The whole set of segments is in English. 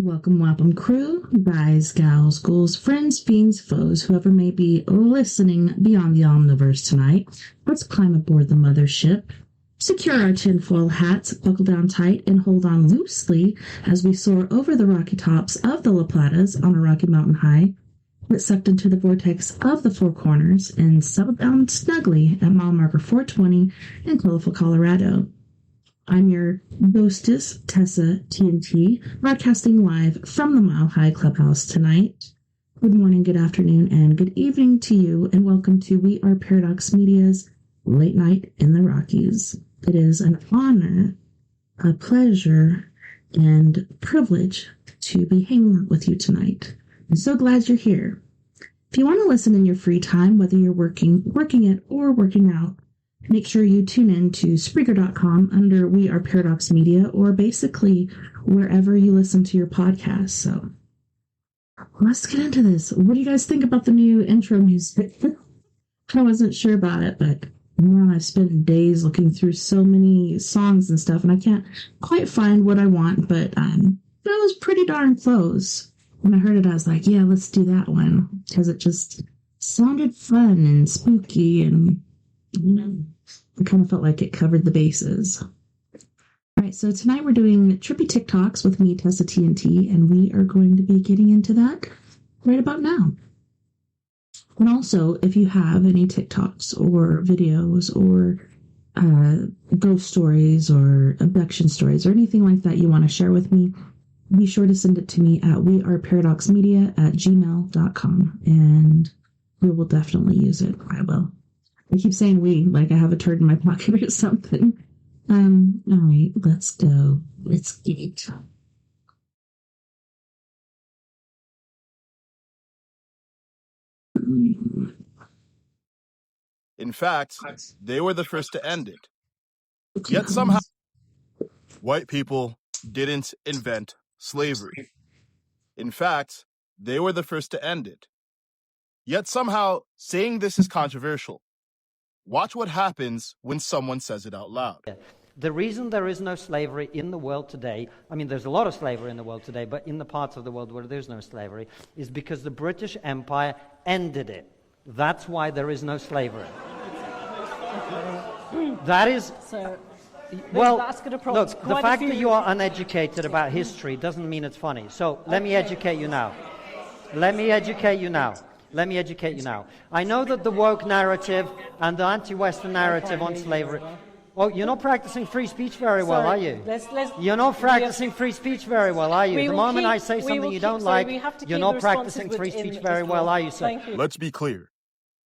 Welcome, welcome, crew, guys, gals, ghouls, friends, fiends, foes, whoever may be listening beyond the Omniverse tonight. Let's climb aboard the mothership, secure our tinfoil hats, buckle down tight, and hold on loosely as we soar over the rocky tops of the La Platas on a rocky mountain high. Get sucked into the vortex of the Four Corners and settle down snugly at mile marker 420 in colorful Colorado. I'm your ghostess, TessaTNT, broadcasting live from the Mile High Clubhouse tonight. Good morning, good afternoon, and good evening to you, and welcome to We Are Paradox Media's Late Night in the Rockies. It is an honor, a pleasure, and privilege to be hanging out with you tonight. I'm so glad you're here. If you want to listen in your free time, whether you're working it, or working out, make sure you tune in to Spreaker.com under We Are Paradox Media, or basically wherever you listen to your podcast. So let's get into this. What do you guys think about the new intro music? I wasn't sure about it, but I've spent days looking through so many songs and stuff, and I can't quite find what I want, but that was pretty darn close. When I heard it, I was like, yeah, let's do that one, because it just sounded fun and spooky, and I kind of felt like it covered the bases. All right, so tonight we're doing Trippy TikToks with me, TessaTNT, and we are going to be getting into that right about now. And also, if you have any TikToks or videos or ghost stories or abduction stories or anything like that you want to share with me, be sure to send it to me at weareparadoxmedia@gmail.com, and we will definitely use it. I will. I keep saying we, like I have a turd in my pocket or something. All right, let's go. Let's get it. In fact, they were the first to end it. Yet somehow, white people didn't invent slavery. In fact, they were the first to end it. Yet somehow, saying this is controversial. Watch what happens when someone says it out loud. The reason there is no slavery in the world today, I mean, there's a lot of slavery in the world today, but in the parts of the world where there's no slavery, is because the British Empire ended it. That's why there is no slavery. That is... Well, look, the fact that you are uneducated about history doesn't mean it's funny. So let me educate you now. Let me educate you now. I know that the woke narrative and the anti-Western narrative on slavery... Oh, you're not practicing free speech very well, are you? You're not practicing free speech very well, are you? The moment I say something you don't like, you're not practicing free speech very well, are you, sir? Let's be clear.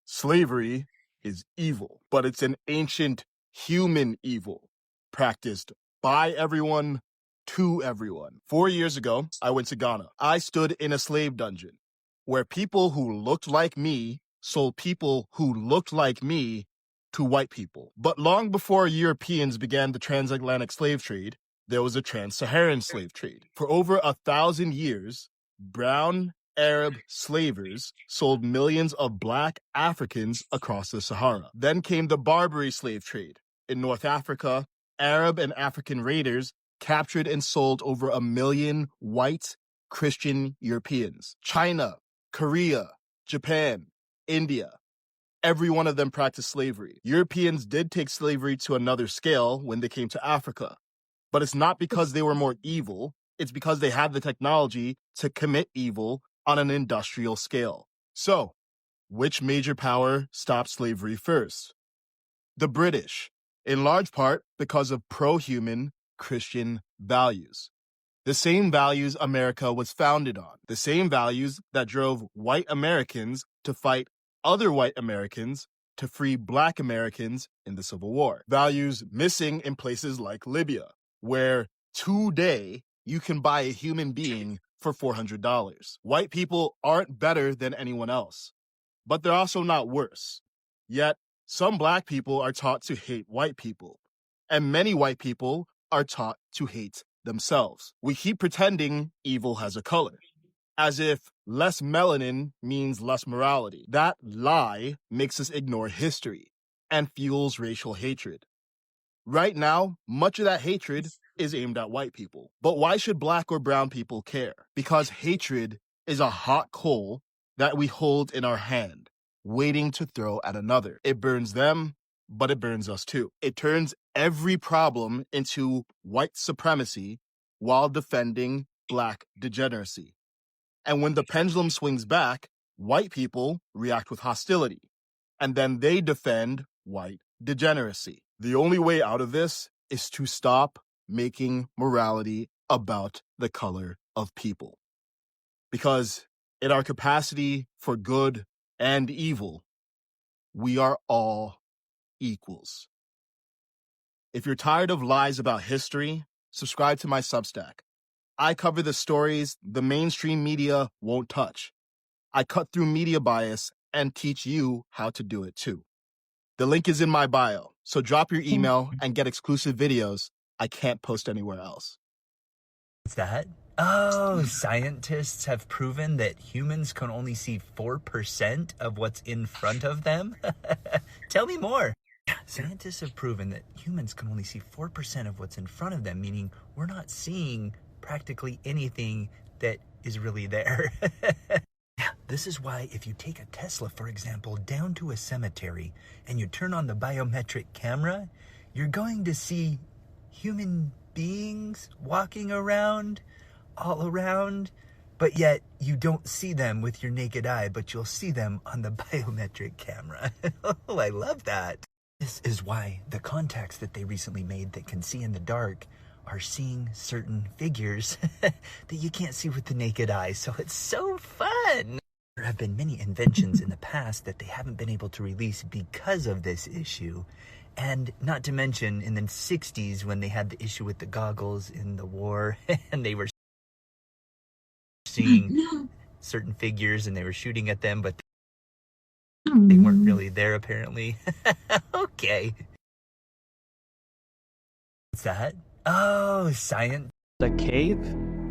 Slavery is evil, but it's an ancient human evil practiced by everyone to everyone. 4 years ago, I went to Ghana. I stood in a slave dungeon where people who looked like me sold people who looked like me to white people. But long before Europeans began the transatlantic slave trade, there was a trans-Saharan slave trade. For over 1,000 years, brown Arab slavers sold millions of black Africans across the Sahara. Then came the Barbary slave trade. In North Africa, Arab and African raiders captured and sold over 1 million white Christian Europeans. China, Korea, Japan, India, every one of them practiced slavery. Europeans did take slavery to another scale when they came to Africa. But it's not because they were more evil. It's because they had the technology to commit evil on an industrial scale. So, which major power stopped slavery first? The British, in large part because of pro-human Christian values. The same values America was founded on. The same values that drove white Americans to fight other white Americans to free black Americans in the Civil War. Values missing in places like Libya, where today you can buy a human being for $400. White people aren't better than anyone else, but they're also not worse. Yet, some black people are taught to hate white people, and many white people are taught to hate themselves. We keep pretending evil has a color, as if less melanin means less morality. That lie makes us ignore history and fuels racial hatred. Right now, much of that hatred is aimed at white people. But why should black or brown people care? Because hatred is a hot coal that we hold in our hand, waiting to throw at another. It burns them, but it burns us too. It turns every problem into white supremacy while defending black degeneracy. And when the pendulum swings back, white people react with hostility, and then they defend white degeneracy. The only way out of this is to stop making morality about the color of people. Because in our capacity for good and evil, we are all equals. If you're tired of lies about history, subscribe to my Substack. I cover the stories the mainstream media won't touch. I cut through media bias and teach you how to do it too. The link is in my bio, so drop your email and get exclusive videos I can't post anywhere else. What's that? Oh, scientists have proven that humans can only see 4% of what's in front of them? Tell me more. Scientists have proven that humans can only see 4% of what's in front of them, meaning we're not seeing practically anything that is really there. This is why if you take a Tesla, for example, down to a cemetery and you turn on the biometric camera, you're going to see human beings walking around, all around, but yet you don't see them with your naked eye, but you'll see them on the biometric camera. Oh, I love that. This is why the contacts that they recently made that can see in the dark are seeing certain figures that you can't see with the naked eye. So it's so fun. There have been many inventions in the past that they haven't been able to release because of this issue. And not to mention in the 60s when they had the issue with the goggles in the war and they were seeing certain figures and they were shooting at them, but they weren't really there apparently. Okay. What's that? Oh, science. A cave?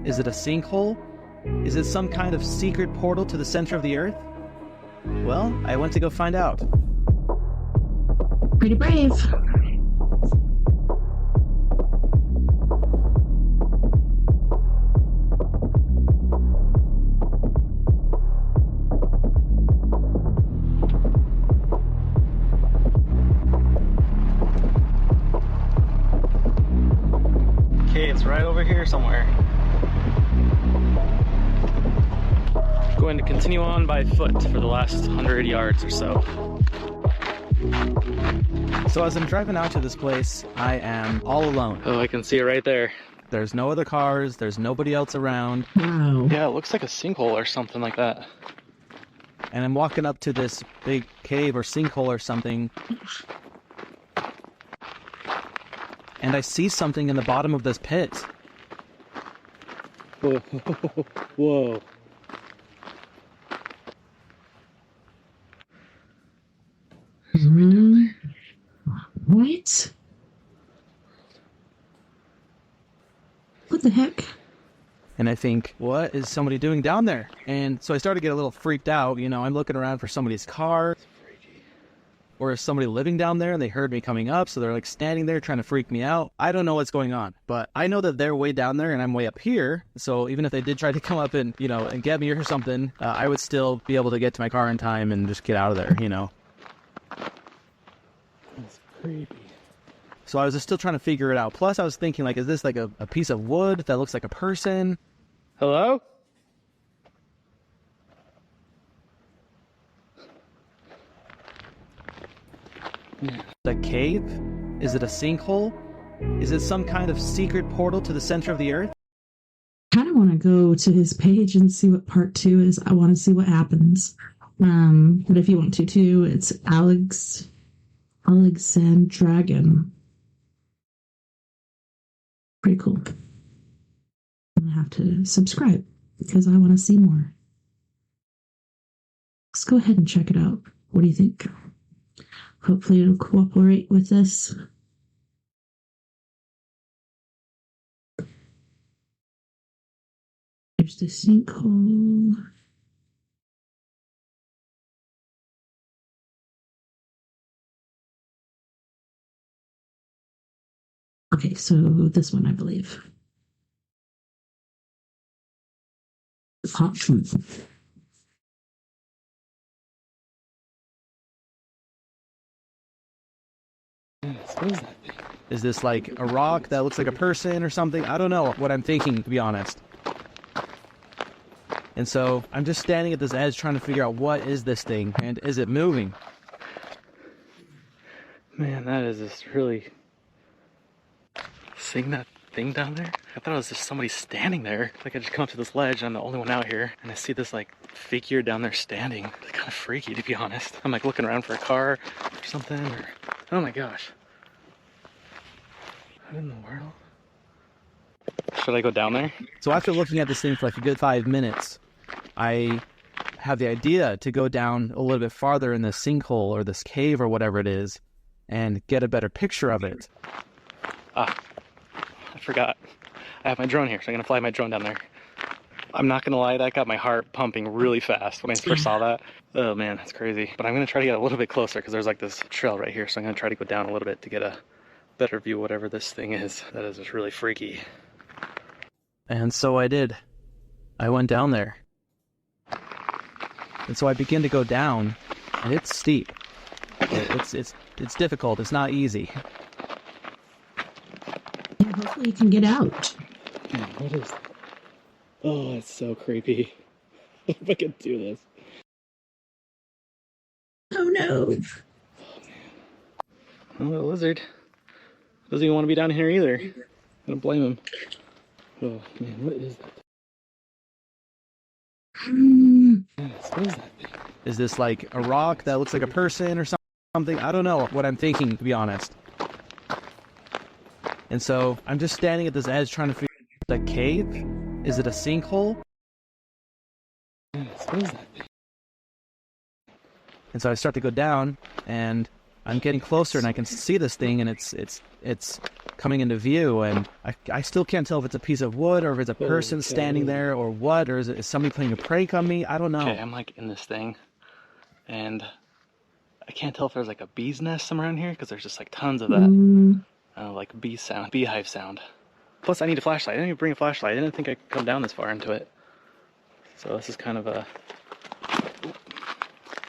Is it a sinkhole? Is it some kind of secret portal to the center of the earth? Well, I went to go find out. Pretty brave. Okay, it's right over here somewhere. Going to continue on by foot for the last 100 yards or so. So as I'm driving out to this place, I am all alone. Oh, I can see it right there. There's no other cars, there's nobody else around. Wow. Yeah, it looks like a sinkhole or something like that. And I'm walking up to this big cave or sinkhole or something. And I see something in the bottom of this pit. Whoa. Whoa. What? What the heck? And I think, what is somebody doing down there? And so I started to get a little freaked out. You know, I'm looking around for somebody's car. Or is somebody living down there and they heard me coming up, so they're like standing there trying to freak me out. I don't know what's going on, but I know that they're way down there and I'm way up here. So even if they did try to come up and, you know, and get me or something, I would still be able to get to my car in time and just get out of there, you know. That's creepy. So I was just still trying to figure it out. Plus I was thinking, like, is this like a piece of wood that looks like a person? Hello? A cave? Is it a sinkhole? Is it some kind of secret portal to the center of the earth? I kind of want to go to his page and see what part 2 is. I want to see what happens. But if you want to too, it's Alexandragon. Pretty cool. I'm gonna have to subscribe because I want to see more. Let's go ahead and check it out. What do you think? Hopefully it'll cooperate with this. There's the sinkhole. Okay, so this one, I believe. What is that thing? Is this like a rock that looks like a person or something? I don't know what I'm thinking, to be honest. And so I'm just standing at this edge trying to figure out what is this thing and is it moving? Man, that is just really... Seeing that thing down there? I thought it was just somebody standing there. Like I just come up to this ledge, I'm the only one out here, and I see this like figure down there standing. It's kind of freaky, to be honest. I'm like looking around for a car or something, or... Oh my gosh. What in the world? Should I go down there? So after looking at this thing for like a good 5 minutes, I have the idea to go down a little bit farther in this sinkhole or this cave or whatever it is and get a better picture of it. Ah, I forgot. I have my drone here, so I'm going to fly my drone down there. I'm not going to lie, that got my heart pumping really fast when I first saw that. Oh man, that's crazy. But I'm going to try to get a little bit closer because there's like this trail right here, so I'm going to try to go down a little bit to get a better view of whatever this thing is. That is just really freaky. And so I did. I went down there. And so I begin to go down, and it's steep. It's difficult. It's not easy. Yeah, hopefully you can get out. Man, what is that? Oh, it's so creepy. If I could do this. Oh no. Oh, the lizard doesn't even want to be down here either. I don't blame him. Oh man, what is that? What is that thing? Is this like a rock that looks like a person or something? I don't know what I'm thinking, to be honest. And so I'm just standing at this edge trying to figure out, a cave? Is it a sinkhole? What is that thing? And so I start to go down, and I'm getting closer, and I can see this thing, and it's coming into view, and I still can't tell if it's a piece of wood or if it's a person standing there or what, or is somebody playing a prank on me? I don't know. Okay, I'm like in this thing, and I can't tell if there's like a bee's nest somewhere around here because there's just like tons of that, like beehive sound. Plus, I need a flashlight. I didn't even bring a flashlight. I didn't think I could come down this far into it. So this is kind of a...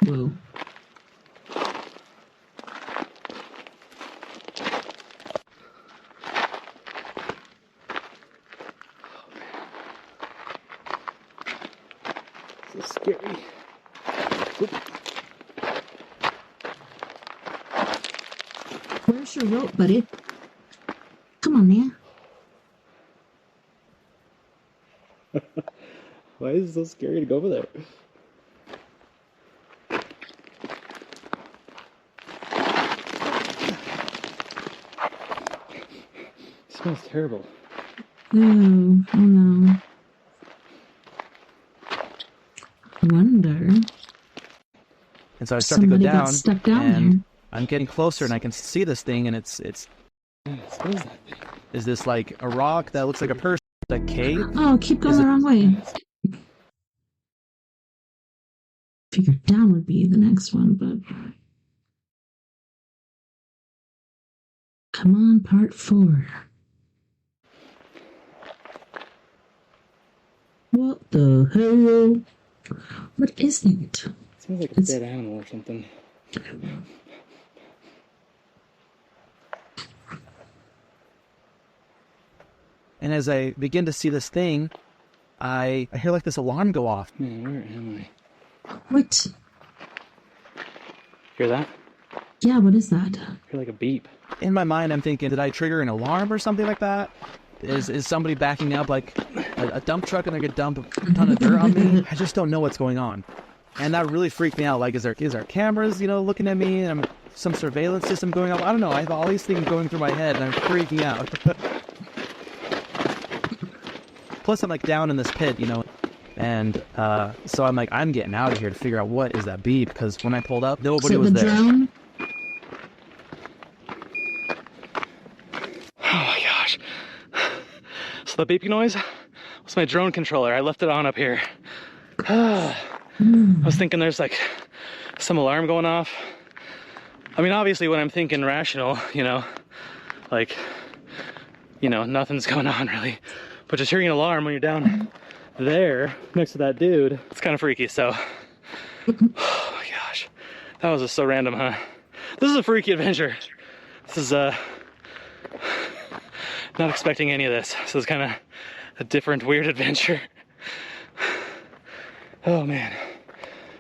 Whoa. This is scary. Where's your rope, buddy? Come on, man. Why is it so scary to go over there? It smells terrible. Oh no. I wonder. And so I start to go down, stuck down and there. I'm getting closer, and I can see this thing, and it's. What is that thing? Is this like a rock that looks like a person? A cave? Oh, keep going the wrong way. Figured down would be the next one, but... Come on, part 4. What the hell? What is that? It smells like a dead animal or something. And as I begin to see this thing, I hear like this alarm go off. Man, where am I? What? Hear that? Yeah, what is that? I hear like a beep. In my mind, I'm thinking, did I trigger an alarm or something like that? Is somebody backing up like a dump truck and they're gonna dump a ton of dirt on me? I just don't know what's going on. And that really freaked me out. Like, is there cameras, looking at me, and some surveillance system going on? I don't know. I have all these things going through my head, and I'm freaking out. Plus, I'm like down in this pit, and so I'm like, I'm getting out of here to figure out what is that beep, because when I pulled up, nobody was there. Drone? Oh my gosh. So the beeping noise was my drone controller. I left it on up here. I was thinking there's like some alarm going off. I mean, obviously when I'm thinking rational, like you know, nothing's going on really. But just hearing an alarm when you're down there next to that dude, it's kind of freaky. So, oh my gosh, that was just so random, huh? This is a freaky adventure. This is not expecting any of this. So it's kind of a different, weird adventure. Oh man.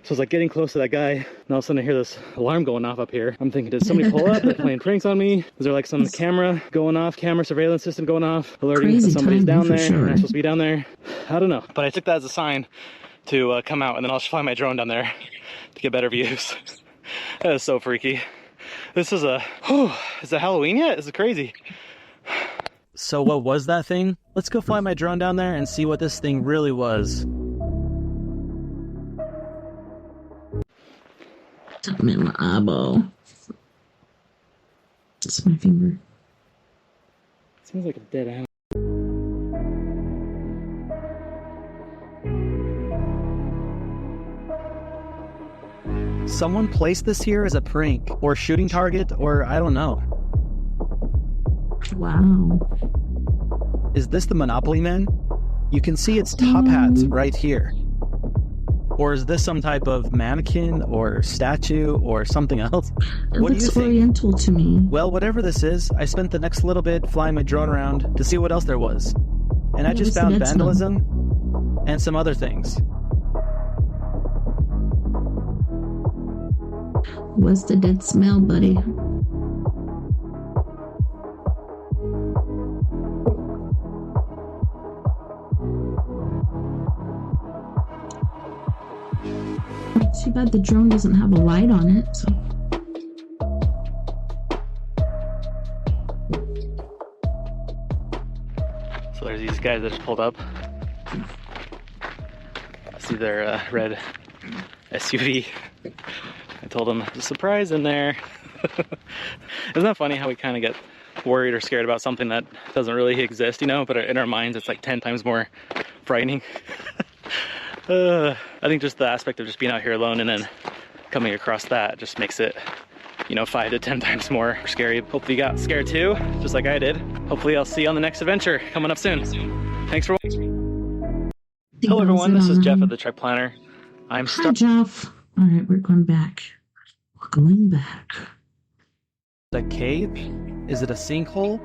So it's like getting close to that guy, and all of a sudden I hear this alarm going off up here. I'm thinking, did somebody pull up? They're playing pranks on me? Is there like some camera going off, camera surveillance system going off, alerting that somebody's down there, and I'm supposed to be down there? I don't know. But I took that as a sign to come out, and then I'll fly my drone down there to get better views. That is so freaky. This is is it Halloween yet? This is crazy. So what was that thing? Let's go fly my drone down there and see what this thing really was. Something in my eyeball. It's my finger. Seems like a dead animal. Someone placed this here as a prank or shooting target, or I don't know. Wow. Is this the Monopoly Man? You can see its top hat right here. Or is this some type of mannequin or statue or something else? It What do you looks think? oriental to me. Well, whatever this is, I spent the next little bit flying my drone around to see what else there was. And I just found vandalism and some other things. What's the dead smell, buddy? Too bad the drone doesn't have a light on it. So there's these guys that just pulled up. I see their red SUV. I told them there's a surprise in there. Isn't that funny how we kind of get worried or scared about something that doesn't really exist, you know, but in our minds it's like 10 times more frightening. I think just the aspect of just being out here alone and then coming across that just makes it, you know, 5 to 10 times more scary. Hopefully you got scared too, just like I did. Hopefully I'll see you on the next adventure coming up soon. Thanks for watching. Hello everyone, this is Jeff at the Trek Planner. Hi Jeff. All right, we're going back. We're going back. The cave? Is it a sinkhole?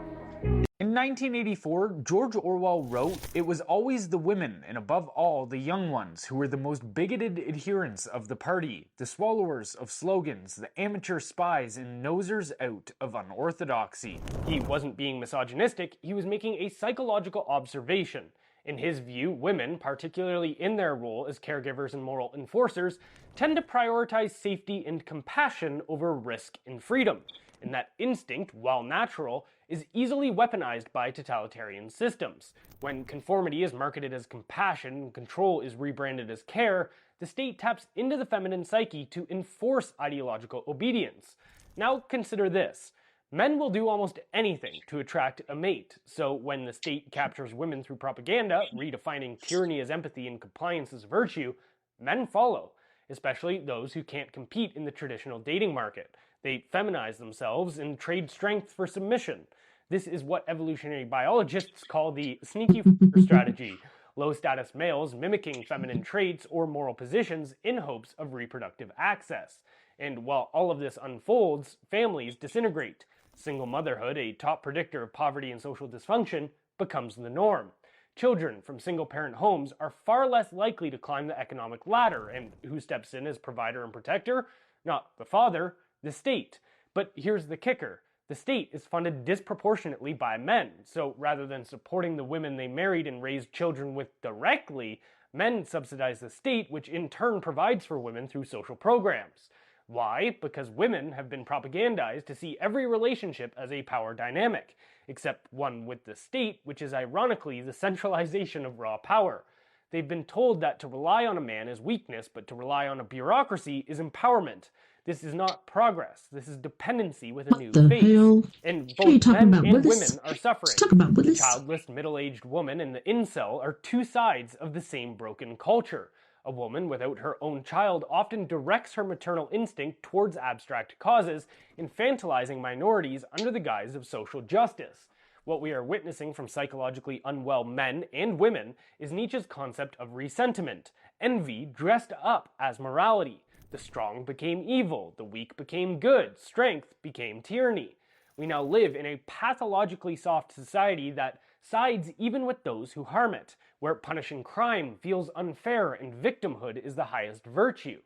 In 1984, George Orwell wrote, "It was always the women, and above all, the young ones, who were the most bigoted adherents of the party, the swallowers of slogans, the amateur spies and nosers out of unorthodoxy." He wasn't being misogynistic, he was making a psychological observation. In his view, women, particularly in their role as caregivers and moral enforcers, tend to prioritize safety and compassion over risk and freedom. And that instinct, while natural, is easily weaponized by totalitarian systems. When conformity is marketed as compassion and control is rebranded as care, the state taps into the feminine psyche to enforce ideological obedience. Now consider this. Men will do almost anything to attract a mate, so when the state captures women through propaganda, redefining tyranny as empathy and compliance as virtue, men follow, especially those who can't compete in the traditional dating market. They feminize themselves and trade strength for submission. This is what evolutionary biologists call the sneaky strategy. Low-status males mimicking feminine traits or moral positions in hopes of reproductive access. And while all of this unfolds, families disintegrate. Single motherhood, a top predictor of poverty and social dysfunction, becomes the norm. Children from single-parent homes are far less likely to climb the economic ladder, and who steps in as provider and protector? Not the father, the state. But here's the kicker. The state is funded disproportionately by men, so rather than supporting the women they married and raised children with directly, men subsidize the state, which in turn provides for women through social programs. Why? Because women have been propagandized to see every relationship as a power dynamic, except one with the state, which is ironically the centralization of raw power. They've been told that to rely on a man is weakness, but to rely on a bureaucracy is empowerment. This is not progress. This is dependency with a new face. Hell? And both men and women are suffering. The childless, middle-aged woman and the incel are two sides of the same broken culture. A woman without her own child often directs her maternal instinct towards abstract causes, infantilizing minorities under the guise of social justice. What we are witnessing from psychologically unwell men and women is Nietzsche's concept of resentiment, envy dressed up as morality. The strong became evil, the weak became good, strength became tyranny. We now live in a pathologically soft society that sides even with those who harm it, where punishing crime feels unfair and victimhood is the highest virtue.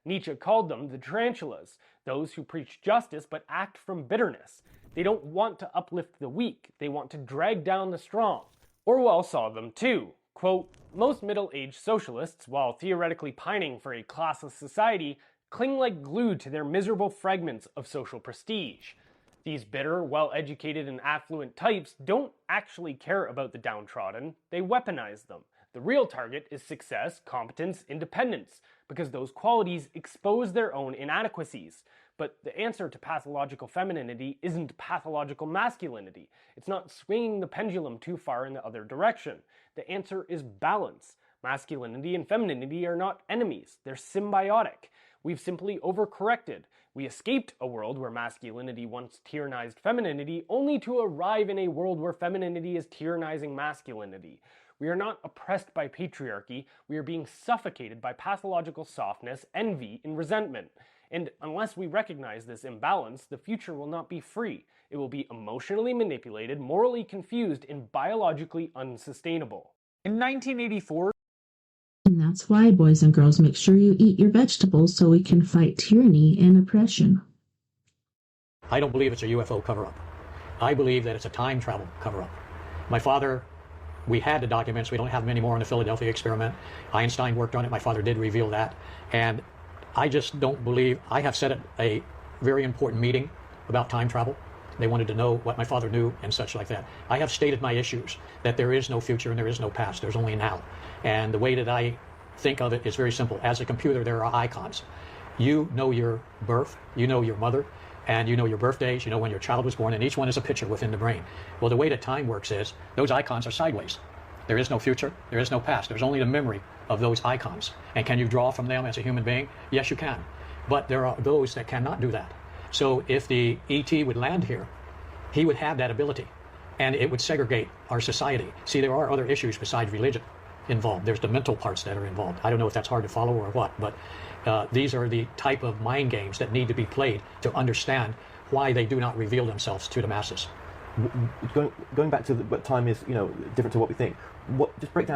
Nietzsche called them the tarantulas, those who preach justice but act from bitterness. They don't want to uplift the weak, they want to drag down the strong. Orwell saw them too. Quote, most middle-aged socialists, while theoretically pining for a classless society, cling like glue to their miserable fragments of social prestige. These bitter, well-educated, and affluent types don't actually care about the downtrodden, they weaponize them. The real target is success, competence, independence, because those qualities expose their own inadequacies. But the answer to pathological femininity isn't pathological masculinity. It's not swinging the pendulum too far in the other direction. The answer is balance. Masculinity and femininity are not enemies, they're symbiotic. We've simply overcorrected. We escaped a world where masculinity once tyrannized femininity, only to arrive in a world where femininity is tyrannizing masculinity. We are not oppressed by patriarchy, we are being suffocated by pathological softness, envy, and resentment. And unless we recognize this imbalance, the future will not be free. It will be emotionally manipulated, morally confused, and biologically unsustainable. In 1984, and that's why, boys and girls, make sure you eat your vegetables so we can fight tyranny and oppression. I don't believe it's a UFO cover-up. I believe that it's a time travel cover-up. My father, we had the documents. We don't have them anymore in the Philadelphia experiment. Einstein worked on it. My father did reveal that. And I just don't believe, I have said at a very important meeting about time travel. They wanted to know what my father knew and such like that. I have stated my issues, that there is no future and there is no past. There's only now. And the way that I think of it is very simple. As a computer, there are icons. You know your birth, you know your mother, and you know your birthdays, you know when your child was born, and each one is a picture within the brain. Well, the way that time works is those icons are sideways. There is no future, there is no past. There's only the memory of those icons. And can you draw from them as a human being? Yes, you can. But there are those that cannot do that. So if the ET would land here, he would have that ability, and it would segregate our society. See, there are other issues besides religion involved. There's the mental parts that are involved. I don't know if that's hard to follow or what, but these are the type of mind games that need to be played to understand why they do not reveal themselves to the masses. Going back to what time is, different to what we think. Try to break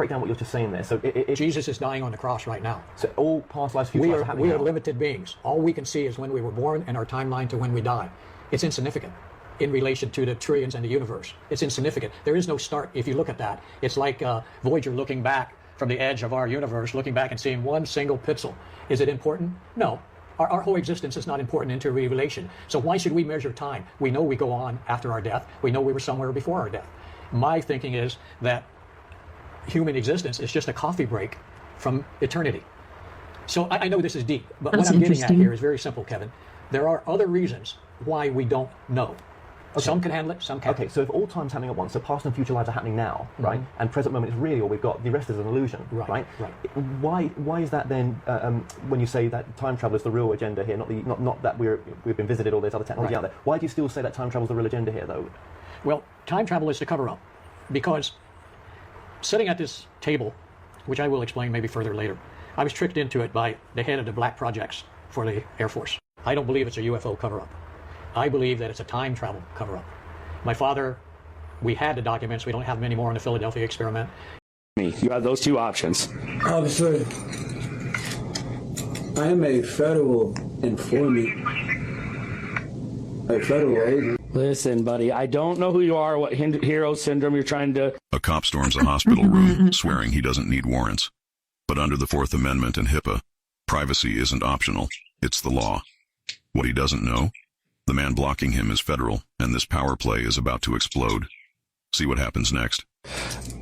down what you're just saying there. So Jesus is dying on the cross right now. So all past lives, future lives are happening We are now. limited beings. All we can see is when we were born and our timeline to when we die. It's insignificant in relation to the trillions and the universe. It's insignificant. There is no start. If you look at that, it's like Voyager looking back from the edge of our universe, looking back and seeing one single pixel. Is it important? No. Our whole existence is not important into relation. So why should we measure time? We know we go on after our death. We know we were somewhere before our death. My thinking is that human existence is just a coffee break from eternity. So I know this is deep, but That's what I'm getting at interesting. here is very simple, Kevin. There are other reasons why we don't know. Okay. Some can handle it, some can't. Okay, so if all time's happening at once, so past and future lives are happening now, right? And present moment is really all we've got. The rest is an illusion, right? Why is that then? When you say that time travel is the real agenda here, not that we've been visited all this other technology out there. Why do you still say that time travel is the real agenda here, though? Well, time travel is the cover-up, because sitting at this table, which I will explain maybe further later, I was tricked into it by the head of the Black Projects for the Air Force. I don't believe it's a UFO cover-up. I believe that it's a time travel cover-up. My father, we had the documents. We don't have them anymore in the Philadelphia experiment. You have those two options. Officer, I am a federal informant. A federal agent. Listen, buddy, I don't know who you are, what hero syndrome you're trying to... A cop storms a hospital room, swearing he doesn't need warrants. But under the Fourth Amendment and HIPAA, privacy isn't optional. It's the law. What he doesn't know? The man blocking him is federal, and this power play is about to explode. See what happens next.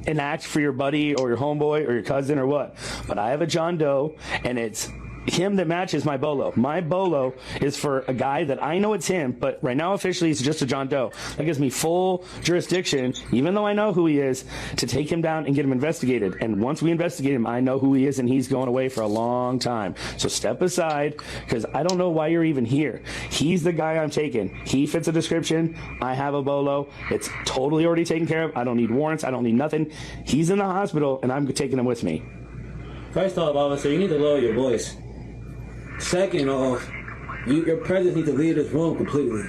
Enact for your buddy or your homeboy or your cousin or what. But I have a John Doe, and it's him that matches my bolo. My bolo is for a guy that I know it's him, but right now officially he's just a John Doe. That gives me full jurisdiction, even though I know who he is, to take him down and get him investigated. And once we investigate him, I know who he is, and he's going away for a long time. So step aside, because I don't know why you're even here. He's the guy I'm taking. He fits the description. I have a bolo. It's totally already taken care of. I don't need warrants. I don't need nothing. He's in the hospital, and I'm taking him with me. First off, officer, you need to lower your voice. Second off, your presence needs to leave this room completely.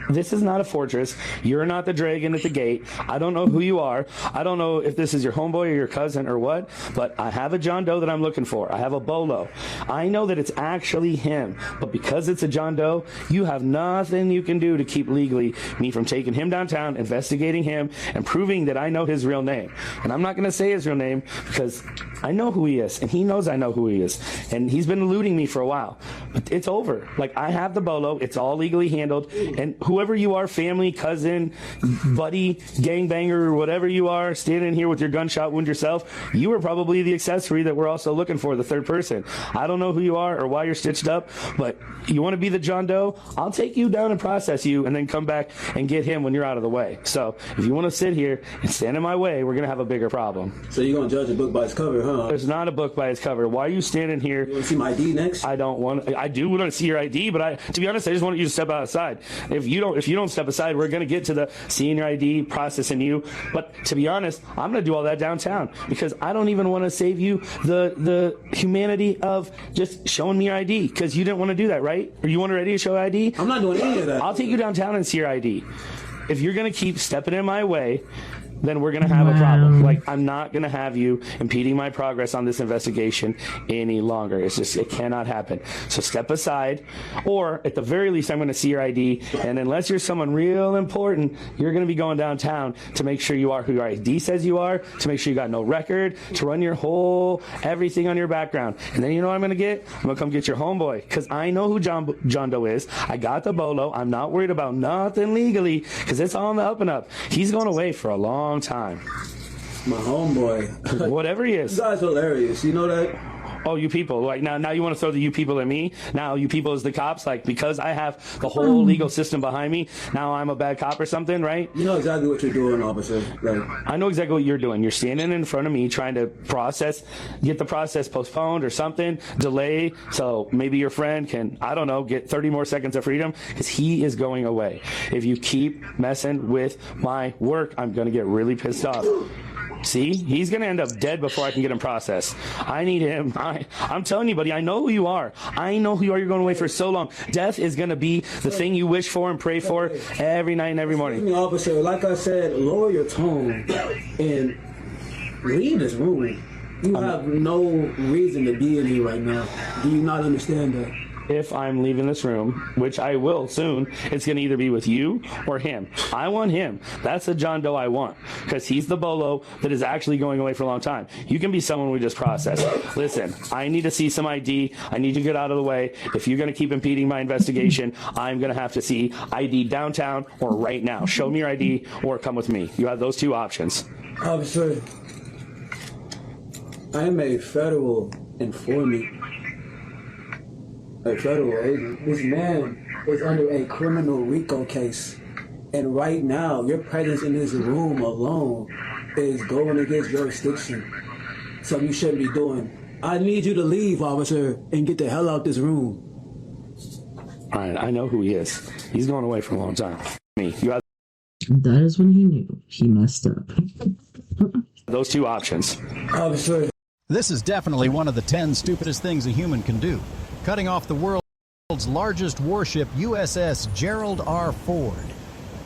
This is not a fortress. You're not the dragon at the gate. I don't know who you are. I don't know if this is your homeboy or your cousin or what, but I have a John Doe that I'm looking for. I have a bolo. I know that it's actually him, but because it's a John Doe, you have nothing you can do to keep legally me from taking him downtown, investigating him, and proving that I know his real name. And I'm not going to say his real name because I know who he is, and he knows I know who he is. And he's been eluding me for a while. But it's over. Like, I have the bolo. It's all legally handled. And whoever you are, family, cousin, buddy, gangbanger, or whatever you are, standing here with your gunshot wound yourself, you are probably the accessory that we're also looking for, the third person. I don't know who you are or why you're stitched up, but you want to be the John Doe? I'll take you down and process you and then come back and get him when you're out of the way. So if you want to sit here and stand in my way, we're going to have a bigger problem. So you're going to judge a book by its cover, huh? There's not a book by its cover. Why are you standing here? You want to see my ID next? I do want to see your ID, but to be honest, I just want you to step outside. If you don't step aside, we're going to get to the seeing your ID, processing you. But to be honest, I'm going to do all that downtown because I don't even want to save you the humanity of just showing me your ID because you didn't want to do that, right? Or you wanted ready to show ID? I'm not doing any of that. I'll take you downtown and see your ID. If you're going to keep stepping in my way, then we're going to have a problem. Like, I'm not going to have you impeding my progress on this investigation any longer. It cannot happen. So step aside, or at the very least, I'm going to see your ID. And unless you're someone real important, you're going to be going downtown to make sure you are who your ID says you are, to make sure you got no record, to run your whole everything on your background. And then you know what I'm going to get? I'm going to come get your homeboy because I know who John Doe is. I got the bolo. I'm not worried about nothing legally because it's all on the up and up. He's going away for a long time. My homeboy. Whatever he is. You guys hilarious. You know that? Oh, you people. Like, now you want to throw the you people at me? Now you people as the cops? Like, because I have the whole legal system behind me, now I'm a bad cop or something, right? You know exactly what you're doing, officer. Like, I know exactly what you're doing. You're standing in front of me trying to get the process postponed or something, delay, so maybe your friend can, I don't know, get 30 more seconds of freedom because he is going away. If you keep messing with my work, I'm going to get really pissed off. See, he's going to end up dead before I can get him processed. I need him. I'm telling you, buddy, I know who you are. I know who you are. You're going away for so long. Death is going to be the thing you wish for and pray for every night and every morning. Excuse me, officer, like I said, lower your tone and leave this room. You have no reason to be in here right now. Do you not understand that? If I'm leaving this room, which I will soon, it's going to either be with you or him. I want him. That's the John Doe I want because he's the bolo that is actually going away for a long time. You can be someone we just processed. Listen, I need to see some ID. I need to get out of the way. If you're going to keep impeding my investigation, I'm going to have to see ID downtown or right now. Show me your ID or come with me. You have those two options. Officer, I am a federal informant. A federal agent. This man is under a criminal RICO case. And right now, your presence in this room alone is going against jurisdiction. Something you shouldn't be doing. I need you to leave, officer, and get the hell out this room. All right, I know who he is. He's going away for a long time. That is when he knew he messed up. Those two options. Officer. This is definitely one of the 10 stupidest things a human can do. Cutting off the world's largest warship, USS Gerald R. Ford.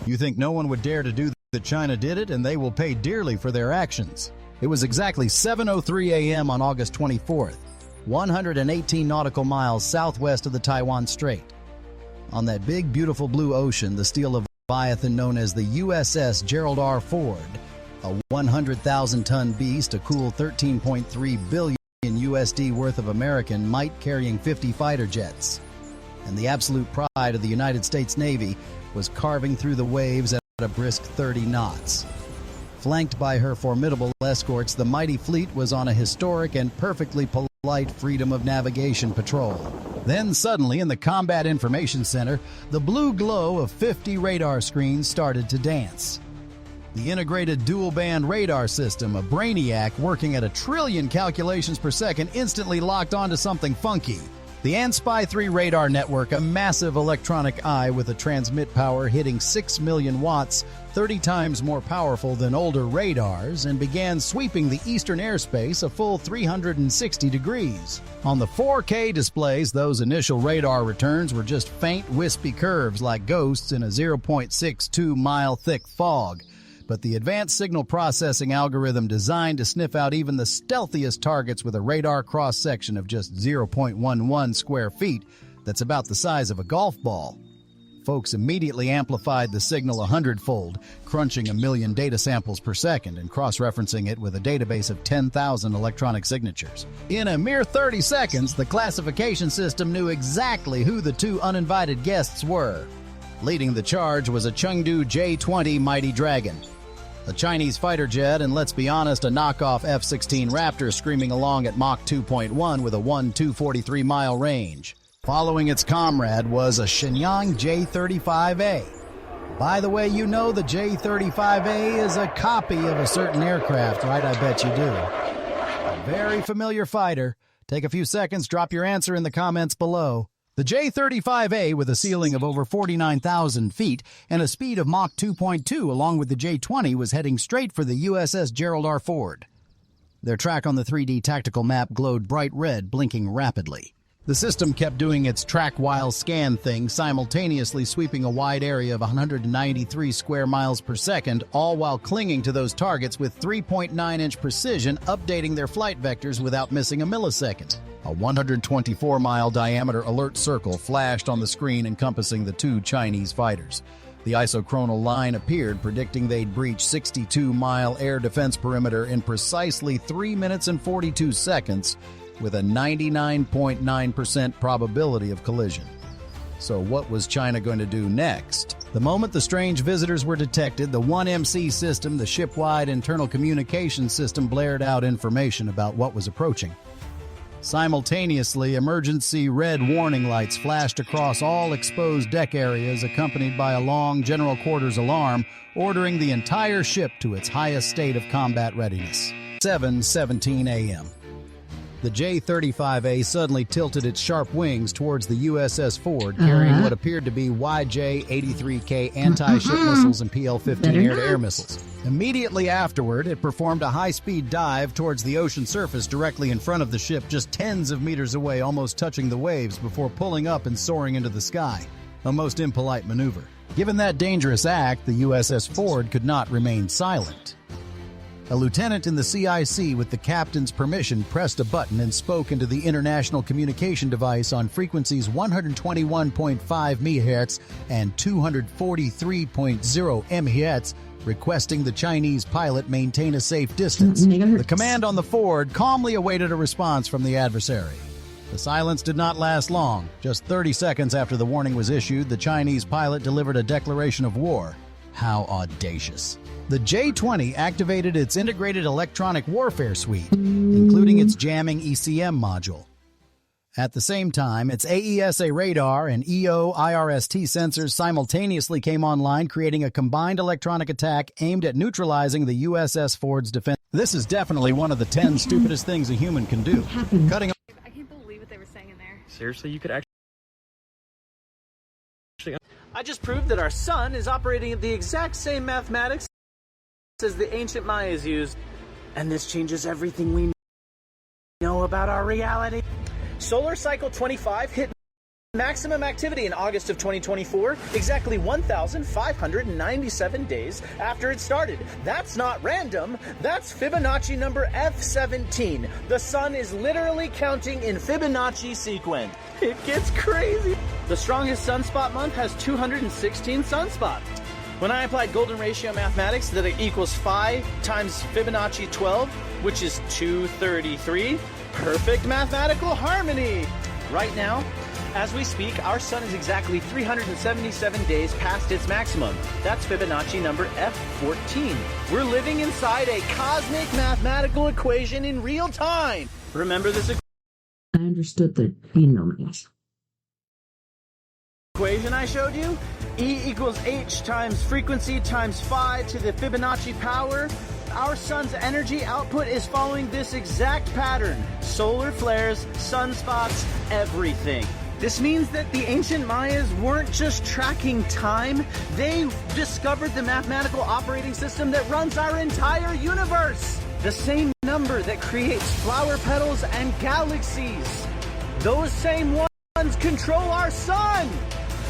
You think no one would dare to do that? China did it, and they will pay dearly for their actions. It was exactly 7:03 a.m. on August 24th, 118 nautical miles southwest of the Taiwan Strait. On that big, beautiful blue ocean, the steel leviathan known as the USS Gerald R. Ford, a 100,000-ton beast, a cool 13.3 billion USD worth of American might carrying 50 fighter jets. And the absolute pride of the United States Navy was carving through the waves at a brisk 30 knots. Flanked by her formidable escorts, the mighty fleet was on a historic and perfectly Light Freedom of Navigation Patrol. Then suddenly in the Combat Information Center, the blue glow of 50 radar screens started to dance. The integrated dual-band radar system, a brainiac working at 1 trillion calculations per second, instantly locked onto something funky. The ANSPY 3 radar network, a massive electronic eye with a transmit power hitting 6 million watts, 30 times more powerful than older radars, and began sweeping the eastern airspace a full 360 degrees. On the 4K displays, those initial radar returns were just faint, wispy curves like ghosts in a 0.62-mile thick fog. But the advanced signal processing algorithm designed to sniff out even the stealthiest targets with a radar cross-section of just 0.11 square feet, that's about the size of a golf ball. Folks immediately amplified the signal 100-fold, crunching 1 million data samples per second and cross-referencing it with a database of 10,000 electronic signatures. In a mere 30 seconds, the classification system knew exactly who the 2 uninvited guests were. Leading the charge was a Chengdu J-20 Mighty Dragon, a Chinese fighter jet, and let's be honest, a knockoff F-16 Raptor screaming along at Mach 2.1 with a 243-mile range. Following its comrade was a Shenyang J-35A. By the way, you know the J-35A is a copy of a certain aircraft, right? I bet you do. A very familiar fighter. Take a few seconds, drop your answer in the comments below. The J-35A, with a ceiling of over 49,000 feet and a speed of Mach 2.2 along with the J-20, was heading straight for the USS Gerald R. Ford. Their track on the 3D tactical map glowed bright red, blinking rapidly. The system kept doing its track-while scan thing, simultaneously sweeping a wide area of 193 square miles per second, all while clinging to those targets with 3.9-inch precision, updating their flight vectors without missing a millisecond. A 124-mile diameter alert circle flashed on the screen encompassing the 2 Chinese fighters. The isochronal line appeared, predicting they'd breach 62-mile air defense perimeter in precisely 3 minutes and 42 seconds, with a 99.9% probability of collision. So what was China going to do next? The moment the strange visitors were detected, the 1MC system, the ship-wide internal communication system, blared out information about what was approaching. Simultaneously, emergency red warning lights flashed across all exposed deck areas, accompanied by a long general quarters alarm ordering the entire ship to its highest state of combat readiness. 7:17 a.m. The J-35A suddenly tilted its sharp wings towards the USS Ford, carrying what appeared to be YJ-83K anti-ship missiles and PL-15 air-to-air missiles. Immediately afterward, it performed a high-speed dive towards the ocean surface directly in front of the ship, just tens of meters away, almost touching the waves, before pulling up and soaring into the sky. A most impolite maneuver. Given that dangerous act, the USS Ford could not remain silent. A lieutenant in the CIC, with the captain's permission, pressed a button and spoke into the international communication device on frequencies 121.5 MHz and 243.0 MHz, requesting the Chinese pilot maintain a safe distance. The command on the Ford calmly awaited a response from the adversary. The silence did not last long. Just 30 seconds after the warning was issued, the Chinese pilot delivered a declaration of war. How audacious. The J-20 activated its integrated electronic warfare suite, including its jamming ECM module. At the same time, its AESA radar and EO IRST sensors simultaneously came online, creating a combined electronic attack aimed at neutralizing the USS Ford's defense. This is definitely one of the 10 stupidest things a human can do. Cutting. I can't believe what they were saying in there. Seriously, you could actually... I just proved that our sun is operating at the exact same mathematics as the ancient Mayas used. And this changes everything we know about our reality. Solar cycle 25 hit maximum activity in August of 2024, exactly 1,597 days after it started. That's not random. That's Fibonacci number F17. The sun is literally counting in Fibonacci sequence. It gets crazy. The strongest sunspot month has 216 sunspots. When I applied golden ratio mathematics, that it equals 5 times Fibonacci 12, which is 233. Perfect mathematical harmony. Right now, as we speak, our sun is exactly 377 days past its maximum. That's Fibonacci number F14. We're living inside a cosmic mathematical equation in real time. Remember this equation? I understood the binomials. Equation I showed you, E equals H times frequency times phi to the Fibonacci power. Our sun's energy output is following this exact pattern. Solar flares, sunspots, everything. This means that the ancient Mayas weren't just tracking time, they discovered the mathematical operating system that runs our entire universe. The same number that creates flower petals and galaxies. Those same ones control our sun.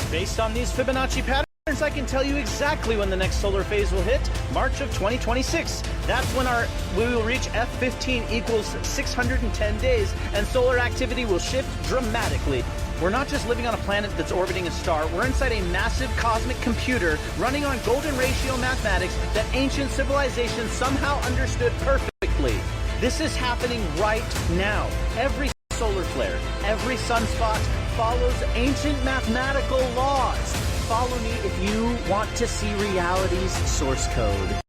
Based on these Fibonacci patterns, I can tell you exactly when the next solar phase will hit, March of 2026. That's when we will reach F15 equals 610 days, and solar activity will shift dramatically. We're not just living on a planet that's orbiting a star, we're inside a massive cosmic computer running on golden ratio mathematics that ancient civilizations somehow understood perfectly. This is happening right now. Every solar flare, every sunspot follows ancient mathematical laws. Follow me if you want to see reality's source code.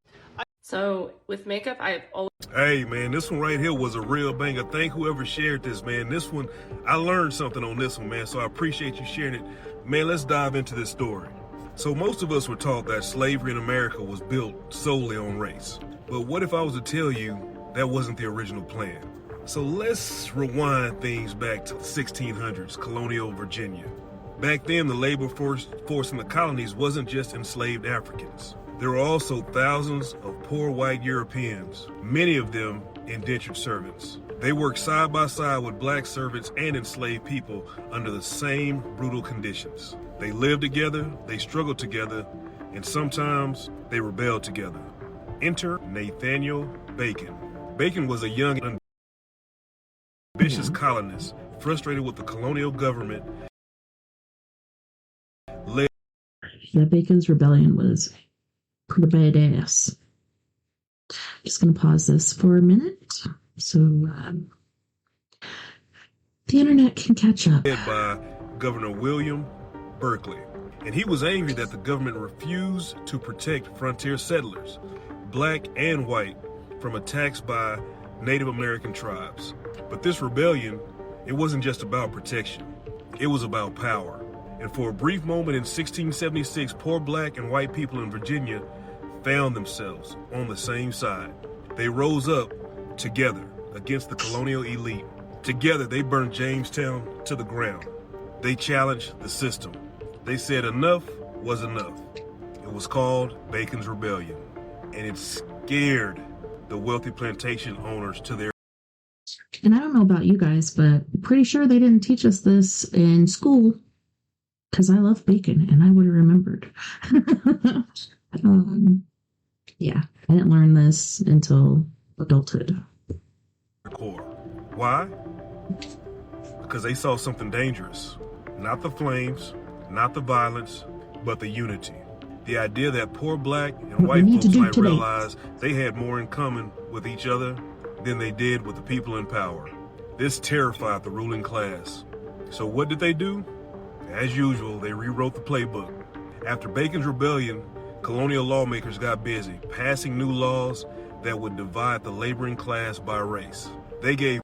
So with makeup, I've always... Hey man, this one right here was a real banger. Thank whoever shared this, man. This one, I learned something on this one, man, so I appreciate you sharing it. Man, let's dive into this story. So most of us were taught that slavery in America was built solely on race. But what if I was to tell you that wasn't the original plan? So let's rewind things back to the 1600s, colonial Virginia. Back then, the labor force in the colonies wasn't just enslaved Africans. There were also thousands of poor white Europeans, many of them indentured servants. They worked side by side with black servants and enslaved people under the same brutal conditions. They lived together, they struggled together, and sometimes they rebelled together. Enter Nathaniel Bacon. Bacon was a young and ambitious colonist, frustrated with the colonial government. Yeah, Bacon's rebellion was pretty badass. Just going to pause this for a minute so the internet can catch up. Led by Governor William Berkeley. And he was angry that the government refused to protect frontier settlers, black and white, from attacks by Native American tribes. But this rebellion, it wasn't just about protection. It was about power. And for a brief moment in 1676, poor black and white people in Virginia found themselves on the same side. They rose up together against the colonial elite. Together, they burned Jamestown to the ground. They challenged the system. They said enough was enough. It was called Bacon's Rebellion, and it scared the wealthy plantation owners to their... And I don't know about you guys, but I'm pretty sure they didn't teach us this in school, because I love bacon, and I would have remembered. Yeah, I didn't learn this until adulthood. Why? Because they saw something dangerous. Not the flames, not the violence, but the unity. The idea that poor black and white folks might realize they had more in common with each other than they did with the people in power. This terrified the ruling class. So what did they do? As usual, they rewrote the playbook. After Bacon's Rebellion, colonial lawmakers got busy, passing new laws that would divide the laboring class by race. They gave...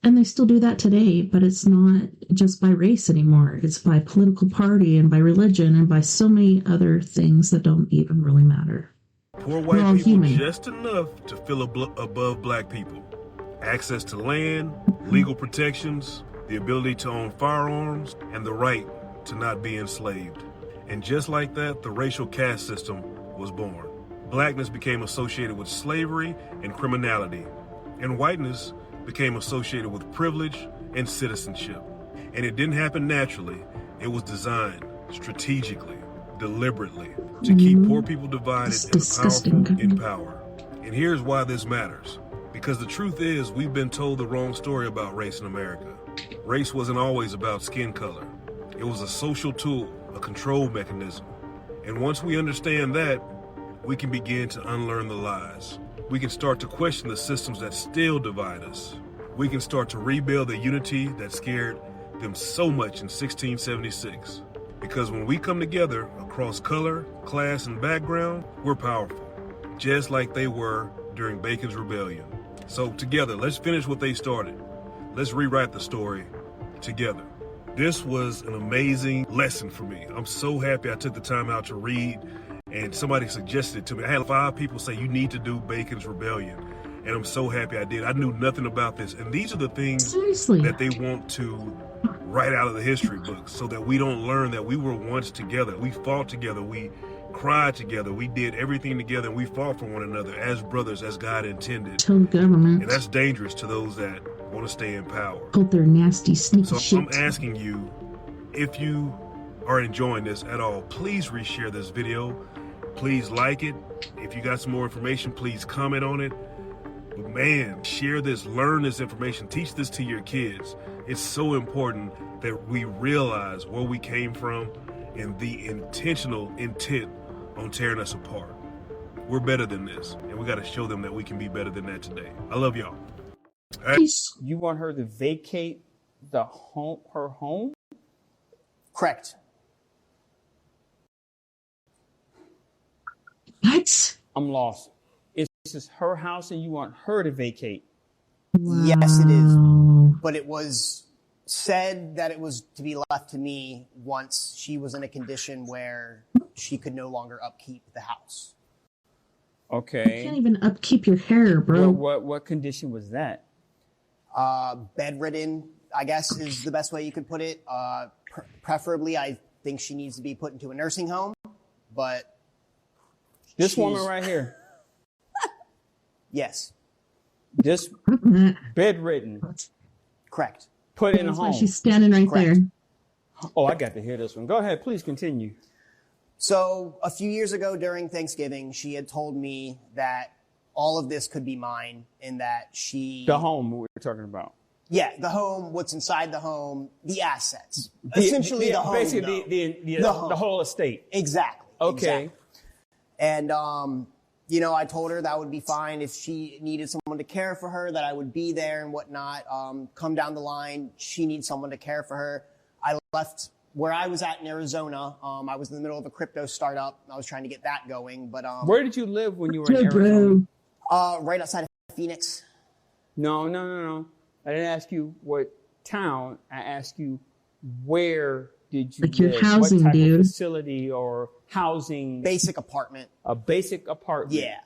And they still do that today, but it's not just by race anymore. It's by political party and by religion and by so many other things that don't even really matter. Poor white people just enough to feel above black people. Access to land, legal protections, the ability to own firearms, and the right to not be enslaved. And just like that, the racial caste system was born. Blackness became associated with slavery and criminality, and whiteness became associated with privilege and citizenship. And it didn't happen naturally. It was designed strategically, deliberately, to keep poor people divided and the powerful in power. And here's why this matters. Because the truth is, we've been told the wrong story about race in America. Race wasn't always about skin color. It was a social tool, a control mechanism. And once we understand that, we can begin to unlearn the lies. We can start to question the systems that still divide us. We can start to rebuild the unity that scared them so much in 1676. Because when we come together across color, class, and background, we're powerful, just like they were during Bacon's Rebellion. So together, let's finish what they started. Let's rewrite the story together. This was an amazing lesson for me. I'm so happy I took the time out to read, and somebody suggested it to me. I had 5 people say you need to do Bacon's Rebellion, and I'm so happy I did. I knew nothing about this, and these are the things that they want to write out of the history books so that we don't learn that we were once together. We fought together. We cried together. We did everything together, and we fought for one another as brothers, as God intended. Tell the government. And that's dangerous to those that want to stay in power. Called their nasty, sneaky shit. I'm asking you, if you are enjoying this at all, please reshare this video. Please like it. If you got some more information, please comment on it. But man, share this, learn this information, teach this to your kids. It's so important that we realize where we came from and the intentional intent on tearing us apart. We're better than this, and we got to show them that we can be better than that today. I love y'all. You want her to vacate her home? Correct. What? I'm lost. This is her house and you want her to vacate? Wow. Yes, it is. But it was said that it was to be left to me once she was in a condition where she could no longer upkeep the house. Okay. You can't even upkeep your hair, bro. What condition was that? Bedridden, I guess, is the best way you could put it. Preferably, I think she needs to be put into a nursing home, but... This woman right here. Yes. This bedridden. Correct. Put in a home. She's standing right there. Oh, I got to hear this one. Go ahead, please continue. So a few years ago during Thanksgiving, she had told me that all of this could be mine and that she... The home we're talking about. Yeah, the home, what's inside the home, the assets. Essentially the home. Basically the whole estate. Exactly. Okay. Exactly. And, I told her that would be fine if she needed someone to care for her, that I would be there and whatnot. Come down the line, she needs someone to care for her. I left where I was at in Arizona. I was in the middle of a crypto startup. I was trying to get that going, but where did you live when you were in Arizona? Right outside of Phoenix. No. I didn't ask you what town. I asked you where did you live? Your housing, what type dude. Of facility or housing? Basic apartment. A basic apartment. Yeah.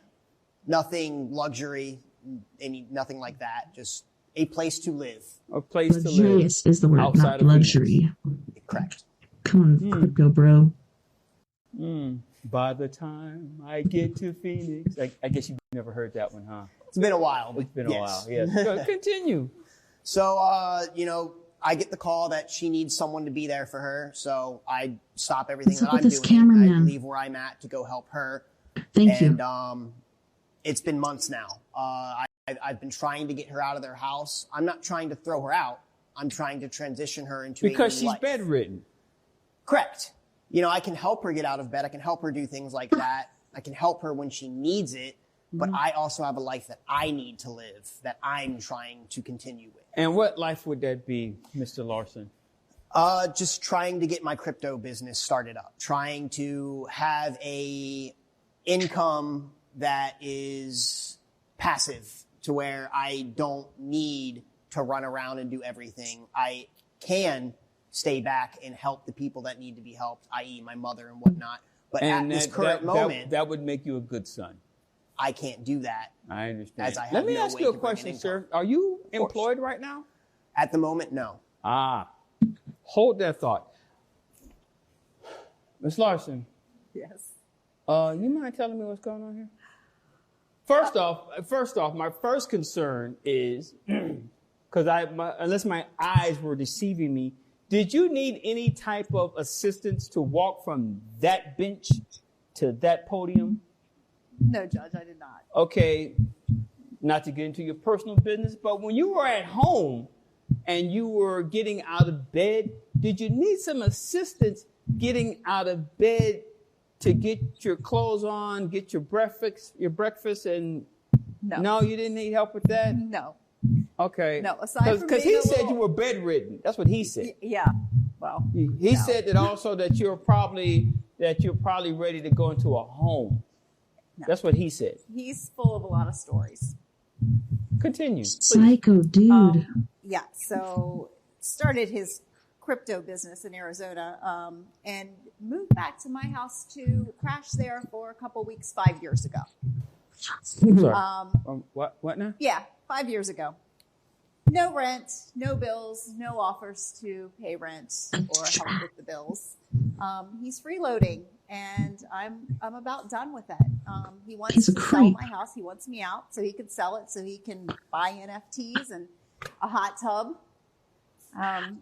Nothing luxury, nothing like that. Just a place to live. A place to live. Luxurious is the word, not luxury. Correct. Come on, crypto bro. By the time I get to Phoenix. I guess you've never heard that one, huh? It's been a while. It's been a while, yes. Continue. So, I get the call that she needs someone to be there for her. So I stop everything that I'm doing. I leave where I'm at to go help her. Thank you. And it's been months now. I've been trying to get her out of their house. I'm not trying to throw her out. I'm trying to transition her into because a new she's life. bedridden. Correct. I can help her get out of bed. I can help her do things like that. I can help her when she needs it. But I also have a life that I need to live, that I'm trying to continue with. And what life would that be, Mr. Larson? Just trying to get my crypto business started up. Trying to have a income that is passive to where I don't need to run around and do everything. I can stay back and help the people that need to be helped, i.e. my mother and whatnot. But at this current moment... That would make you a good son. I can't do that. I understand. As I have Let me no ask way you a to bring question, an sir. income. Are you employed right now? At the moment, no. Hold that thought. Ms. Larson. Yes. You mind telling me what's going on here? First off, my first concern is, because unless my eyes were deceiving me, did you need any type of assistance to walk from that bench to that podium? No, Judge, I did not. Okay, not to get into your personal business, but when you were at home and you were getting out of bed, did you need some assistance getting out of bed to get your clothes on, get your breakfast, and no, you didn't need help with that? No. Okay. No, aside from because being he a said little... you were bedridden. That's what he said. Yeah. Well, he said that also that you're probably ready to go into a home. No. That's what he said. He's full of a lot of stories. Continue. Psycho dude. yeah, so started his crypto business in Arizona, and moved back to my house to crash there for a couple weeks 5 years ago. What now? Yeah, 5 years ago. No rent, no bills, no offers to pay rent or help with the bills. He's freeloading, and I'm about done with that. He wants to sell my house. He wants me out so he can sell it, so he can buy NFTs and a hot tub.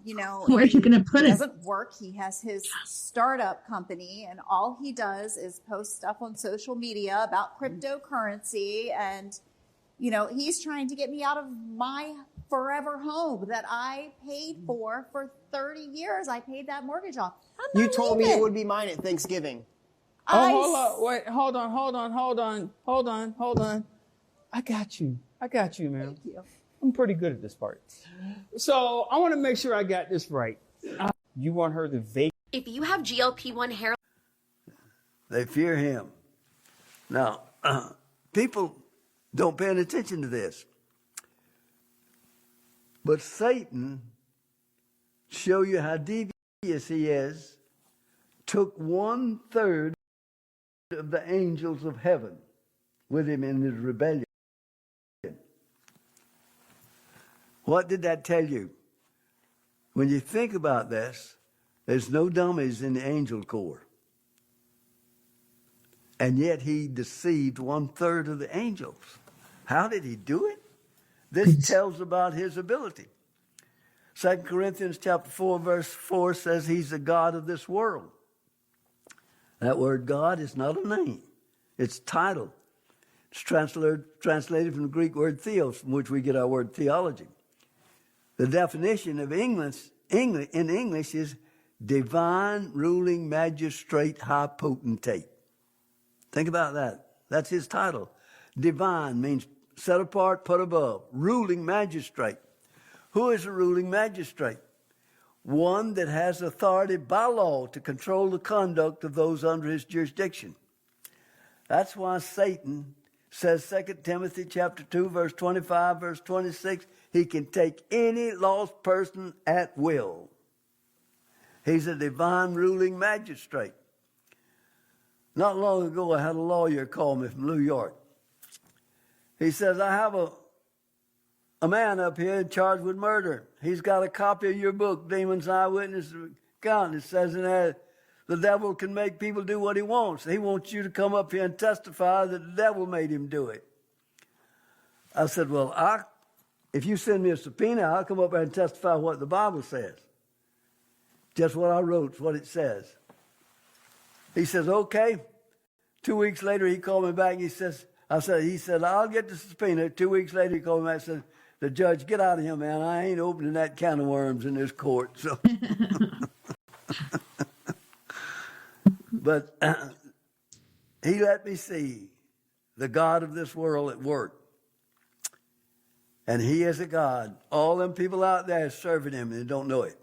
You know, where are you going to put it? It doesn't work. He has his startup company, and all he does is post stuff on social media about cryptocurrency. And, you know, he's trying to get me out of my forever home that I paid for 30 years. I paid that mortgage off. You told me it would be mine at Thanksgiving. Hold on. I got you, man. Thank you. I'm pretty good at this part. So I want to make sure I got this right. You want her to vape? If you have GLP-1 hair, they fear him. Now, people don't pay any attention to this. But Satan, show you how devious he is, took 1/3 of the angels of heaven with him in his rebellion. What did that tell you? When you think about this, there's no dummies in the angel corps. And yet he deceived 1/3 of the angels. How did he do it? This tells about his ability. 2 Corinthians chapter 4, verse 4 says he's the God of this world. That word God is not a name. It's a title. It's translated from the Greek word theos, from which we get our word theology. The definition of English in English is divine ruling magistrate high potentate. Think about that. That's his title. Divine means set apart, put above. Ruling magistrate. Who is a ruling magistrate? One that has authority by law to control the conduct of those under his jurisdiction. That's why Satan says 2 Timothy chapter 2, verse 25, verse 26, he can take any lost person at will. He's a divine ruling magistrate. Not long ago, I had a lawyer call me from New York. He says, I have a man up here charged with murder. He's got a copy of your book, Demons Eyewitness Account. It says in there, the devil can make people do what he wants. He wants you to come up here and testify that the devil made him do it. I said, well, if you send me a subpoena, I'll come up there and testify what the Bible says. Just what I wrote is what it says. He says, okay. 2 weeks later, he called me back. He said, I'll get the subpoena. 2 weeks later, he called me back and said, the judge, get out of here, man. I ain't opening that can of worms in this court. So, but he let me see the God of this world at work. And he is a God. All them people out there serving him, and they don't know it.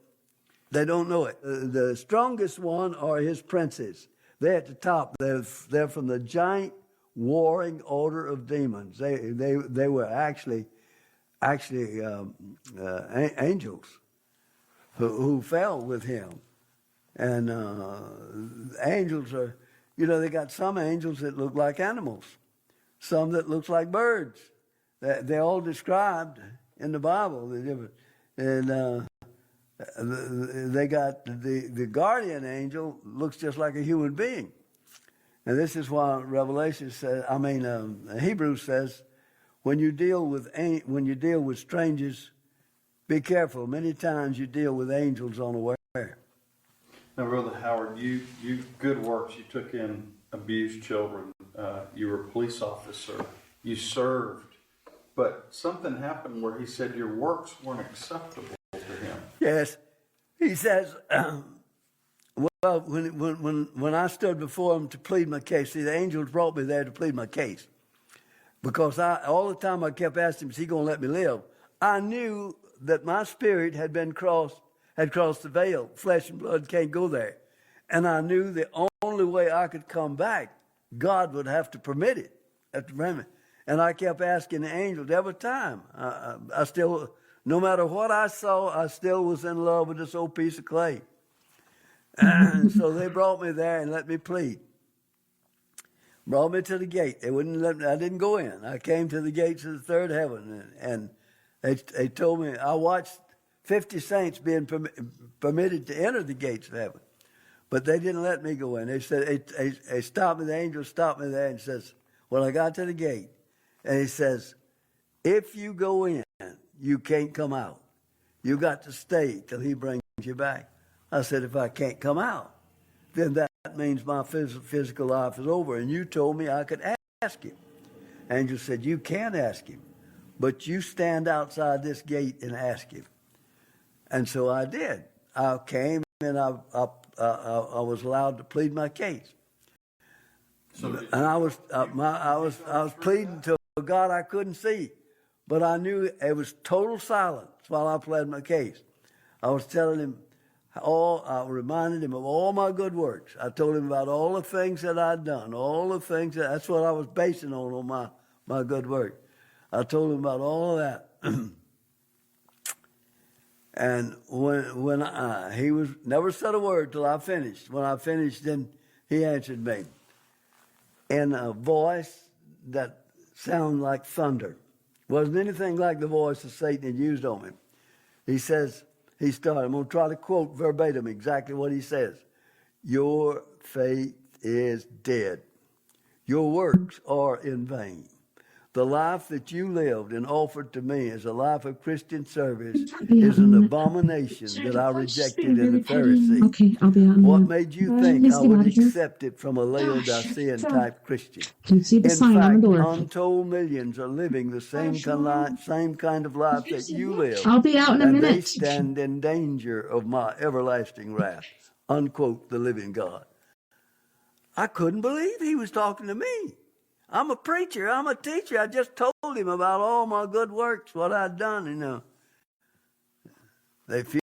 They don't know it. The strongest one are his princes. They're at the top. They're from the giant warring order of demons. They were actually angels who fell with him. And angels are, they got some angels that look like animals, some that look like birds. They're all described in the Bible. And they got the guardian angel looks just like a human being. And this is why Revelation says, Hebrews says, when you deal with strangers, be careful. Many times you deal with angels unaware. Now, Brother Howard, you good works. You took in abused children. You were a police officer. You served. But something happened where he said your works weren't acceptable to him. Yes. He says, well, when I stood before him to plead my case, see, the angels brought me there to plead my case. Because all the time I kept asking him, is he going to let me live? I knew that my spirit had crossed the veil. Flesh and blood can't go there. And I knew the only way I could come back, God would have to permit it. And I kept asking the angels every time. I still No matter what I saw, I still was in love with this old piece of clay. And so they brought me there and let me plead. Brought me to the gate. They wouldn't let me. I didn't go in. I came to the gates of the third heaven, and they told me I watched 50 saints being permitted to enter the gates of heaven, but they didn't let me go in. They said they stopped me. The angel stopped me there and says, "Well, I got to the gate," and he says, "If you go in, you can't come out. You got to stay till he brings you back." I said, "If I can't come out, then that means my physical life is over. And you told me I could ask him." Angel said, "You can ask him, but you stand outside this gate and ask him." And so I did. I came and I was allowed to plead my case. And I was pleading to a God I couldn't see, but I knew it was total silence while I pled my case. I was telling him I reminded him of all my good works. I told him about all the things that I'd done, all the things that's what I was basing on my good work. I told him about all of that. And when he was never said a word till I finished. When I finished, then he answered me in a voice that sounded like thunder. Wasn't anything like the voice that Satan had used on him. He says, he started, I'm going to try to quote verbatim exactly what he says. "Your faith is dead. Your works are in vain. The life that you lived and offered to me as a life of Christian service is an abomination that I rejected in the Pharisees. Okay, I'll be out. What made you think I would accept it from a Laodicean type Christian? Can you see the In sign on the fact, door? untold millions are living the same kind of life that you live. I'll be out in a and minute. they stand in danger of my everlasting wrath." Unquote, the living God. I couldn't believe he was talking to me. I'm a preacher. I'm a teacher. I just told him about all my good works, what I'd done, They feel.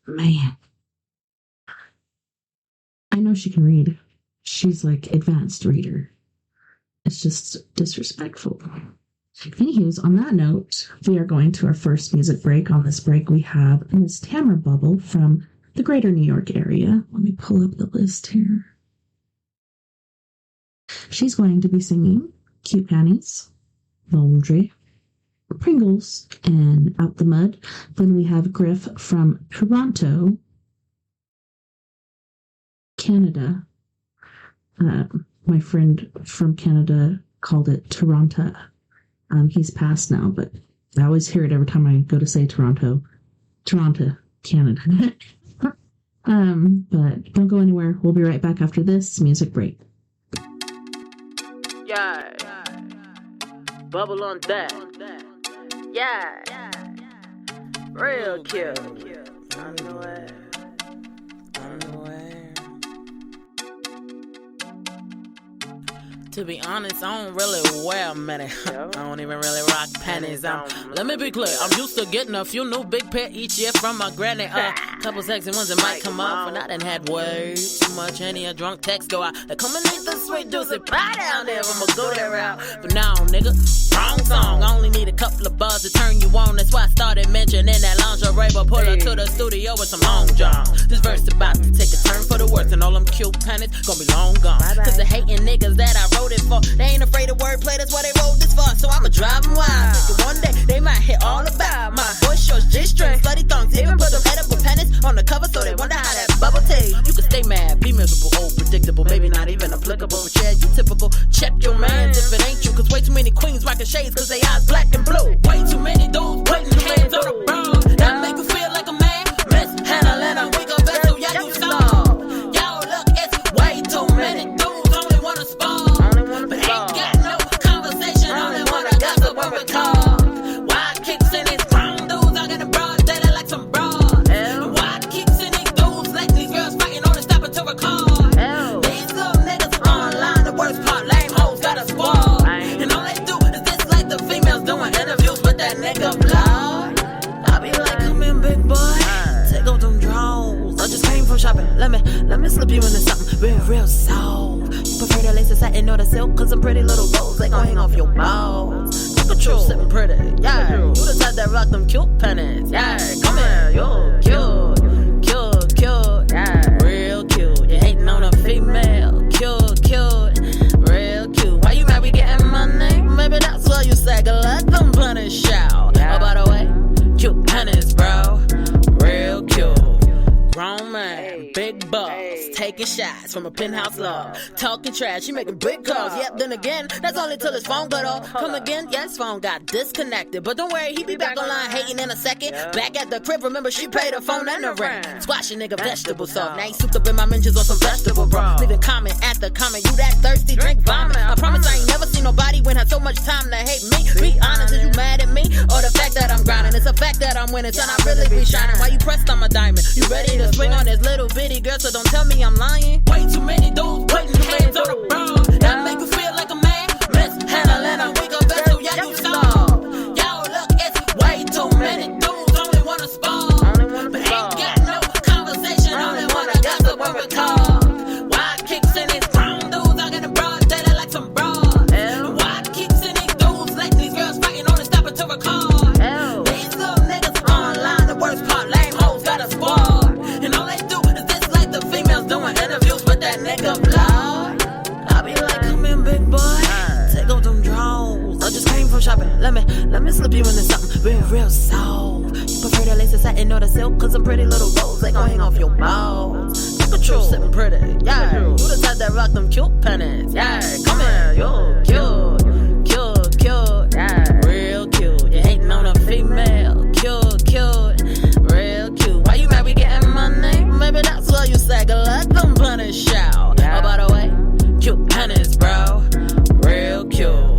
Man. I know she can read. She's like advanced reader. It's just disrespectful. Anyways, on that note, we are going to our first music break. On this break, we have Miss Tamara Bubble from the greater New York area. Let me pull up the list here. She's going to be singing Cute Panties, Laundry, Pringles, and Out the Mud. Then we have Griff from Toronto, Canada. My friend from Canada called it Toronto. He's passed now, but I always hear it every time I go to say Toronto. Toronto, Canada. But don't go anywhere. We'll be right back after this music break. Yeah. Bubble on that. Yeah. Real cute. Underwear. To be honest, I don't really wear many. I don't even really rock panties. Let me be clear, I'm used to getting a few new big pair each year from my granny. Couple sexy ones that might come off, and I done had way too much. Any a drunk text go out. They come and eat the sweet juicy pie down there. I'ma go that route. But now, nigga, wrong song. I only need a couple of bars to turn you on. That's why I started mentioning that lingerie. But pull her to the studio with some long john. This verse about to take a turn for the worse, and all them cute panties gonna be long gone. Cause the hating niggas that I wrote it for, they ain't afraid of wordplay, that's why they wrote this for. So I'ma drive them wild, thinking one day they might hit all about my boy shorts, G-strings, slutty thongs, even put them edible pennies on the cover so they wonder how that bubble tastes. You can stay mad, be miserable, old, predictable, maybe not even applicable, but yeah, you typical. Check your mans if it ain't you, cause way too many queens rocking shades cause they eyes black and blue. Way too many dudes putting hands on the bras, that make you feel like a man. Miss Hannah Lena, we go back to yeah, you saw. Yo, look, it's way too many dudes only wanna spar. But ain't got no conversation, only wanna gossip or recall. Wild kicks in these grown dudes, I got a broad dating like some broad. And wild kicks in these dudes, letting these girls fighting on the stopper to record. These little niggas online, the worst part, lame hoes got a squad. And all they do is dislike the females doing interviews. shopping. Let me slip you into something real soft. Prefer the lace of satin or the silk, cause I'm pretty little rose. They gon' hang off your balls. Look at you sitting pretty, yeah. You the type that rock them cute pennies, yeah. Come here, you cute, yeah. Real cute. You hating on a female, cute, real cute. Why you mad we getting money? Maybe that's why you sag. Let them punish out. Oh, by the way, cute pennies, bro. Real cute. Grown man, big boss, taking shots from a penthouse love. Talking trash, he making big calls. Yep, then again, that's only till his phone got off. Come again, yes, phone got disconnected. But don't worry, he be back online hating in a second. Back at the crib, remember she paid her phone and the rent. Squash a nigga vegetable soft. Now he souped up in my mentions on some vegetable, bro. Leaving comment at the comment, you that thirsty, drink vomit. I promise I ain't never seen nobody when had so much time to hate me. Be honest, is you mad at me? Or the fact that I'm grinding? It's a fact that I'm winning, son, I really be shining. Why you pressed on my diamond? You ready to swing on this little bitty girl, so don't tell me I'm lying. Way too many dudes putting hands on the bro. That make you feel like a man. Mishandling a weaker vessel, yeah, you saw. Yo, look, it's way too many dudes only wanna spar. But ain't got no conversation, only wanna gossip when we talk. Why I keep seeing these grown dudes out in the broad daylight like some broad? Why I keep seeing these dudes letting these girls fighting on the stopper to record? These little niggas online, the worst part, lame hoes got a squad. And all they do is dislike the females doing interviews with that nigga vlog. I be like, come in, big boy, take off them drawers. I just came from shopping. Let me slip you into something real soft. You prefer the lace of satin or the silk, cause I'm pretty little rose. They gon' hang off your balls. Look at you sitting pretty, yeah. You the type that rock them cute pennies, yeah. Come here, you cute, yeah. Real cute. You hating on a female, cute, real cute. Why you mad we getting money? Maybe that's why you sag. Let them punish out. Oh, by the way, cute pennies, bro. Real cute.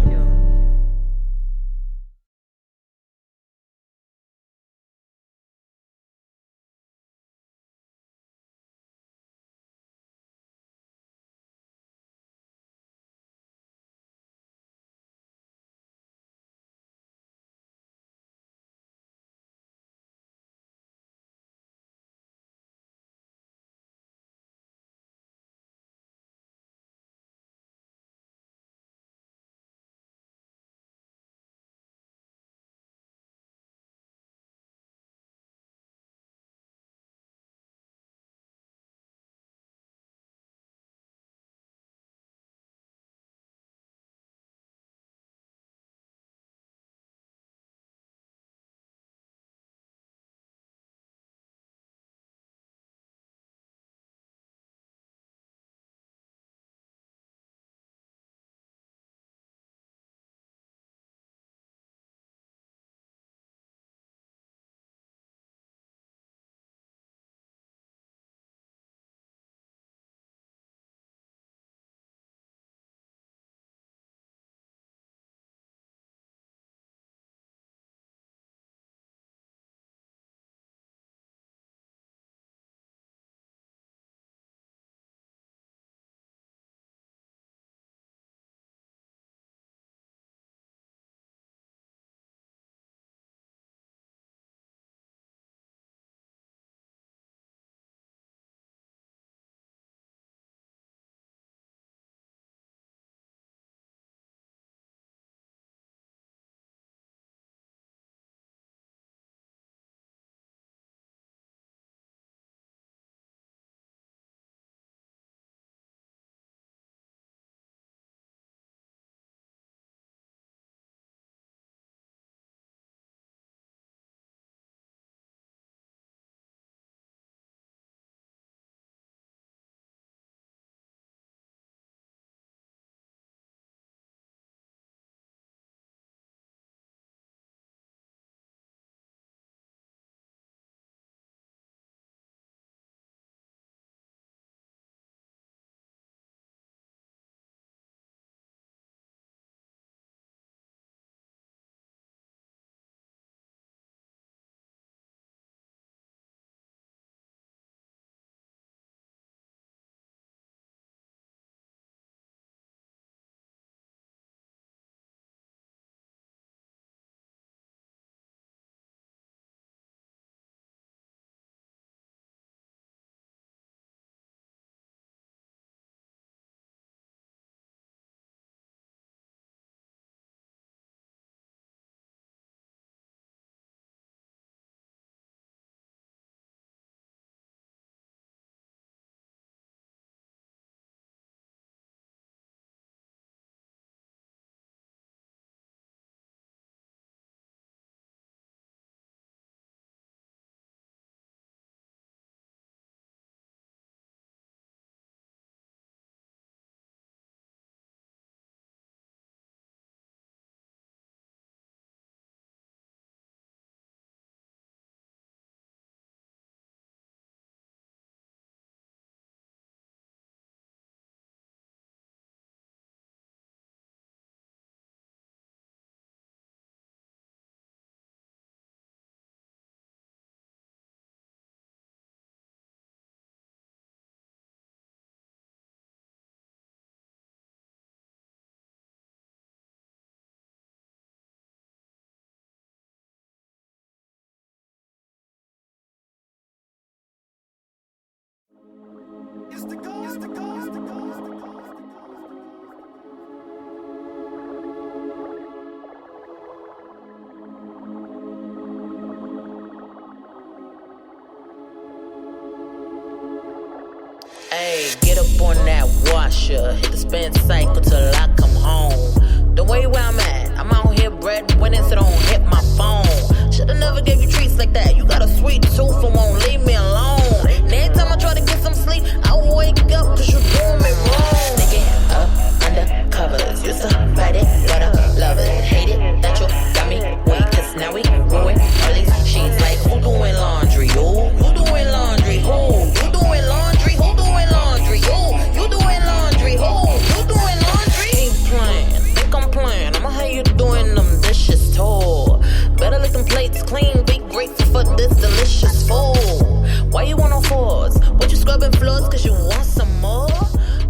Ayy, get up on that washer, hit the spin cycle till I come home. The way where I'm at, I'm out here bread winning, so don't hit my phone. Shoulda never gave you treats like that. You got a sweet tooth and won't leave me alone. And every time I try to get some sleep, I wake up cause you doing me wrong. Nigga, up under covers, used to fight it, but I love it. Hate it that you got me weak, cause now we ruin all these sheets. Like, who doing laundry? Who doing laundry? Who? You doing laundry? Who doing laundry? You doing laundry? Who? You doing laundry? Keep playing, think I'm playing. I'ma have you doing them dishes too. Better lick them plates clean, be grateful for this delicious food. Why you want no fours? What you scrubbing floors cause you want some more?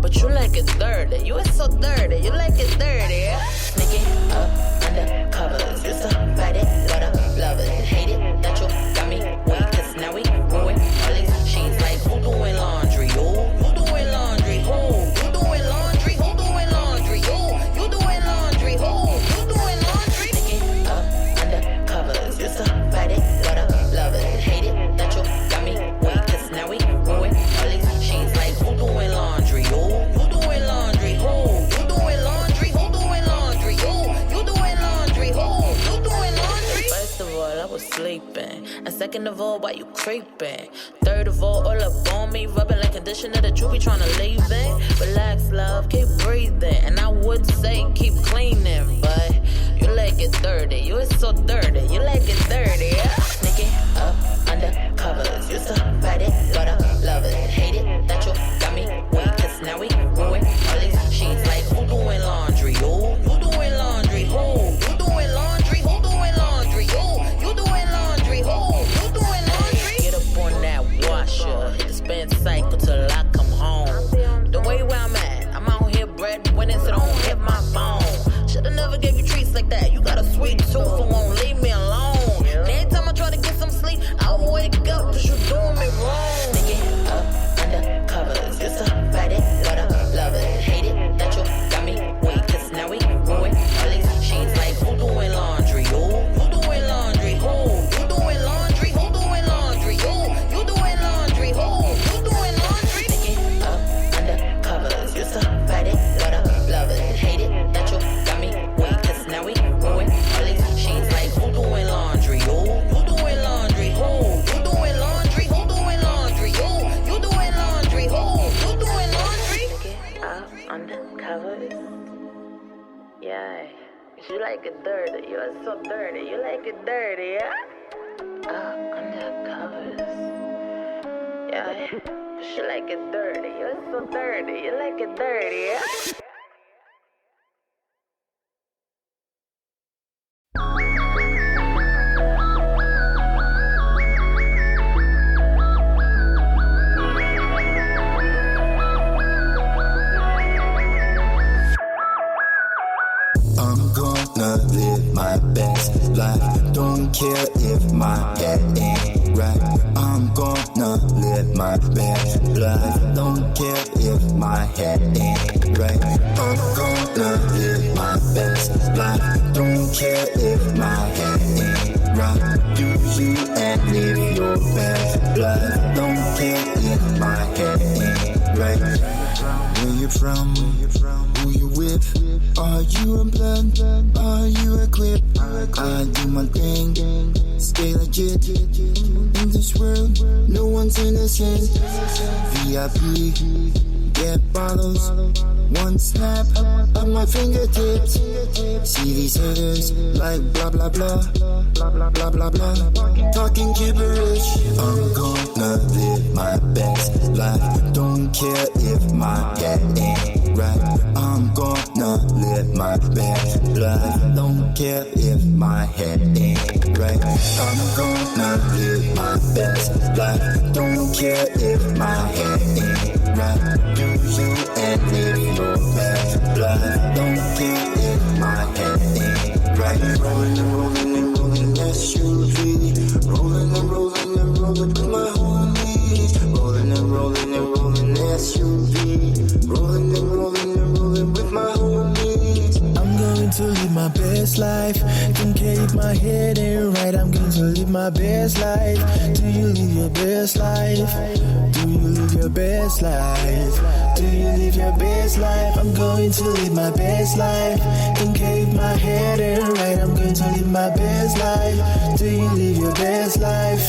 But you like it dirty, you is so dirty, you like it dirty. Sneaking up under covers, used to fight it, but I love it. Hate it that you got me weak, cause now we ruin all these sheets. Like, who doing laundry? Who doing laundry? Who? You doing laundry? Who doing laundry? You doing laundry? Who? You doing laundry? Sneaking up under covers, used to fight it, but I love it. Hate it that you got me weak, cause now we ruin all these sheets. Like, who doing laundry? Who doing laundry? Who? You doing laundry? Who doing laundry? You doing laundry? Who? You doing laundry? First of all, I was sleeping. And second of all, why you creeping? Third of all up on me, rubbing like conditioner that you be trying to leave in. Relax, love, keep breathing. And I would say keep cleaning, but you like it dirty. You is so dirty. You like it dirty. Sneaking up under covers, used to fight it, but I love it. Hate it that you got me weak, cause now we ruin all these sheets. Like, who doing laundry? Who doing laundry? Who? You doing laundry? Who doing laundry? You doing laundry? Who? You doing laundry? Get up on that washer, hit the spin cycle till I come home. The way where I'm at, I'm out here bread winning, so don't hit my phone. Shoulda never gave you treats like that. You got a sweet tooth and won't leave me alone. And every time I try to get some sleep, I wake up cause you doing me wrong. Nigga, up under covers, used to fight it, but I love it. Hate it that you got me weak, cause now we ruin all these sheets. Like, who doing laundry? Who doing laundry? Who? You doing laundry? Who doing laundry? You doing laundry? Who? You doing laundry? Nigga, up under covers, used to fight it, but I love it. Hate it that you got me weak, cause now we ruin all these sheets. Like, who doing laundry? Who doing laundry? Who? You doing laundry? Who doing laundry? You doing laundry? Who? You doing laundry? Nigga, up under covers. Yeah, you like it dirty. You are so dirty. You like it dirty, yeah? Under covers. Yeah, you like it dirty. You are so dirty. You like it dirty, yeah? I'm gonna live my best life. Don't care if my head ain't right. I'm gonna live my best life. Don't care if my head ain't right. I'm gonna live my best life. Don't care if my head ain't right. Do you and live your best life. Don't care if my head ain't right. Where you from? Who you with? Are you a blood? Are you equipped? I do my thing, stay legit. In this world, no one's innocent. VIP, get bottles. One snap of my fingertips. See these haters like blah blah blah, blah blah blah blah blah, talking gibberish. I'm gonna live my best life. Don't care if my head ain't right. I'm gonna live my best life. Don't care if my head ain't right. I'm gonna live my best life. Don't care if my head ain't right. Do you and live your best life. Don't care if my head ain't right. Rolling and rolling and rolling SUV. Rolling and rolling and rolling with my homies. Rolling and rolling and rolling SUV. best life. Don't care if my head ain't right, I'm going to live my best life. Do you live your best life? Do you live your best life? Do you live your best life? I'm going to live my best life. Don't care if my head ain't right, I'm going to live my best life. Do you live your best life?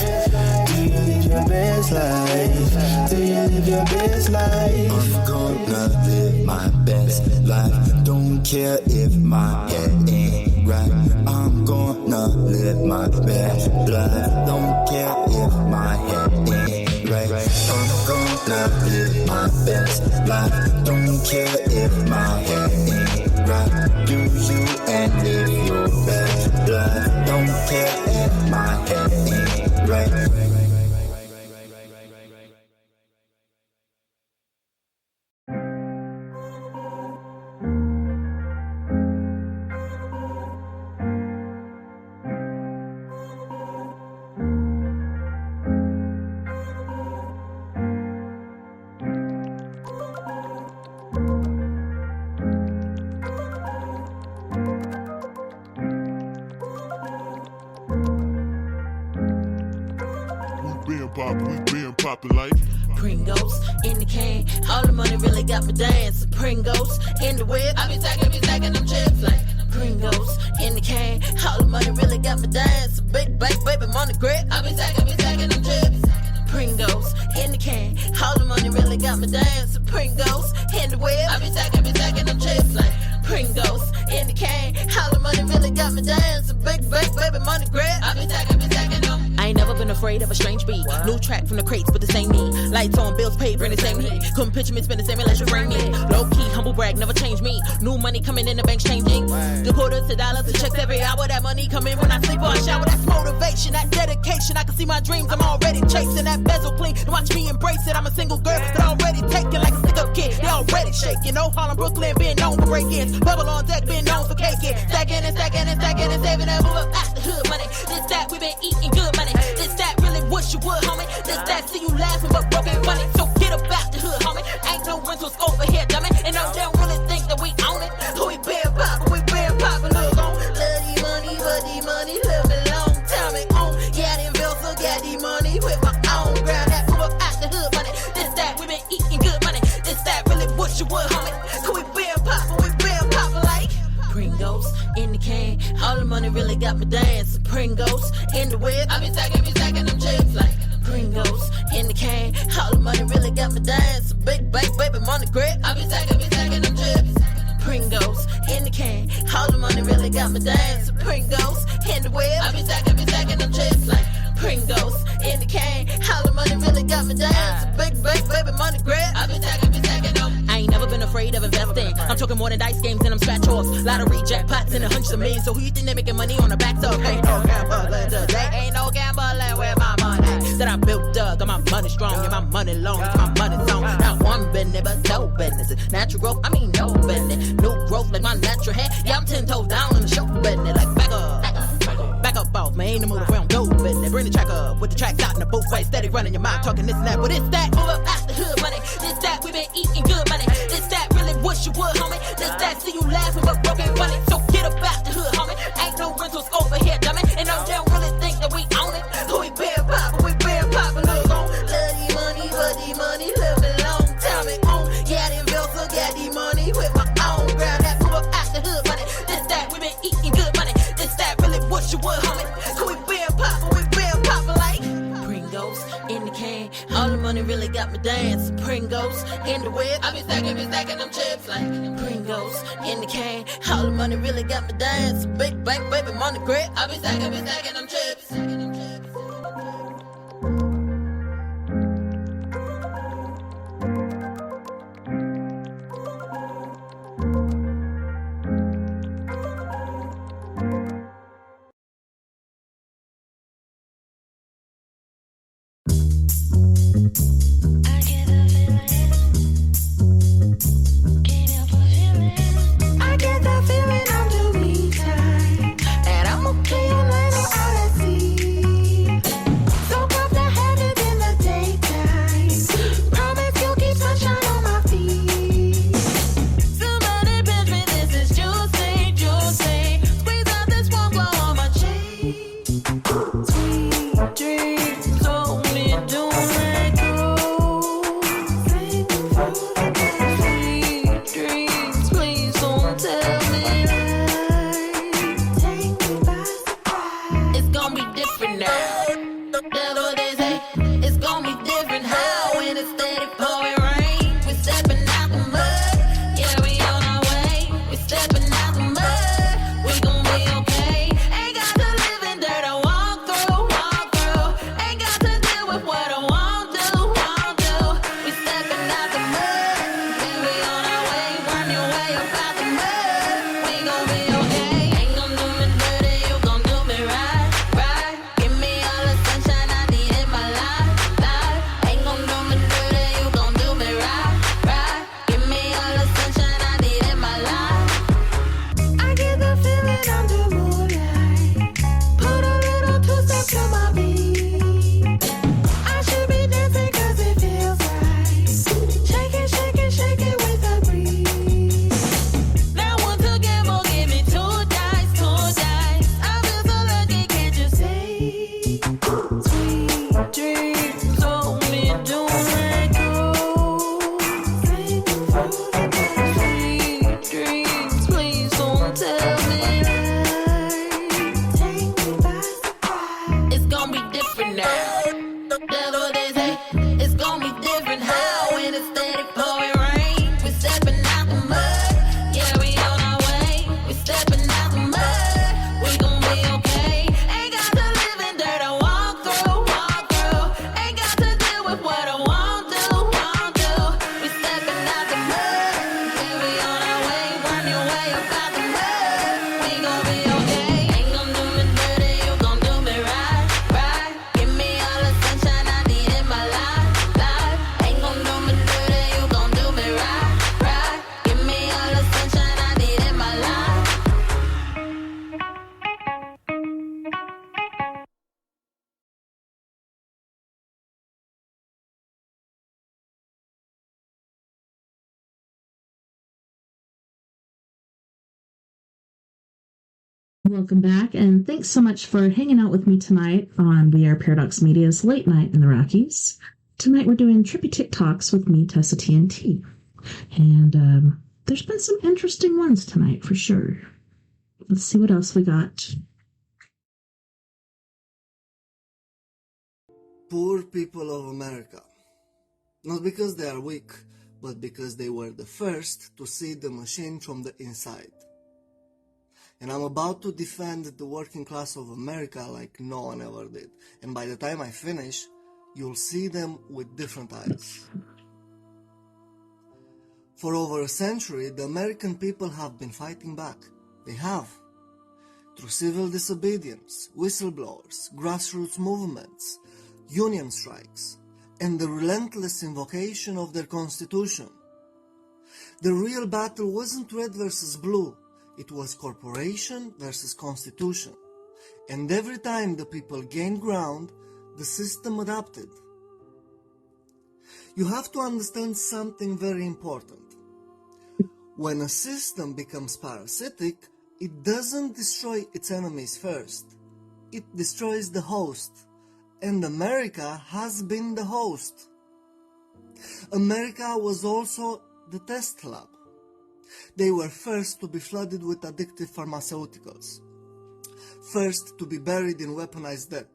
Do you live your best life? Do you live your best life? I'm gonna live my best life. Don't care if my head ain't right. I'm gonna live my best life. Don't care if my head ain't right. I'm gonna live my best life. Don't care if my head ain't right. Do you and live your best life. Don't care if my head ain't right. We been poppin' like Pringles in the can. All the money really got me dancing. Pringles in the whip. I be stacking them chips like Pringles in the can. All the money really got me dancing. Big baby money grip. I be stacking them chips. Pringles in the can. All the money really got me dancing. Pringles in the whip. I be stacking them chips like Pringles in the can. All the money really got me dancing. Big baby money grip. I be stacking them. I ain't never been afraid of a strange beat. New track from the crates with the same need. Lights on, bills paid, bring the same heat. Couldn't picture me spend the same unless you bring me. Low key, humble brag, never change me. New money coming in the bank's changing. The quarters to dollars to checks every hour. That money come in when I sleep or I shower. That's motivation, that dedication. I can see my dreams, I'm already chasing. That bezel clean, watch me embrace it. I'm a single girl that already taken like a stick-up kid. They already shaking. No Harlem, Brooklyn, being known for break-ins. Bubble on deck, being known for caking. Stacking and saving that move up out the hood money. This that, we been eating good money. This that, really wish you would, homie. This that, see you laughing but broken funny. So get about the hood, homie. Ain't no rentals over here, dummy. And no, they don't really think that we own it. Who we been poppin', look on. Love the money, but the money love me long time and on. Yeah, them bills, so got the money with my own ground. That move up out the hood money. This that, we been eating good money. This that, really wish you would, homie. Who we been poppin' like Pringles in the can. All the money really got me dancing. Pringles in the whip. I be stacking them chips like Pringles in the can. All the money really got me dancing. Big baby money grip. I be stacking them chips. Pringles in the can. All the money really got me dancing. Pringles in the whip. I be stacking them chips like Pringles in the can. All the money really got me dancing. Big baby money grip. I be stacking them. I ain't never been afraid of investing. I'm talking more than dice games and them scratch offs. Lottery jackpots and hundreds of millions. So who you think they making money on the backs of? Ain't no gambling today. Ain't no gambling with my money that I built up. Got my money strong, yeah, my money long. It's my money song. Not one business, but no business. Natural growth, I mean no business. New growth like my natural hair. Yeah, I'm 10 toes down in the show business. Like back up off, man. Ain't no move around, no business. Bring the track up with the tracks out in the booth. Way steady running your mouth, talking this and that. But it's that, move up out the hood money. This that, we been eating good money. This that, really wish you would, homie. This that, see you laughing but broken funny. So get up out the hood, homie. Ain't no rentals over here, dummy. And no, they don't really think that we own it. Who we been poppin', look on. Love the money, but the money love me long time and on. Yeah, them bills, so got the money with my own ground. That move up out the hood money. This that, we been eating good money. This that, really wish you would, homie. Who we been poppin' like Pringles in the can. All the money really got me dancing. Pringles in the whip. I be stacking them chips like Pringles in the can. All the money really got me dancing. Big baby money grip. I be stacking them chips. And I'm okay on landing out at sea. steady pouring rain. We stepping out the mud. Yeah, we on our way. We stepping out the mud. We gon' be okay. Ain't got to live in dirt. I walk through. Ain't got to deal with what I won't do. We stepping out the mud. Yeah, we on our way. Run your way up out the mud. We gon' be okay. Ain't gon' do me dirty. You gon' do me right. Give me all the sunshine I need in my life. Ain't gon' do me dirty. You gon' do me right. Give me all the sunshine I need in my life. Welcome back, and thanks so much for hanging out with me tonight on We Are Paradox Media's Late Night in the Rockies. Tonight we're doing Trippy TikToks with me, TessaTNT. And there's been some interesting ones tonight, for sure. Let's see what else we got. Poor people of America. Not because they are weak, but because they were the first to see the machine from the inside. And I'm about to defend the working class of America like no one ever did. And by the time I finish, you'll see them with different eyes. For over a century, the American people have been fighting back. They have. Through civil disobedience, whistleblowers, grassroots movements, union strikes, and the relentless invocation of their constitution. The real battle wasn't red versus blue. It was corporation versus constitution. And every time the people gained ground, the system adapted. You have to understand something very important. When a system becomes parasitic, it doesn't destroy its enemies first. It destroys the host. And America has been the host. America was also the test lab. They were first to be flooded with addictive pharmaceuticals, first to be buried in weaponized debt,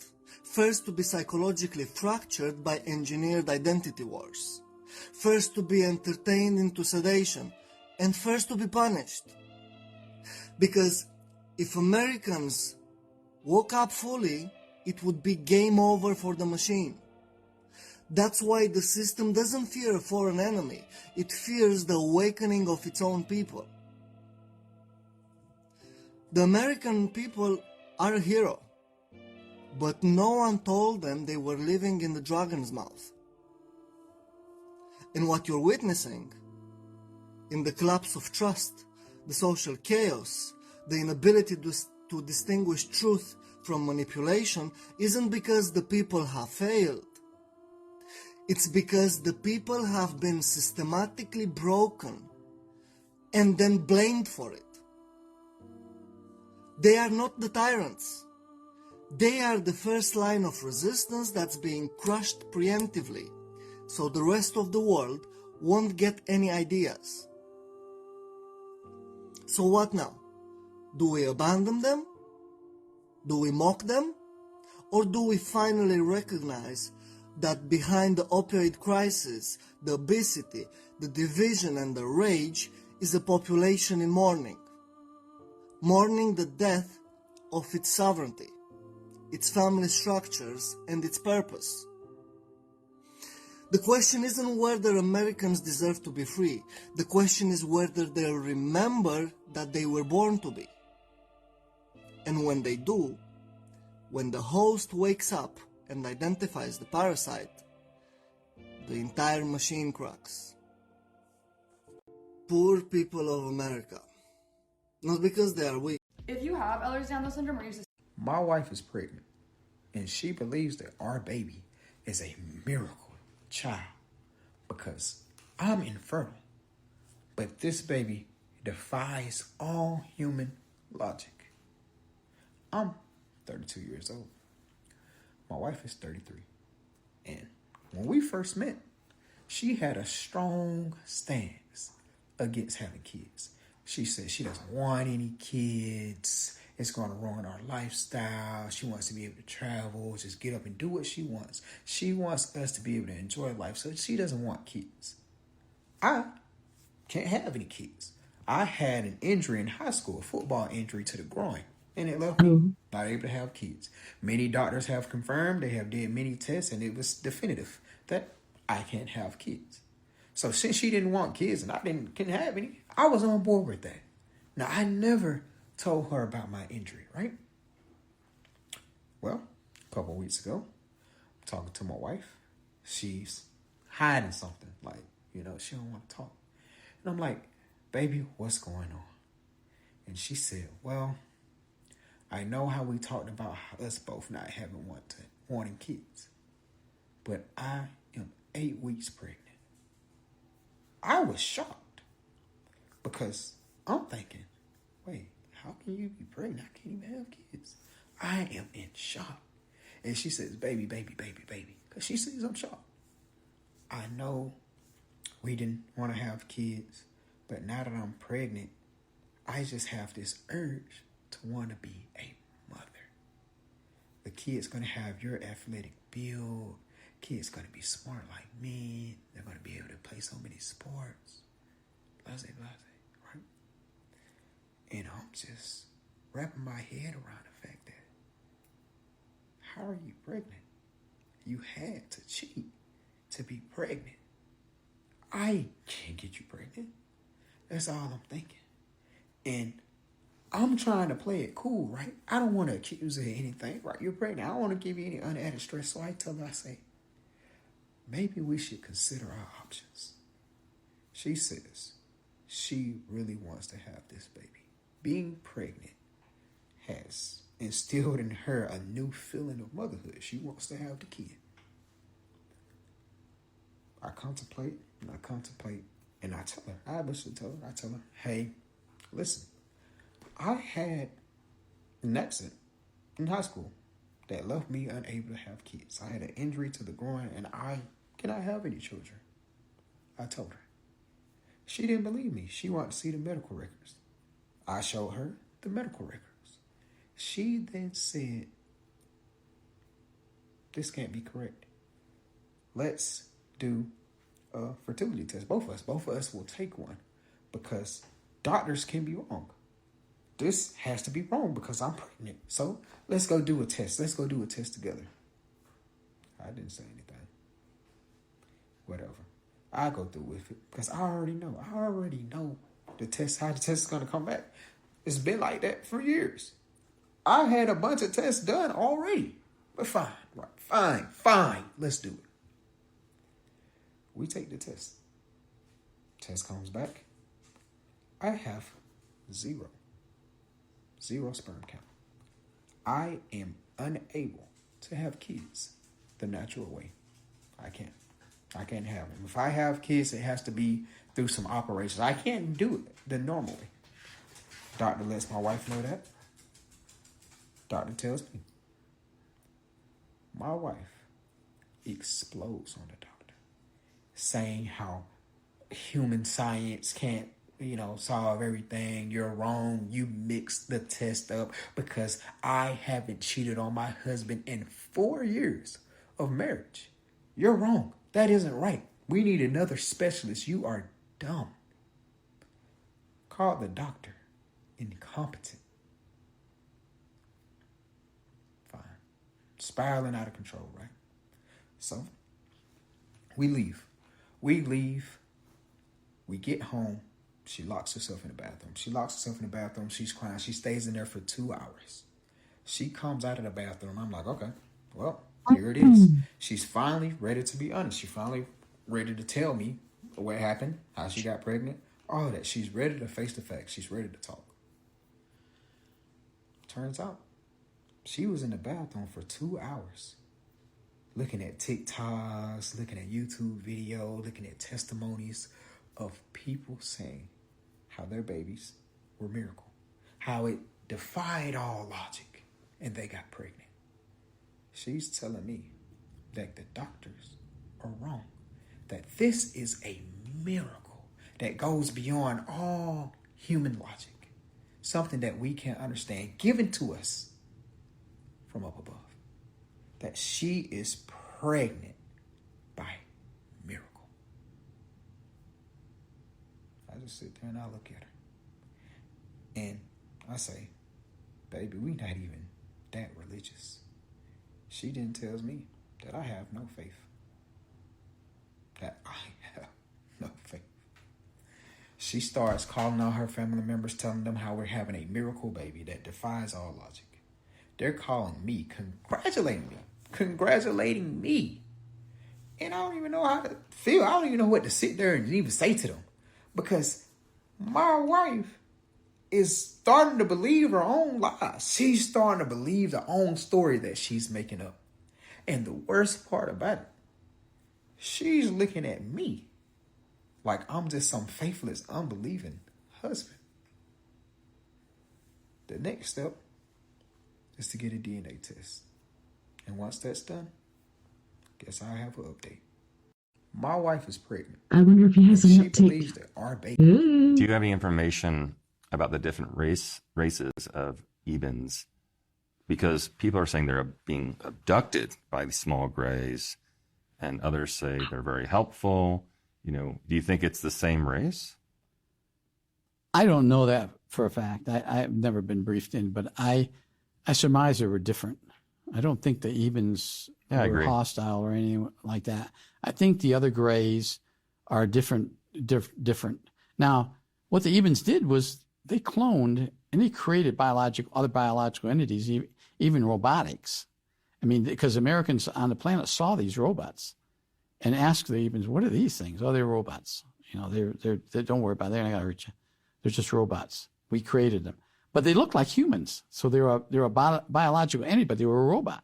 first to be psychologically fractured by engineered identity wars, first to be entertained into sedation, and first to be punished. Because if Americans woke up fully, it would be game over for the machine. That's why the system doesn't fear a foreign enemy. It fears the awakening of its own people. The American people are a hero, but no one told them they were living in the dragon's mouth. And what you're witnessing, in the collapse of trust, the social chaos, the inability to distinguish truth from manipulation, isn't because the people have failed. It's because the people have been systematically broken and then blamed for it. They are not the tyrants. They are the first line of resistance that's being crushed preemptively, so the rest of the world won't get any ideas. So what now? Do we abandon them? Do we mock them? Or do we finally recognize that behind the opioid crisis, the obesity, the division and the rage is a population in mourning? Mourning the death of its sovereignty, its family structures and its purpose. The question isn't whether Americans deserve to be free. The question is whether they'll remember that they were born to be. And when they do, when the host wakes up and identifies the parasite, the entire machine cracks. Poor people of America. Not because they are weak. If you have Ehlers-Danlos syndrome or you My wife is pregnant, and she believes that our baby is a miracle child because I'm infertile. But this baby defies all human logic. I'm 32 years old. My wife is 33. And when we first met, she had a strong stance against having kids. She said she doesn't want any kids. It's going to ruin our lifestyle. She wants to be able to travel, just get up and do what she wants. She wants us to be able to enjoy life, so she doesn't want kids. I can't have any kids. I had an injury in high school, a football injury to the groin, and it left me not able to have kids. Many doctors have confirmed, they have did many tests, and it was definitive that I can't have kids. So since she didn't want kids and I couldn't have any, I was on board with that. Now, I never told her about my injury, right? Well, a couple of weeks ago, I'm talking to my wife. She's hiding something, like, she don't want to talk. And I'm like, baby, what's going on? And she said, well, I know how we talked about us both not wanting kids, but I am 8 weeks pregnant. I was shocked because I'm thinking, wait, how can you be pregnant? I can't even have kids. I am in shock. And she says, baby, because she sees I'm shocked. I know we didn't want to have kids, but now that I'm pregnant, I just have this urge to want to be a mother. The kid's going to have your athletic build. Kid's going to be smart like me. They're going to be able to play so many sports. Blase, right? And I'm just wrapping my head around the fact that, how are you pregnant? You had to cheat to be pregnant. I can't get you pregnant. That's all I'm thinking. And I'm trying to play it cool, right? I don't want to accuse her of anything, right? You're pregnant. I don't want to give you any unadded stress. So I tell her, I say, maybe we should consider our options. She says she really wants to have this baby. Being pregnant has instilled in her a new feeling of motherhood. She wants to have the kid. I contemplate, and I tell her, I tell her, hey, listen, I had an accident in high school that left me unable to have kids. I had an injury to the groin, and I cannot have any children. I told her. She didn't believe me. She wanted to see the medical records. I showed her the medical records. She then said, this can't be correct. Let's do a fertility test. Both of us will take one because doctors can be wrong. This has to be wrong because I'm pregnant. So let's go do a test. Let's go do a test together. I didn't say anything. Whatever. I go through with it because I already know how the test is going to come back. It's been like that for years. I had a bunch of tests done already. But fine, right? Fine. Let's do it. We take the test. Test comes back. I have zero sperm count. I am unable to have kids the natural way. I can't have them. If I have kids, it has to be through some operations. I can't do it the normal way. Doctor lets my wife know that. Doctor tells me. My wife explodes on the doctor, saying how human science can't, solve everything. You're wrong. You mixed the test up because I haven't cheated on my husband in 4 years of marriage. You're wrong. That isn't right. We need another specialist. You are dumb. Called the doctor incompetent. Fine. Spiraling out of control, right? So, we leave. We get home. She locks herself in the bathroom. She's crying. She stays in there for 2 hours. She comes out of the bathroom. I'm like, okay, well, here it is. She's finally ready to be honest. She's finally ready to tell me what happened, how she got pregnant, all of that. She's ready to face the facts. She's ready to talk. Turns out, she was in the bathroom for 2 hours. Looking at TikToks, looking at YouTube videos, looking at testimonies of people saying how their babies were miracle, how it defied all logic, and they got pregnant. She's telling me that the doctors are wrong, that this is a miracle that goes beyond all human logic, something that we can't understand, given to us from up above. That she is pregnant by miracle. just sit there and I look at her. And I say, baby, we not even that religious. She then tells me that I have no faith. That I have no faith. She starts calling out her family members, telling them how we're having a miracle baby that defies all logic. They're calling me, congratulating me. And I don't even know how to feel. I don't even know what to sit there and even say to them. Because my wife is starting to believe her own lies. She's starting to believe the own story that she's making up. And the worst part about it, she's looking at me like I'm just some faithless, unbelieving husband. The next step is to get a DNA test. And once that's done, guess I'll have an update. My wife is pregnant. I wonder if he has an She update. believes that our baby. Ooh. Do you have any information about the different races of Ebens? Because people are saying they're being abducted by these small grays, and others say they're very helpful. You know, do you think it's the same race? I don't know that for a fact. I've never been briefed in, but I surmise they were different. I don't think the Ebens were hostile or anything like that. I think the other grays are different. Now, what the Ebens did was they cloned and they created other biological entities, even robotics. I mean, because Americans on the planet saw these robots and asked the Ebens, "What are these things?" "Oh, they're robots. You know, they don't worry about it. They're not gonna hurt you. They're just robots. We created them." But they look like humans, so they're a biological entity, but they were a robot.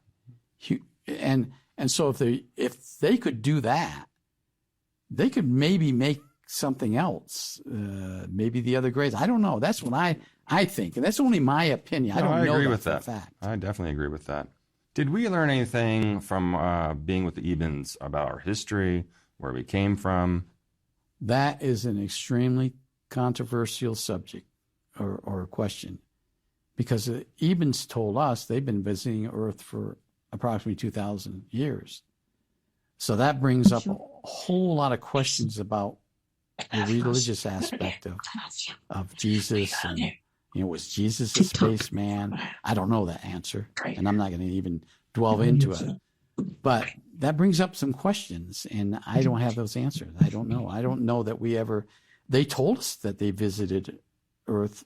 And so if they could do that, they could maybe make something else. Maybe the other grades. I don't know. That's what I think, and that's only my opinion. I don't know agree that with for a that. fact. I definitely agree with that. Did we learn anything from being with the Ebens about our history, where we came from? That is an extremely controversial subject or question, because the Ebens told us they've been visiting Earth for approximately 2,000 years. So that brings up a whole lot of questions about the religious aspect of Jesus. And, was Jesus a spaceman? I don't know the answer, and I'm not going to even dwell into it. But that brings up some questions, and I don't have those answers. I don't know. I don't know that they told us that they visited Earth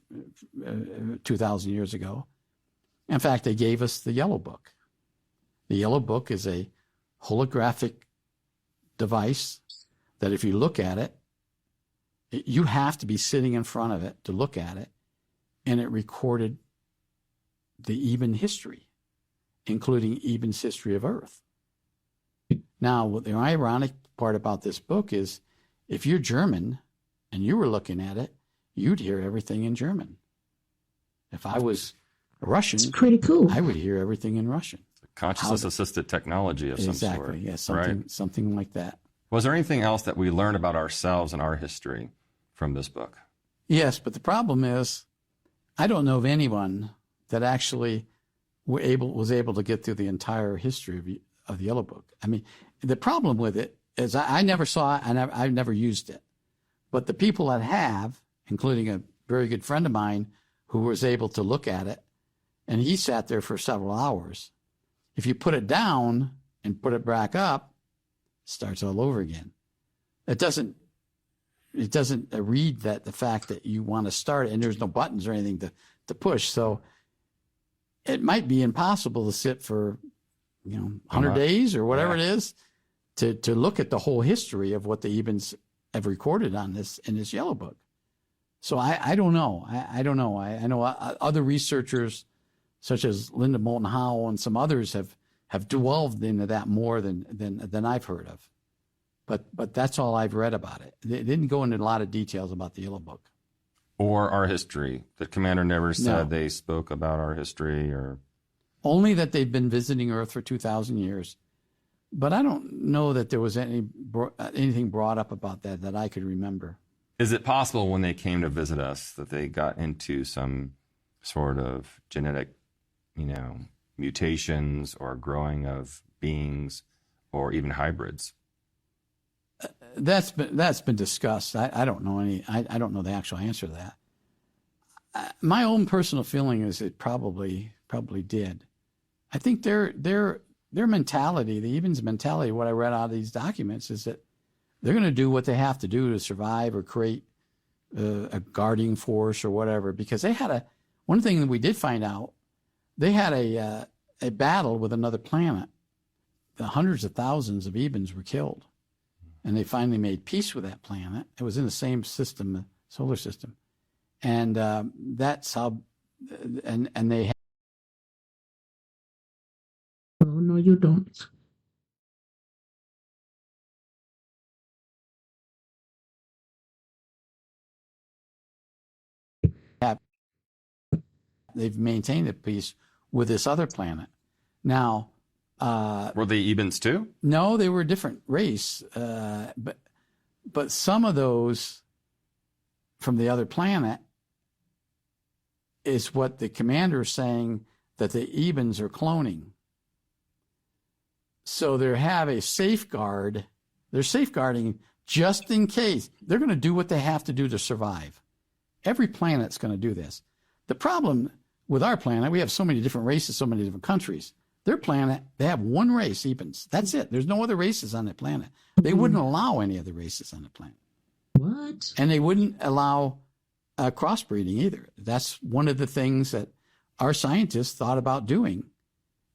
2,000 years ago. In fact, they gave us the Yellow Book. The Yellow Book is a holographic device that if you look at it, you have to be sitting in front of it to look at it, and it recorded the Eben history, including Eben's history of Earth. Now, the ironic part about this book is if you're German and you were looking at it, you'd hear everything in German. If I was Russian, it's pretty cool. I would hear everything in Russian. Consciousness-assisted technology of some sort. Exactly, yes, right? Something like that. Was there anything else that we learned about ourselves and our history from this book? Yes, but the problem is I don't know of anyone that actually was able to get through the entire history of the Yellow Book. I mean, the problem with it is I never saw it, and I've never used it. But the people that have, including a very good friend of mine who was able to look at it, and he sat there for several hours. If you put it down and put it back up, it starts all over again. It doesn't read the fact that you want to start it, and there's no buttons or anything to push. So it might be impossible to sit for 100 days or whatever it is to look at the whole history of what the Ebens have recorded on this in this Yellow Book. So I don't know. I don't know. I know other researchers such as Linda Moulton Howe and some others have delved into that more than I've heard of. But that's all I've read about it. They didn't go into a lot of details about the Yellow Book. Or our history. The commander never said they spoke about our history or... Only that they've been visiting Earth for 2,000 years. But I don't know that there was anything brought up about that I could remember. Is it possible when they came to visit us that they got into some sort of genetic, mutations or growing of beings or even hybrids? That's been discussed. I don't know I don't know the actual answer to that. My own personal feeling is it probably did. I think their mentality, the Ebens mentality, what I read out of these documents, is that they're going to do what they have to do to survive or create a guarding force or whatever. Because they had one thing that we did find out, they had a battle with another planet. The hundreds of thousands of Ebens were killed. And they finally made peace with that planet. It was in the same system, the solar system. And that's how, and they Oh, no, you don't. they've maintained a peace with this other planet. Now, were they Ebens too? No, they were a different race. But some of those from the other planet is what the commander is saying, that the Ebens are cloning. So they have a safeguard. They're safeguarding just in case. They're going to do what they have to do to survive. Every planet's going to do this. The problem with our planet, we have so many different races, so many different countries. Their planet, they have one race, Ebens. That's it. There's no other races on the planet. They wouldn't allow any other races on the planet. What? And they wouldn't allow crossbreeding either. That's one of the things that our scientists thought about doing,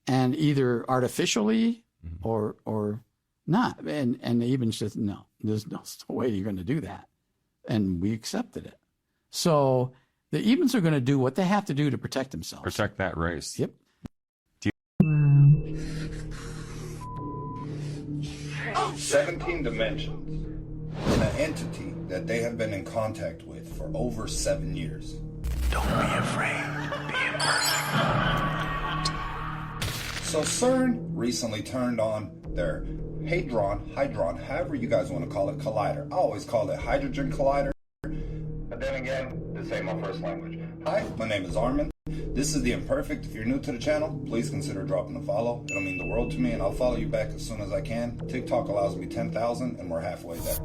and either artificially or not. And the Ebens said, no, there's no way you're going to do that. And we accepted it. So the Ebens are going to do what they have to do to protect themselves. Protect that race. Yep. 17 dimensions in an entity that they have been in contact with for over 7 years. Don't be afraid. Be imperfect. So CERN recently turned on their Hadron, however you guys want to call it, collider. I always call it hydrogen collider. But then again, this ain't my first language. Hi, my name is Armin. This is The Imperfect. If you're new to the channel, please consider dropping a follow. It'll mean the world to me, and I'll follow you back as soon as I can. TikTok allows me 10,000, and we're halfway there.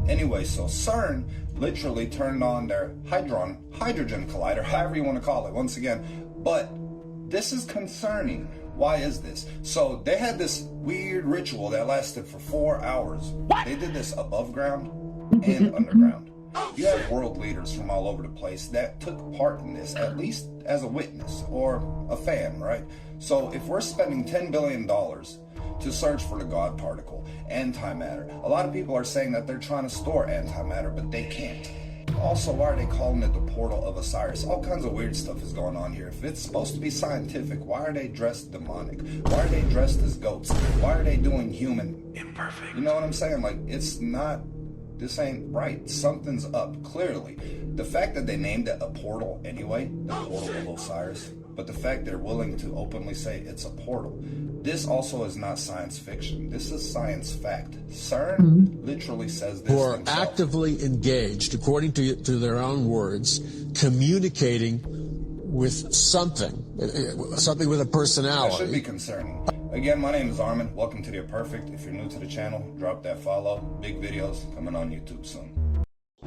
Anyway, so CERN literally turned on their hydrogen collider, however you want to call it, once again. But this is concerning. Why is this? So they had this weird ritual that lasted for 4 hours. What? They did this above ground and underground. You have world leaders from all over the place that took part in this, at least as a witness or a fan, right? So if we're spending $10 billion to search for the God particle, antimatter, a lot of people are saying that they're trying to store antimatter, but they can't. Also, why are they calling it the portal of Osiris? All kinds of weird stuff is going on here. If it's supposed to be scientific, why are they dressed demonic? Why are they dressed as goats? Why are they doing human? Imperfect. You know what I'm saying? Like, it's not... This ain't right. Something's up, clearly. The fact that they named it a portal anyway, the portal of Osiris, but the fact they're willing to openly say it's a portal, this also is not science fiction. This is science fact. CERN literally says this who are themselves. actively engaged, according to their own words, communicating with something with a personality. That should be concerning. Again, my name is Armin. Welcome to The Perfect. If you're new to the channel, drop that follow. Big videos coming on YouTube soon.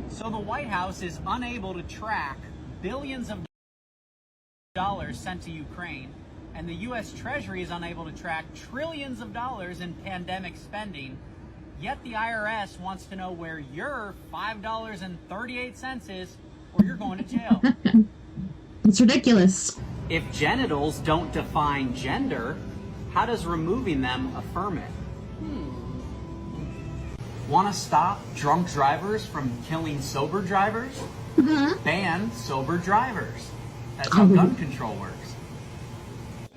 So the White House is unable to track billions of dollars sent to Ukraine, and the U.S. Treasury is unable to track trillions of dollars in pandemic spending, yet the IRS wants to know where your $5.38 is, or you're going to jail. It's ridiculous. If genitals don't define gender, how does removing them affirm it? Want to stop drunk drivers from killing sober drivers? Ban sober drivers. That's how gun control works.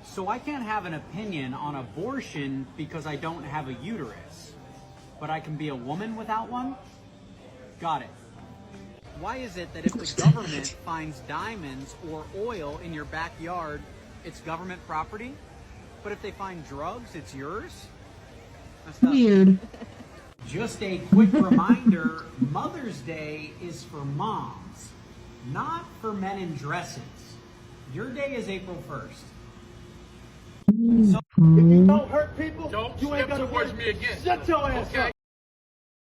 So I can't have an opinion on abortion because I don't have a uterus, but I can be a woman without one? Got it. Why is it that if the government finds diamonds or oil in your backyard, it's government property? But if they find drugs, it's yours? That's weird. Just a quick reminder, Mother's Day is for moms, not for men in dresses. Your day is April 1st. So If you don't hurt people, you ain't gonna towards me again. Shut your ass up.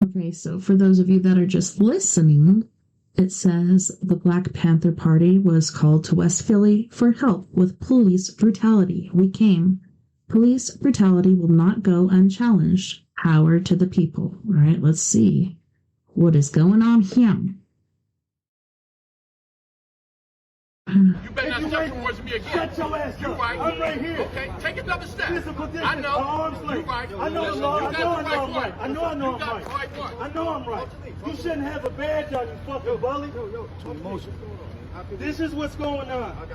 Okay, so for those of you that are just listening, it says the Black Panther Party was called to West Philly for help with police brutality. We came. Police brutality will not go unchallenged. Power to the people. All right, let's see what is going on here. You better not step towards me again. Shut your ass up. I'm right here. Okay, take another step. Physical distance. I know. Arm's You length. right. I know Listen, the law. you I got know the I'm right right. I know I'm You got right. the right one. I know I'm right. You shouldn't have a badge on, you fucking bully. Too emotional. This is what's going on.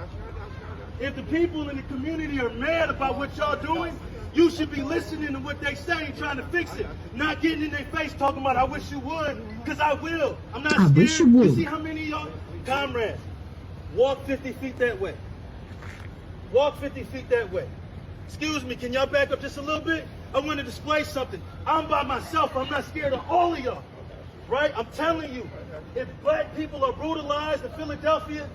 If the people in the community are mad about what y'all doing, you should be listening to what they say and trying to fix it. Not getting in their face talking about, I wish you would, because I will. I'm not scared. Wish you would. You see how many of y'all, comrades, walk 50 feet that way. Walk 50 feet that way. Excuse me, can y'all back up just a little bit? I want to display something. I'm by myself. I'm not scared of all of y'all. Right? I'm telling you, if black people are brutalized in Philadelphia,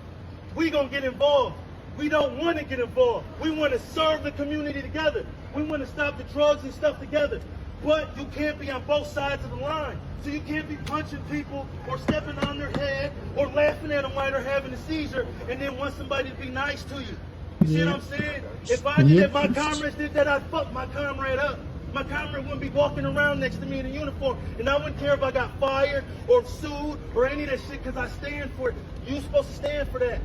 we gonna get involved. We don't want to get involved. We want to serve the community together. We want to stop the drugs and stuff together. But you can't be on both sides of the line. So you can't be punching people or stepping on their head or laughing at them while they're having a seizure and then want somebody to be nice to you. You see what I'm saying? If I did, if my comrades did that, I'd fuck my comrade up. My comrade wouldn't be walking around next to me in a uniform. And I wouldn't care if I got fired or sued or any of that shit because I stand for it. You're supposed to stand for that.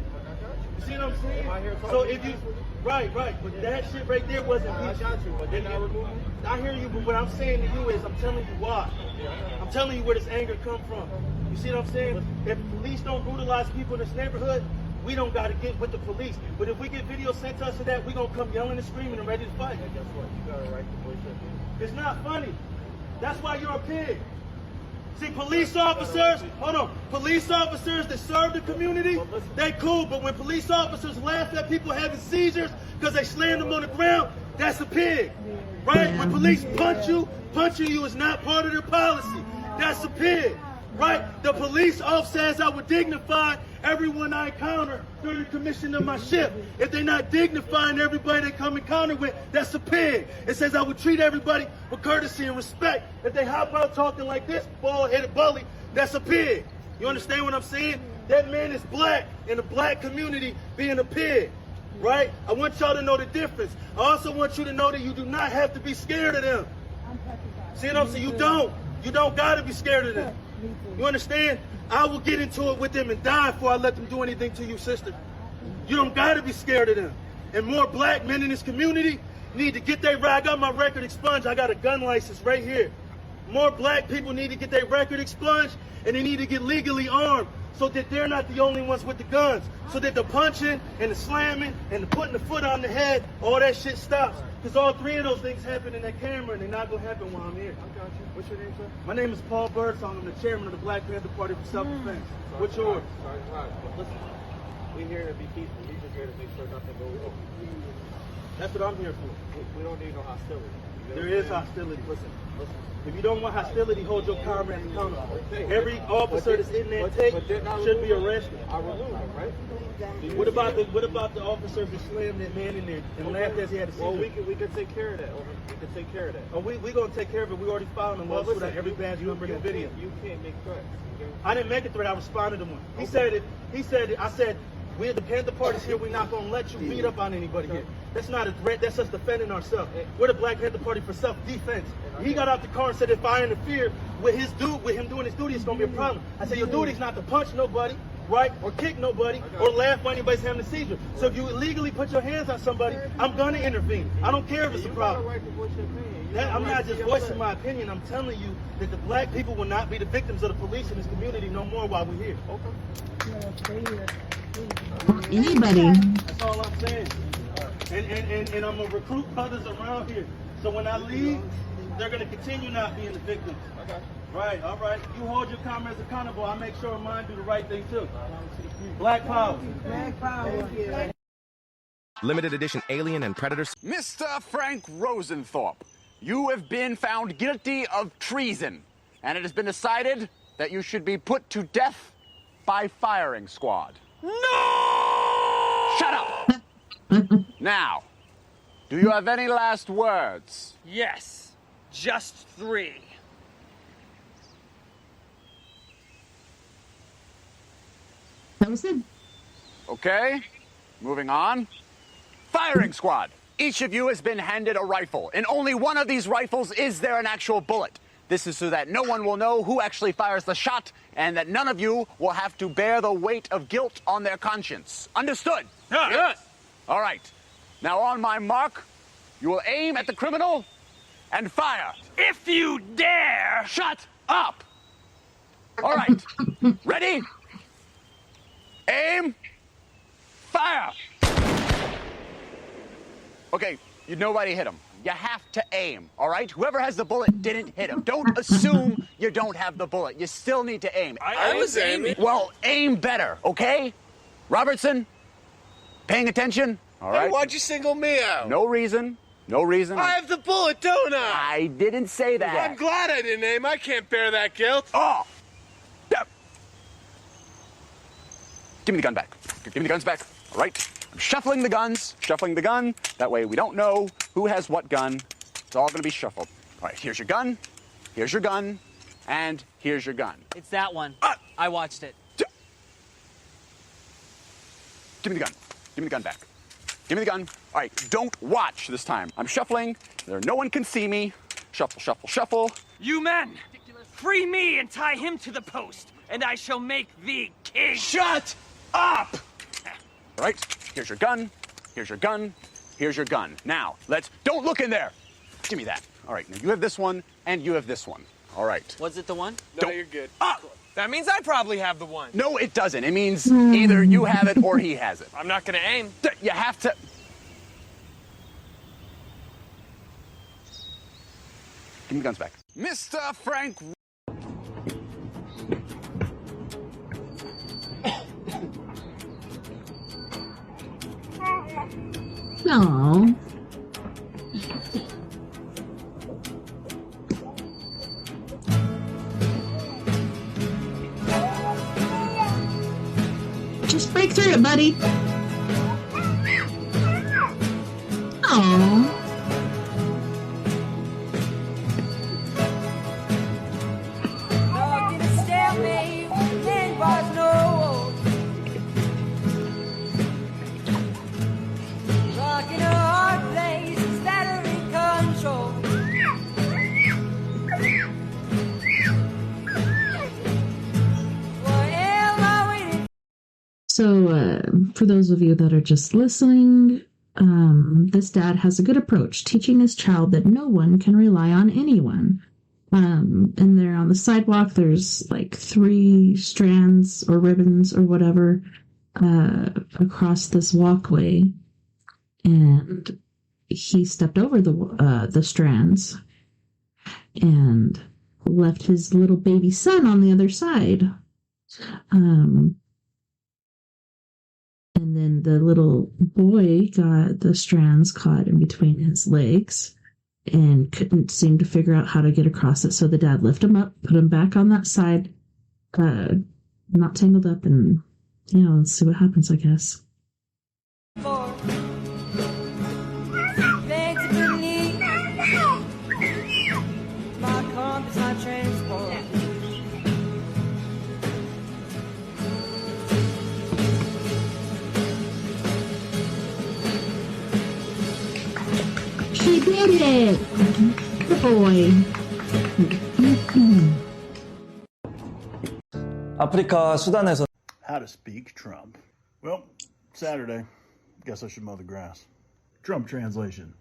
You see what I'm saying? So if you, right, but that shit right there wasn't me. I got you, but then I hear you, but what I'm saying to you is I'm telling you why. I'm telling you where this anger come from. You see what I'm saying? If police don't brutalize people in this neighborhood, we don't got to get with the police. But if we get video sent to us of that, we going to come yelling and screaming and ready to fight. Guess what? You got a right to voice your opinion. It's not funny. That's why you're a pig. See, police officers, hold on, police officers that serve the community, they cool, but when police officers laugh at people having seizures because they slammed them on the ground, that's a pig, right? When police punch you, punching you is not part of their policy. That's a pig, right? The police officer says I would dignify everyone I encounter during the commission of my ship. If they're not dignifying everybody they come encounter with, that's a pig. It says I would treat everybody with courtesy and respect. If they hop out talking like this, bald-headed bully, that's a pig. You understand what I'm saying? That man is black in the black community being a pig, right? I want y'all to know the difference. I also want you to know that you do not have to be scared of them. See what I'm saying? You don't. You don't got to be scared of them. You understand? I will get into it with them and die before I let them do anything to you, sister. You don't got to be scared of them. And more black men in this community need to get their right. I got my record expunged. I got a gun license right here. More black people need to get their record expunged, and they need to get legally armed so that they're not the only ones with the guns. So that the punching and the slamming and the putting the foot on the head, all that shit stops. Because all three of those things happen in that camera, and they're not going to happen while I'm here. I got you. What's your name, sir? My name is Paul Birdsong. I'm the chairman of the Black Panther Party for Self-Defense. What's yours? Sorry. Listen, we're here to be peaceful. We're just here to make sure nothing goes wrong. That's what I'm here for. We don't need no hostility. You know There what I'm is saying? hostility. Listen. If you don't want hostility, hold your comrades accountable. Every officer that's in that tape should be arrested. I removed them, right? What about the officers that slammed that man in there and laughed as he had a seizure? Well, we can take care of that. We can take care of that. Oh, we gonna take care of it. We already found him. Well, listen, every badge number in the video. You can't make threats. Okay? I didn't make a threat. I responded to one. He said it. I said, we're the Panther Party's here. We're not going to let you beat up on anybody here. That's not a threat. That's us defending ourselves. We're the Black Panther Party for self-defense. He got out the car and said if I interfere with him doing his duty, it's going to be a problem. I said your duty's not to punch nobody, right, or kick nobody, or laugh when anybody's having a seizure. So if you illegally put your hands on somebody, I'm going to intervene. I don't care if it's a problem. I'm not just voicing my opinion. I'm telling you that the black people will not be the victims of the police in this community no more while we're here. Anybody. That's all I'm saying. And I'm going to recruit others around here. So when I leave, they're going to continue not being the victims. Okay. Right, all right. You hold your comrades accountable. I make sure mine do the right thing too. Black power. Black power. Limited edition Alien and Predator. Mr. Frank Rosenthorpe, you have been found guilty of treason, and it has been decided that you should be put to death by firing squad. No! Shut up! Now, do you have any last words? Yes, just 3. That was it. Okay, moving on. Firing squad. Each of you has been handed a rifle. In only one of these rifles is there an actual bullet. This is so that no one will know who actually fires the shot and that none of you will have to bear the weight of guilt on their conscience. Understood? Yes. All right. Now on my mark, you will aim at the criminal and fire. If you dare! Shut up! All right. Ready? Aim. Fire. Okay, nobody hit him. You have to aim, all right? Whoever has the bullet didn't hit him. Don't assume you don't have the bullet. You still need to aim. I was aiming. Well, aim better, okay? Robertson, paying attention? All right. Hey, why'd you single me out? No reason. No reason. I have the bullet, don't I? I didn't say that. I'm glad I didn't aim. I can't bear that guilt. Oh! Yep. Give me the gun back. Give me the guns back. All right. I'm shuffling the guns. Shuffling the gun. That way we don't know who has what gun. It's all going to be shuffled. All right. Here's your gun. Here's your gun. And here's your gun. It's that one. I watched it. Give me the gun. Give me the gun back. Give me the gun. All right. Don't watch this time. I'm shuffling. No one can see me. Shuffle, shuffle, shuffle. You men, free me and tie him to the post, and I shall make thee king. Shut up! All right, here's your gun, here's your gun, here's your gun. Now, don't look in there. Give me that. All right, now you have this one, and you have this one. All right. Was it the one? No, you're good. That means I probably have the one. No, it doesn't. It means either you have it or he has it. I'm not gonna aim. You have to... Give me the guns back. Mr. Frank... No. Just break through it, buddy. Oh. So, for those of you that are just listening, this dad has a good approach, teaching his child that no one can rely on anyone. And there on the sidewalk, there's like 3 strands or ribbons or whatever across this walkway, and he stepped over the strands and left his little baby son on the other side. And then the little boy got the strands caught in between his legs and couldn't seem to figure out how to get across it. So the dad lifted him up, put him back on that side, not tangled up, and, let's see what happens, I guess. He did it! Good boy. 아프리카 수단에서 How to speak Trump. Well, Saturday. Guess I should mow the grass. Trump translation.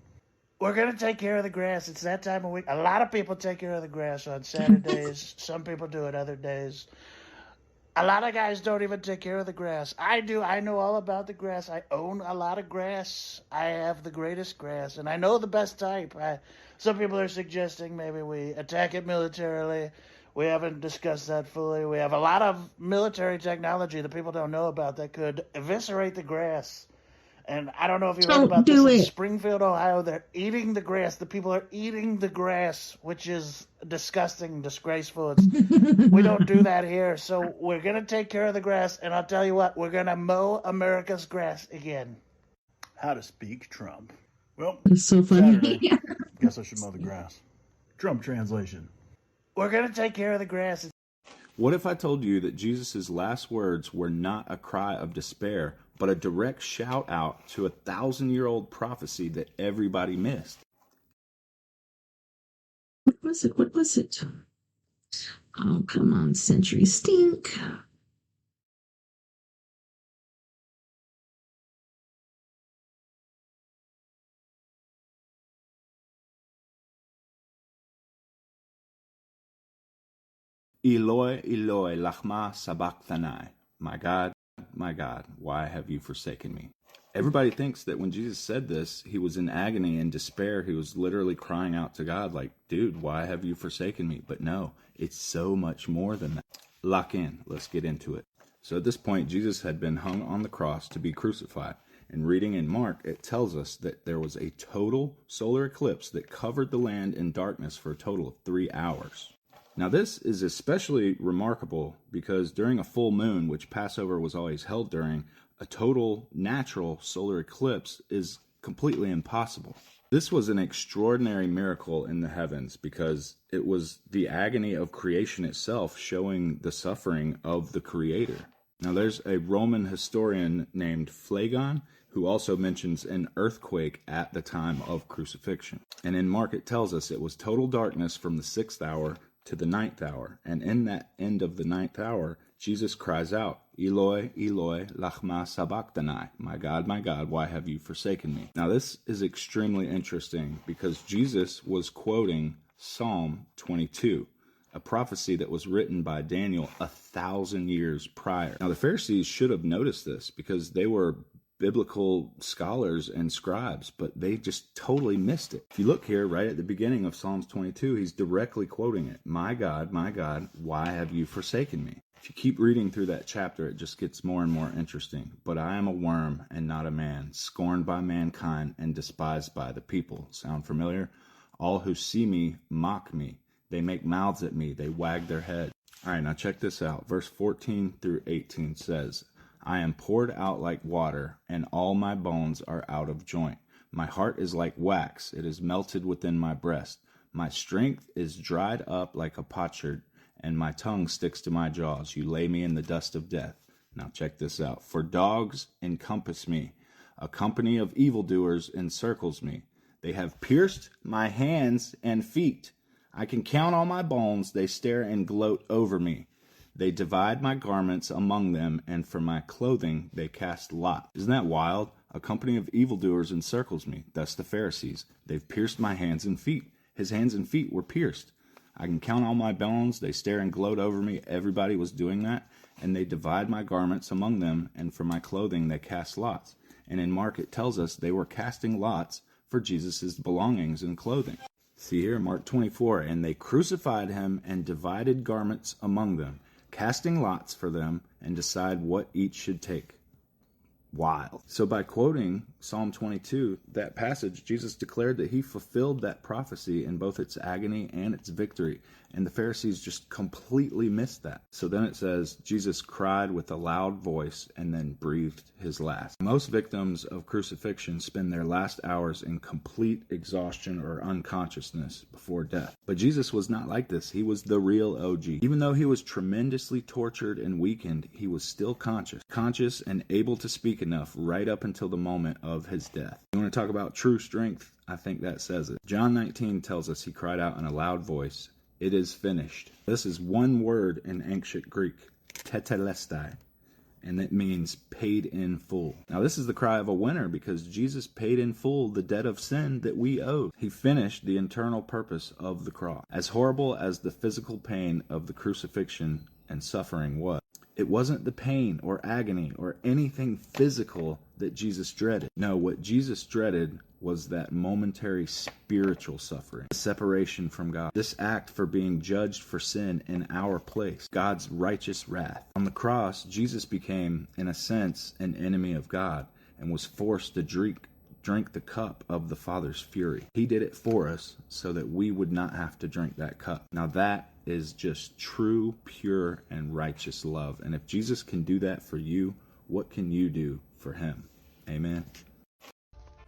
We're going to take care of the grass. It's that time of week. A lot of people take care of the grass on Saturdays. Some people do it other days. A lot of guys don't even take care of the grass. I do. I know all about the grass. I own a lot of grass. I have the greatest grass, and I know the best type. Some people are suggesting maybe we attack it militarily. We haven't discussed that fully. We have a lot of military technology that people don't know about that could eviscerate the grass. And I don't know if you heard about this in Springfield, Ohio. They're eating the grass. The people are eating the grass, which is disgusting, disgraceful. We don't do that here. So we're going to take care of the grass. And I'll tell you what, we're going to mow America's grass again. How to speak Trump. Well, it's so funny. Saturday. Guess I should mow the grass. Trump translation. We're going to take care of the grass. What if I told you that Jesus' last words were not a cry of despair, but a direct shout out to a 1,000-year-old prophecy that everybody missed? What was it? What was it? Oh, come on, Century Stink. Eloi, Eloi, lachma sabachthani. My God, why have you forsaken me? Everybody thinks that when Jesus said this, he was in agony and despair. He was literally crying out to God like, dude, why have you forsaken me? But no, it's so much more than that. Lock in. Let's get into it. So at this point, Jesus had been hung on the cross to be crucified. And reading in Mark, it tells us that there was a total solar eclipse that covered the land in darkness for a total of 3 hours. Now this is especially remarkable because during a full moon, which Passover was always held during, a total natural solar eclipse is completely impossible. This was an extraordinary miracle in the heavens because it was the agony of creation itself showing the suffering of the Creator. Now there's a Roman historian named Phlegon who also mentions an earthquake at the time of crucifixion. And in Mark it tells us it was total darkness from the 6th hour to the 9th hour. And in that end of the 9th hour, Jesus cries out, Eloi, Eloi, lachma sabachthani. My God, why have you forsaken me? Now this is extremely interesting because Jesus was quoting Psalm 22, a prophecy that was written by Daniel 1,000 years prior. Now the Pharisees should have noticed this because they were biblical scholars and scribes, but they just totally missed it. If you look here right at the beginning of Psalms 22, he's directly quoting it. My God, why have you forsaken me? If you keep reading through that chapter, it just gets more and more interesting. But I am a worm and not a man, scorned by mankind and despised by the people. Sound familiar? All who see me mock me. They make mouths at me. They wag their head. All right, now check this out. Verse 14 through 18 says, I am poured out like water, and all my bones are out of joint. My heart is like wax, it is melted within my breast. My strength is dried up like a potsherd, and my tongue sticks to my jaws. You lay me in the dust of death. Now check this out. For dogs encompass me, a company of evildoers encircles me. They have pierced my hands and feet. I can count all my bones, they stare and gloat over me. They divide my garments among them, and for my clothing they cast lot. Isn't that wild? A company of evildoers encircles me. That's the Pharisees. They've pierced my hands and feet. His hands and feet were pierced. I can count all my bones. They stare and gloat over me. Everybody was doing that. And they divide my garments among them, and for my clothing they cast lots. And in Mark it tells us they were casting lots for Jesus' belongings and clothing. See here, Mark 24, and they crucified him and divided garments among them, casting lots for them, and decide what each should take. Wild. So by quoting Psalm 22, that passage, Jesus declared that he fulfilled that prophecy in both its agony and its victory. And the Pharisees just completely missed that. So then it says, Jesus cried with a loud voice and then breathed his last. Most victims of crucifixion spend their last hours in complete exhaustion or unconsciousness before death. But Jesus was not like this. He was the real OG. Even though he was tremendously tortured and weakened, he was still conscious and able to speak enough right up until the moment of his death. You want to talk about true strength? I think that says it. John 19 tells us he cried out in a loud voice, "It is finished." This is one word in ancient Greek, tetelestai, and it means paid in full. Now this is the cry of a winner because Jesus paid in full the debt of sin that we owed. He finished the internal purpose of the cross. As horrible as the physical pain of the crucifixion and suffering was, it wasn't the pain or agony or anything physical that Jesus dreaded. No, what Jesus dreaded was that momentary spiritual suffering, the separation from God, this act for being judged for sin in our place, God's righteous wrath. On the cross, Jesus became, in a sense, an enemy of God and was forced to drink the cup of the Father's fury. He did it for us so that we would not have to drink that cup. Now that is just true, pure, and righteous love. And if Jesus can do that for you, what can you do for him? Amen.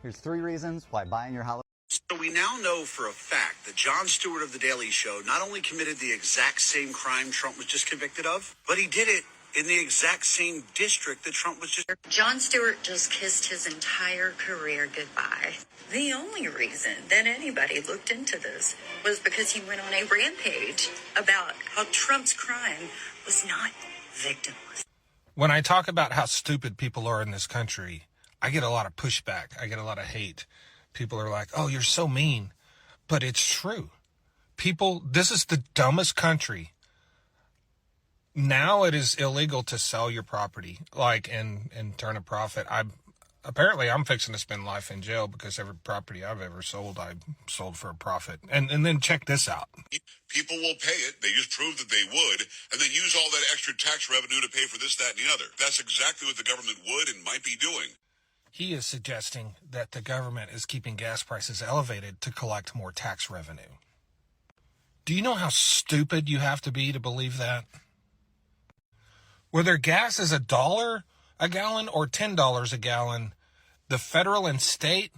Here's 3 reasons why buying your Halloween... So we now know for a fact that Jon Stewart of The Daily Show not only committed the exact same crime Trump was just convicted of, but he did it in the exact same district that Trump was just... Jon Stewart just kissed his entire career goodbye. The only reason that anybody looked into this was because he went on a rampage about how Trump's crime was not victimless. When I talk about how stupid people are in this country, I get a lot of pushback. I get a lot of hate. People are like, oh, you're so mean. But it's true. People, this is the dumbest country. Now it is illegal to sell your property, and turn a profit. I'm fixing to spend life in jail because every property I've ever sold, I sold for a profit. And then check this out. People will pay it. They just prove that they would, and then use all that extra tax revenue to pay for this, that, and the other. That's exactly what the government would and might be doing. He is suggesting that the government is keeping gas prices elevated to collect more tax revenue. Do you know how stupid you have to be to believe that? Whether gas is $1 a gallon or $10 a gallon, the federal and state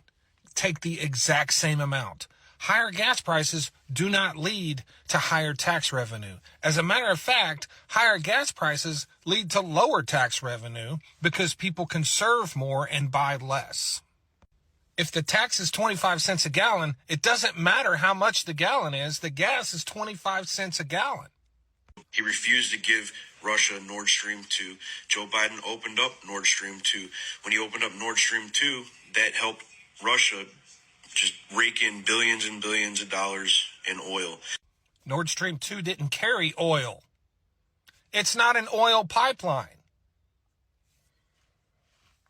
take the exact same amount. Higher gas prices do not lead to higher tax revenue. As a matter of fact, higher gas prices lead to lower tax revenue because people conserve more and buy less. If the tax is 25 cents a gallon, it doesn't matter how much the gallon is. The gas is 25 cents a gallon. He refused to give Russia Nord Stream 2. Joe Biden opened up Nord Stream 2. When he opened up Nord Stream 2, that helped Russia just rake in billions and billions of dollars in oil. Nord Stream 2 didn't carry oil. It's not an oil pipeline.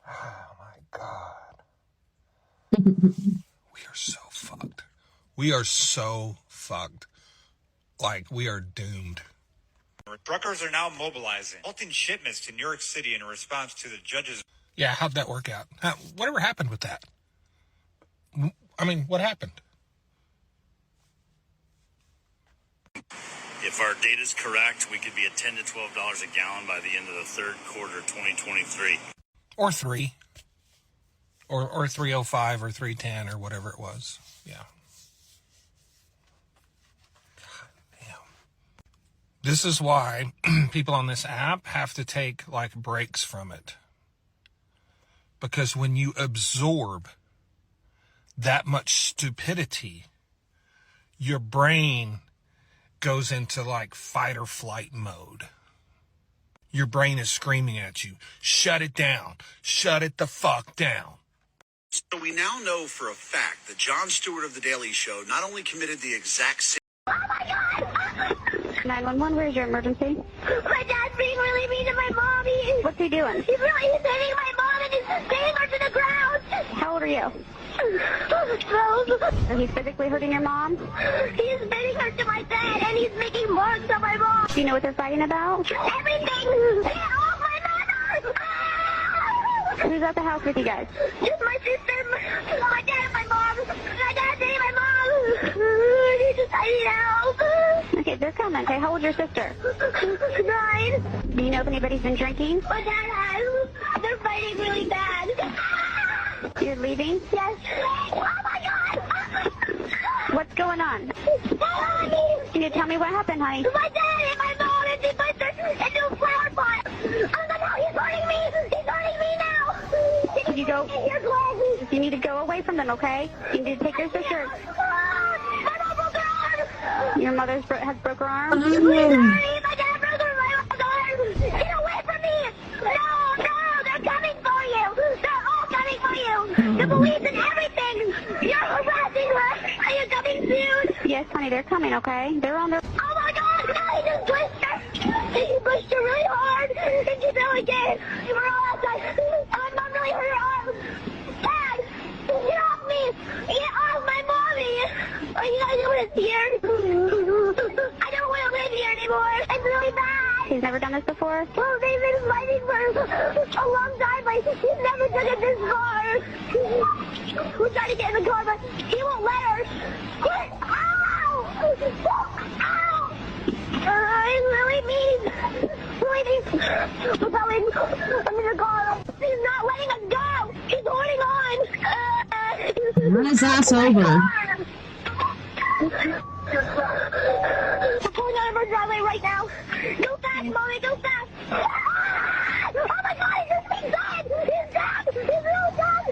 Oh, my God. We are so fucked. We are so fucked. Like, we are doomed. Truckers are now mobilizing, halting shipments to New York City in response to the judge's... Yeah, how'd that work out? Whatever happened with that? I mean, what happened? If our data is correct, we could be at $10 to $12 a gallon by the end of the third quarter 2023. Or 3. Or 305 or 310 or whatever it was. Yeah. God damn. This is why people on this app have to take, breaks from it. Because when you absorb that much stupidity, your brain goes into fight or flight mode. Your brain is screaming at you, shut it down, shut it the fuck down. So we now know for a fact that Jon Stewart of The Daily Show not only committed the exact same... Oh my God! 911, where's your emergency? My dad's being really mean to my mommy. What's he doing? He's hitting my mom and he's staying her to the ground. How old are you? 12. And he's physically hurting your mom? He's beating her to my bed and he's making marks on my mom. Do you know what they're fighting about? Everything. Get off my mother! Who's at the house with you guys? Just my sister, my dad, and my mom. My dad's hitting my mom. I need help. Okay, they're coming. Okay, how old's your sister? 9. Do you know if anybody's been drinking? My dad has. They're fighting really bad. You're leaving? Yes. Oh my God! What's going on? Can you tell me what happened, honey? My dad and my mom and my sister into a flower pot. Oh my God, he's hurting me! He's hurting me now! Can you go? You need to go away from them, okay? You need to take your sister. My mom broke her arm! Your mother has broke her arm? Please hurry! My dad broke her arm! Get away from me! No, they're coming for you! They're all coming for you! The police and everything! You're harassing her! Are you coming soon? Yes, honey, they're coming, okay? They're on their... Oh my God! No, he just pushed her! He pushed her really hard! And she fell again! We were all outside! My mom really hurt her arm! Dad! Get off me! Get off my mommy! Are you guys want to here? I don't want to live here anymore! It's really bad! He's never done this before? Well, they've been fighting for a long time. He's never took it this far. We're trying to get in the car, but he won't let her. Ow! Ow! He's really mean. Really mean. I'm in the car. He's not letting us go. He's holding on. Run his ass over. We're pulling out of our driveway right now. Go fast, Mommy, go fast. Oh my God, he's dead. He's dead. He's real dead.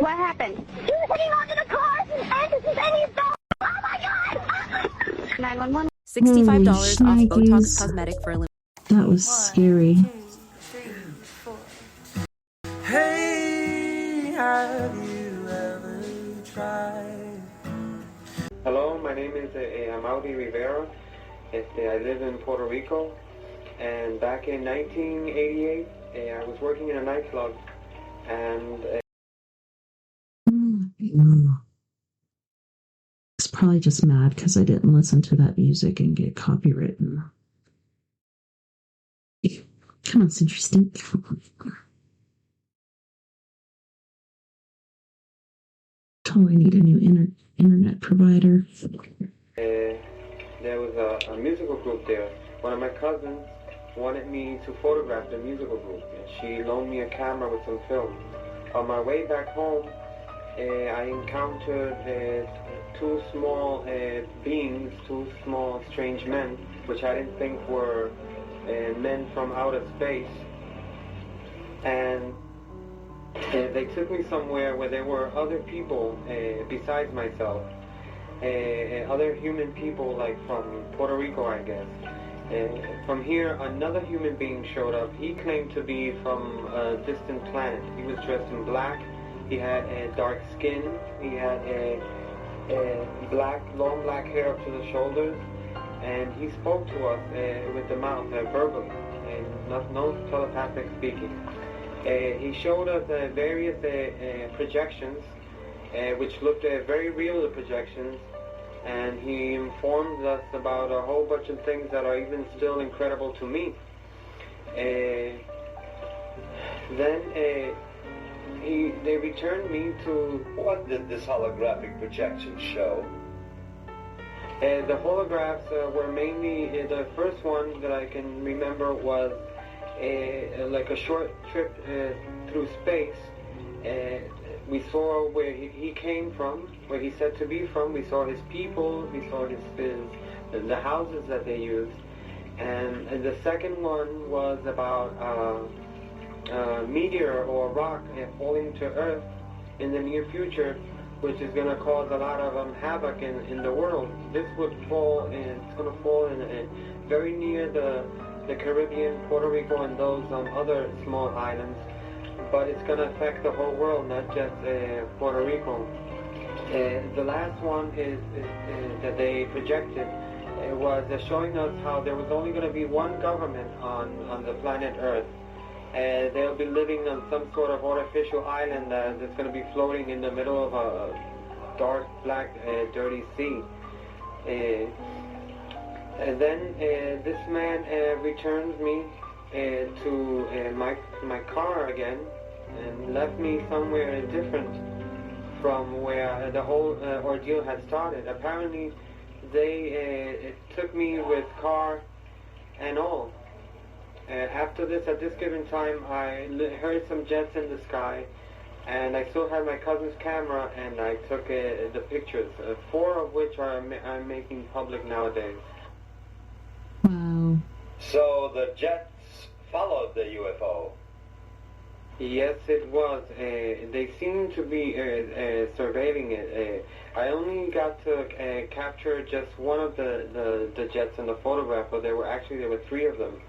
What happened? He was hanging onto the car and he's dead. Oh my God. 911. $65 off Holy Botox shnikes. Cosmetic for elimination. That was scary. Hey, have you ever tried? Hello, my name is Amaury Rivera. I live in Puerto Rico, and back in 1988, I was working in a nightclub, and It's probably just mad because I didn't listen to that music and get copywritten. Come on, it's interesting. Totally need a new internet provider. there was a musical group there. One of my cousins wanted me to photograph the musical group, and she loaned me a camera with some film. On my way back home, I encountered two small beings, two small strange men, which I didn't think were men from outer space. And they took me somewhere where there were other people besides myself. Other human people, like from Puerto Rico, I guess. From here, another human being showed up. He claimed to be from a distant planet. He was dressed in black. He had dark skin. He had long black hair up to the shoulders. And he spoke to us with the mouth, verbally, and no telepathic speaking. He showed us various projections, which looked very real, the projections, and he informed us about a whole bunch of things that are even still incredible to me. Then they returned me to... What did this holographic projection show? The holographs were mainly, the first one that I can remember was like a short trip through space. We saw where he came from, where he said to be from. We saw his people, we saw the houses that they used. And the second one was about a meteor or rock falling to Earth in the near future, which is going to cause a lot of havoc in the world. This would fall, and it's going to fall in very near the Caribbean, Puerto Rico, and those other small islands. But it's going to affect the whole world, not just Puerto Rico. The last one is that they projected was showing us how there was only going to be one government on the planet Earth. They'll be living on some sort of artificial island that's going to be floating in the middle of a dark, black, dirty sea. And then this man returns me to my car again and left me somewhere different from where the whole ordeal had started. Apparently, they took me with car and all. After this, at this given time, I heard some jets in the sky, and I still had my cousin's camera, and I took the pictures, 4 of which I'm making public nowadays. Wow. So the jets followed the UFO? Yes, it was. They seemed to be surveilling it. I only got to capture just one of the jets in the photograph, but there were 3 of them.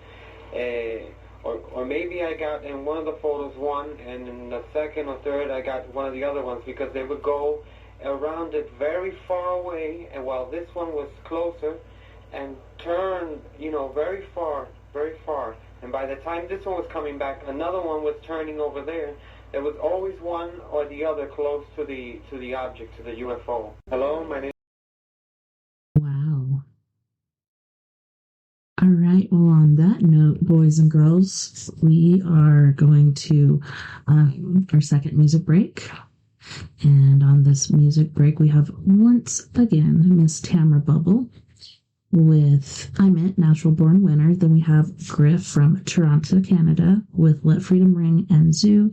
Or maybe I got in one of the photos one, and in the second or third I got one of the other ones, because they would go around it very far away, and while this one was closer, and turn, very far, very far. And by the time this one was coming back, another one was turning over there. There was always one or the other close to the object, to the UFO. Hello, my name. Wow. All right. Well, on that note, boys and girls, we are going to our second music break. And on this music break, we have once again Miss Tamara Bubble with I'm It, Natural Born Winner. Then we have Griff from Toronto, Canada with Let Freedom Ring and Zoo.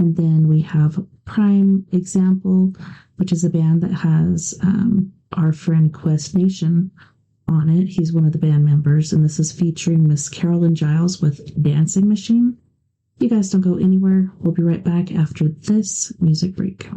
And then we have Prime Example, which is a band that has our friend Quest Nation on it. He's one of the band members, and this is featuring Miss Carolyn Giles with Dancing Machine. You guys don't go anywhere. We'll be right back after this music break.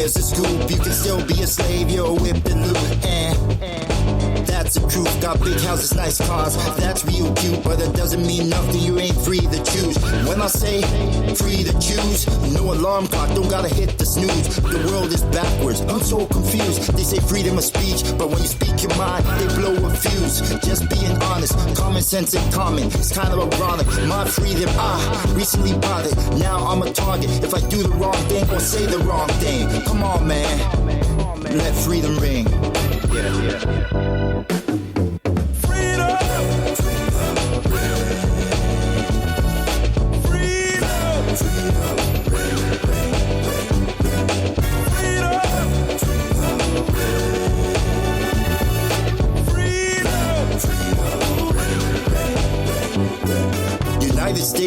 here's the scoop. You can still be a slave, you're a whip and loop. That's the truth. Got big houses, nice cars. That's real cute, but that doesn't mean nothing. You ain't free to choose. When I say free to choose, no alarm clock, don't gotta hit the snooze. The world is backwards, I'm so confused. They say freedom of speech, but when you speak your mind, they blow a fuse. Just being honest, common sense and common. It's kind of ironic. My freedom, recently bought it. Now I'm a target. If I do the wrong thing or say the wrong thing, come on, man. Let freedom ring. Yeah. Freedom!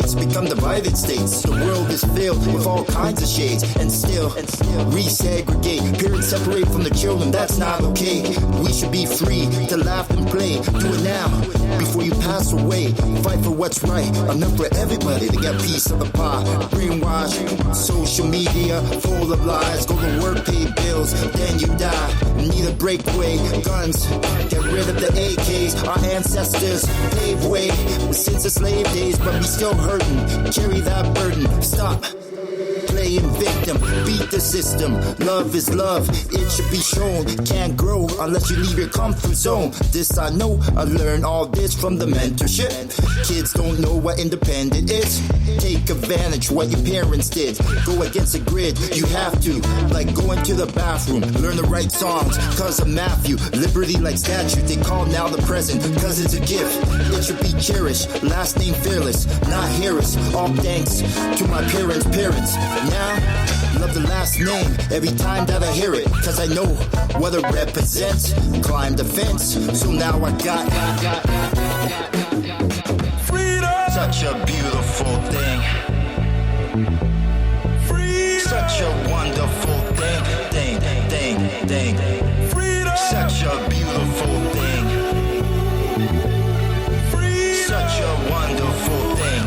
mistakes become divided states. The world is filled with all kinds of shades, and still resegregate. Parents separate from the children, that's not okay. We should be free to laugh and play. Do it now, before you pass away. Fight for what's right, enough for everybody to get a piece of the pie. Brainwash, social media, full of lies. Go to work, pay bills, then you die. Need a breakaway, guns, get rid of the AKs. Our ancestors paved way since the slave days, but we still hurting. Carry that burden, stop playing victim, beat the system. Love is love, it should be shown. Can't grow unless you leave your comfort zone. This I know, I learned all this from the mentorship. Kids don't know what independent is. Take advantage what your parents did. Go against the grid, you have to. Like going to the bathroom, learn the right songs. Cause of Matthew, liberty like statue. They call now the present, cause it's a gift. It should be cherished, last name fearless, not Harris. All thanks to my parents' parents. Now, love the last name every time that I hear it, cause I know what it represents. Climb the fence, so now I got freedom. Such a beautiful thing. Freedom. Such a wonderful thing. Freedom. Such a beautiful thing. Freedom. Such a wonderful thing.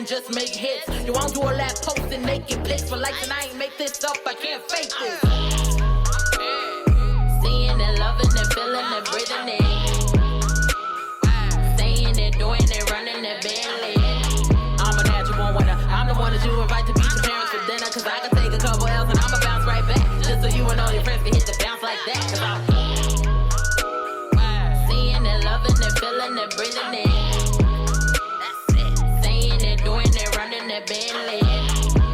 Just make hits. You won't do all that posting naked pics for likes, and I ain't make this up. I can't fake this. Seeing it, loving it, feeling it, breathing it. Saying it, doing it, running it, barely. I'm a natural winner. I'm the one that you invite to meet your parents for dinner, cause I can take a couple L's and I'ma bounce right back. Just so you and all your friends can hit the bounce like that. Cause I'm seeing it, loving it, feeling it, breathing it. Bentley.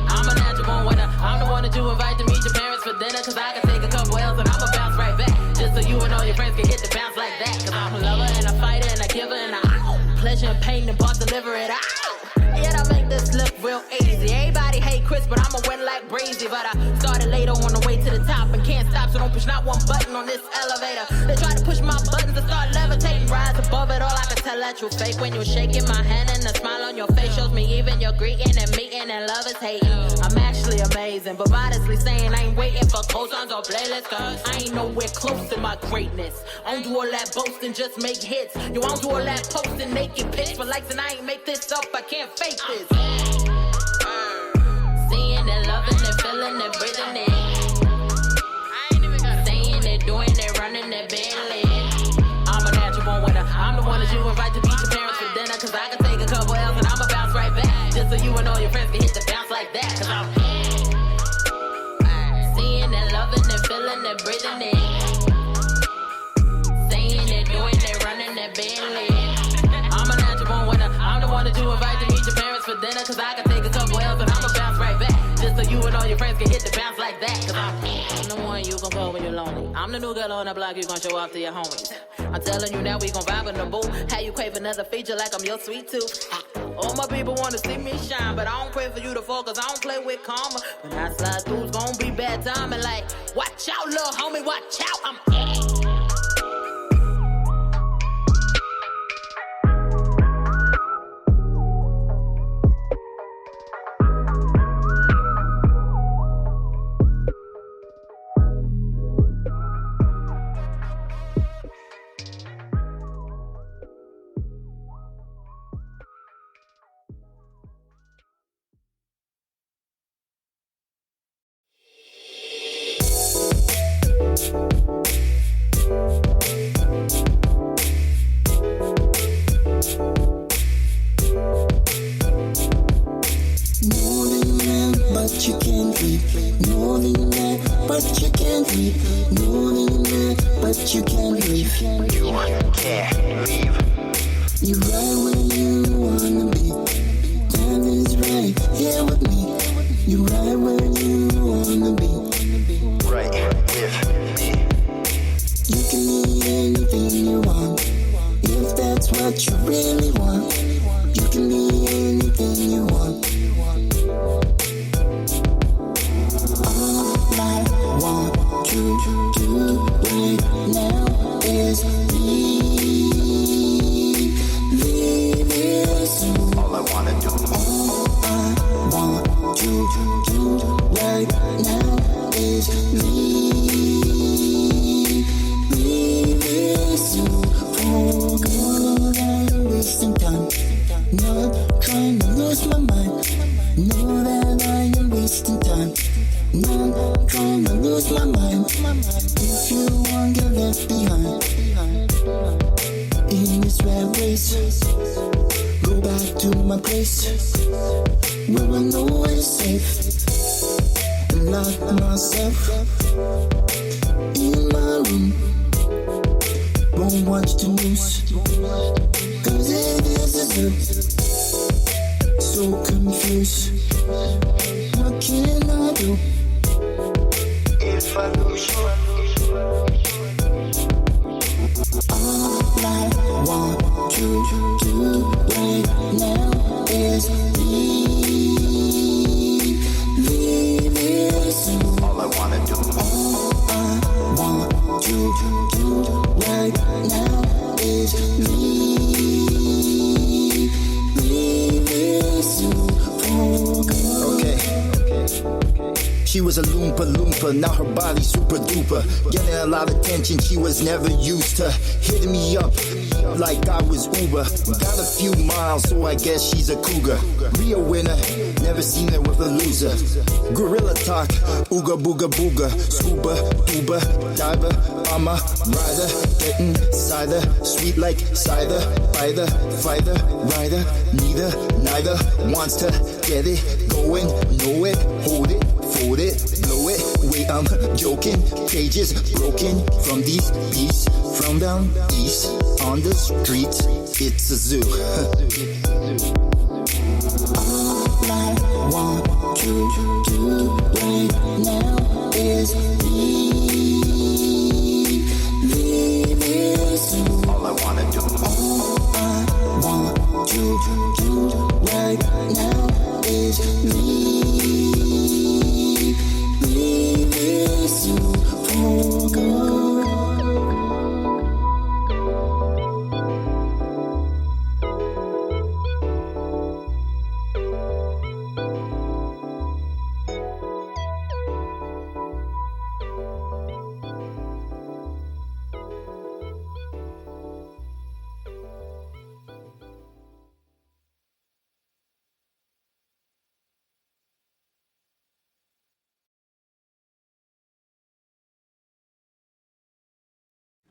I'm a natural winner. I'm the one that you invite to meet your parents for dinner, cause I can take a couple L's and I'ma bounce right back. Just so you and all your friends can hit the bounce like that. Cause I'm a lover and a fighter and a giver and a pleasure and pain and boss deliver it out. Yeah, I make this look real easy. Everybody hate Chris, but I'ma win like Breezy. But I started later on the way to the top and can't stop, so don't push not one button on this elevator. They try to push my buttons to start levitating, rise above it all. I can tell that you fake when you shaking my hand and the smile on your face shows me even you're greeting and meeting and love is hating. I'm actually amazing, but modestly saying I ain't waiting for cosigns or playlists, cause I ain't nowhere close to my greatness. I don't do all that boasting, just make hits. Yo, I don't do all that posting, naked pics for likes, and I ain't make this up, I can't fake this. Seeing it, loving it, feeling it, breathing it. Saying it, doing it, running it, being lit. I'm a natural born winner. I'm the one that you invite to meet your parents for dinner, cause I can take a couple L's and I'ma bounce right back. Just so you and all your friends can hit the bounce like that, cause I'm seeing it, loving it, feeling it, breathing it. Saying it, doing it, running it, being lit. I'm a natural born winner. I'm the one that you invite to meet your parents for dinner, cause I can take a couple L's and I'ma bounce right back. Just so you and all your friends can hit the bounce like that, cause I'm the one you gon' call when you're lonely. I'm the new girl on the block, you gon' show off to your homies. I'm telling you now, we gon' vibe in the booth. How you crave another feature like I'm your sweet tooth. All my people wanna see me shine, but I don't pray for you to fall, cause I don't play with karma. When I slide through, it's gon' be bad timing. Like, watch out, little homie, watch out. I'm but you can't leave. Know that you're mad, but you can't leave. Know that you're mad, but you can't leave. You can't leave. You're right where you wanna be. That is right here with me. You're right where you wanna be. Right with me. You can be anything you want, if that's what you really want. You can be anything you want. All I want to do right now is leave here soon. All I wanna do. All I want to do right now is leave here soon. For good, I'm wasting time. Not trying to lose my mind. Know that I am wasting time. Not trying to lose my mind. If you want, get left behind in this rat race. Go back to my place where I know it's safe. Lock myself in my room. Won't watch the news, cause it is so confused. What can I do if I lose you? All I want to do right now is leave here soon. All I wanna do. All I want to do right now is leave here soon. Okay. She was a loompa, now her body super duper. Getting a lot of attention she was never used to. Hitting me up like I was Uber. Got a few miles, so I guess she's a cougar. Real winner, never seen her with a loser. Gorilla talk, ooga booga booga. Scuba, tuba, diver, I'm a rider. Getting cider, sweet like cider. Fighter, rider. Neither wants to get it going. Know it, hold it, fold it, blow it. Wait, I'm joking. Cages broken from these beasts. From down east on the streets, it's a zoo. All I want to do right now is leave here soon. All I wanna do. All I want to do right now is leave here soon for good.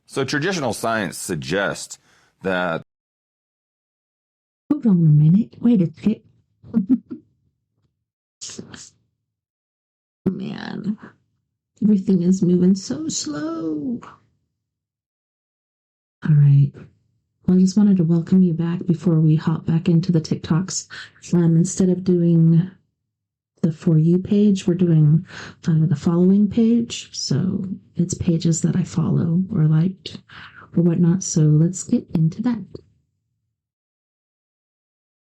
So traditional science suggests that... Hold on a minute. Wait a tick. Man, everything is moving so slow. All right. Well, I just wanted to welcome you back before we hop back into the TikToks. Instead of doing the For You page, we're doing the following page. So it's pages that I follow or liked or whatnot. So let's get into that.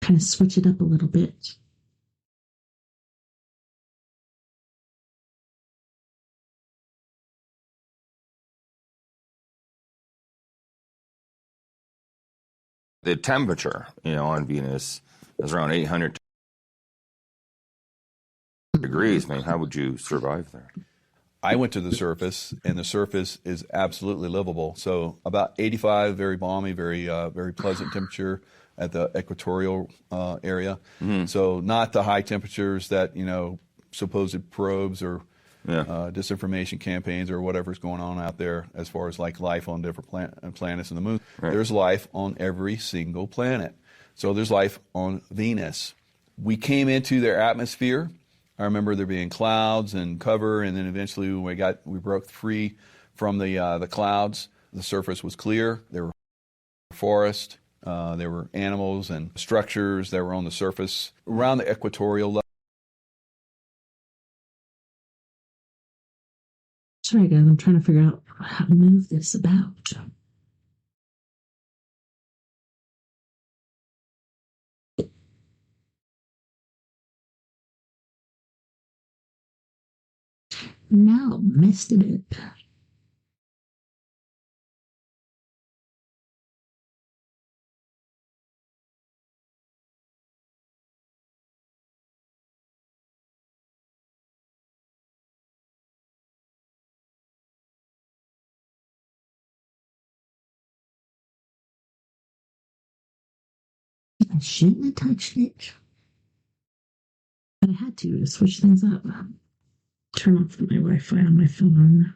Kind of switch it up a little bit. The temperature, on Venus is around 800 degrees. I mean, how would you survive there? I went to the surface, and the surface is absolutely livable. So about 85, very balmy, very pleasant temperature at the equatorial area. Mm-hmm. So not the high temperatures that, supposed probes or disinformation campaigns or whatever's going on out there as far as like life on different planets and the moon. Right. There's life on every single planet. So there's life on Venus. We came into their atmosphere. I remember there being clouds and cover, and then eventually when we broke free from the clouds. The surface was clear. There were forests, there were animals and structures that were on the surface around the equatorial level. Sorry, guys, I'm trying to figure out how to move this about. Now, messed it up. I shouldn't have touched it. But I had to switch things up. Turn off my Wi-Fi on my phone.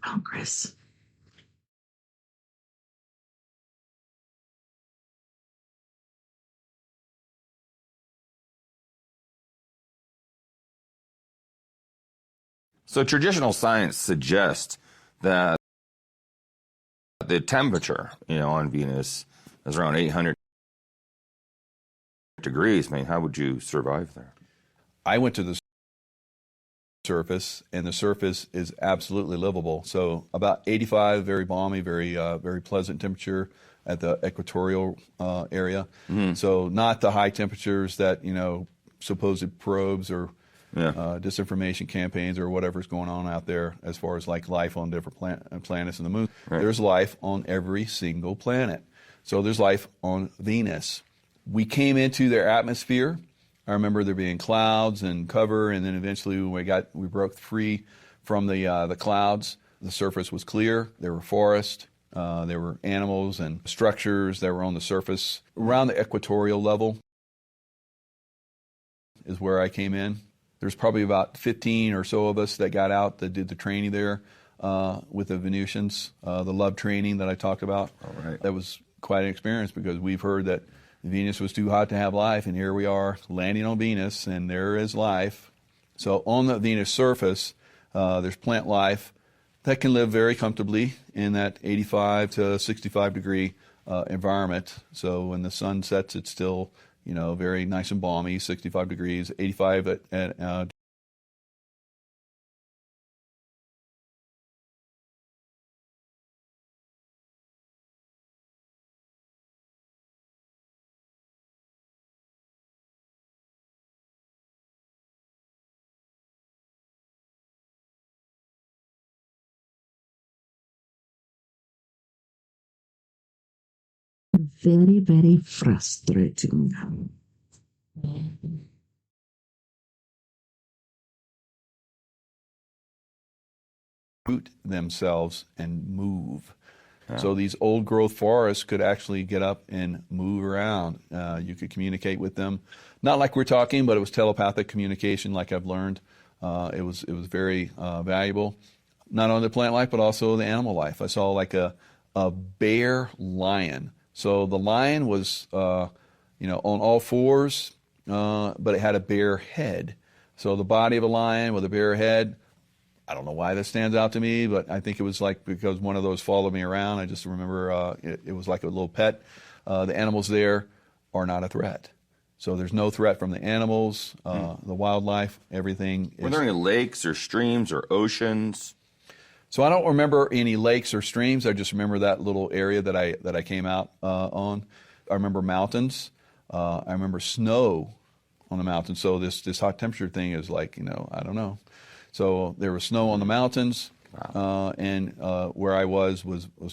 Congress. So traditional science suggests that the temperature, on Venus is around 800 degrees. I mean, how would you survive there? I went to the surface, and the surface is absolutely livable. So about 85, very balmy, very pleasant temperature at the equatorial area. Mm-hmm. So not the high temperatures that, supposed probes or disinformation campaigns or whatever's going on out there as far as like life on different planets and the moon. Right. There's life on every single planet. So there's life on Venus. We came into their atmosphere. I remember there being clouds and cover, and then eventually when we broke free from the clouds. The surface was clear. There were forests, there were animals and structures that were on the surface around the equatorial level. Is where I came in. There's probably about 15 or so of us that got out that did the training there with the Venusians, the love training that I talked about. All right. That was quite an experience because we've heard that Venus was too hot to have life, and here we are landing on Venus, and there is life. So on the Venus surface, there's plant life that can live very comfortably in that 85 to 65 degree environment. So when the sun sets, it's still very nice and balmy, 65 degrees, 85 at Very, very frustrating. root themselves and move. Yeah. So these old growth forests could actually get up and move around. You could communicate with them. Not like we're talking, but it was telepathic communication like I've learned It was very valuable, not only the plant life but also the animal life. I saw like a bear lion. So the lion was on all fours, but it had a bare head. So the body of a lion with a bare head. I don't know why that stands out to me, but I think it was like because one of those followed me around. I just remember it was like a little pet. The animals there are not a threat. So there's no threat from the animals, the wildlife, everything. Were there any lakes or streams or oceans? So I don't remember any lakes or streams. I just remember that little area that I came out on. I remember mountains. I remember snow on the mountains. So this hot temperature thing is like, I don't know. So there was snow on the mountains, and where I was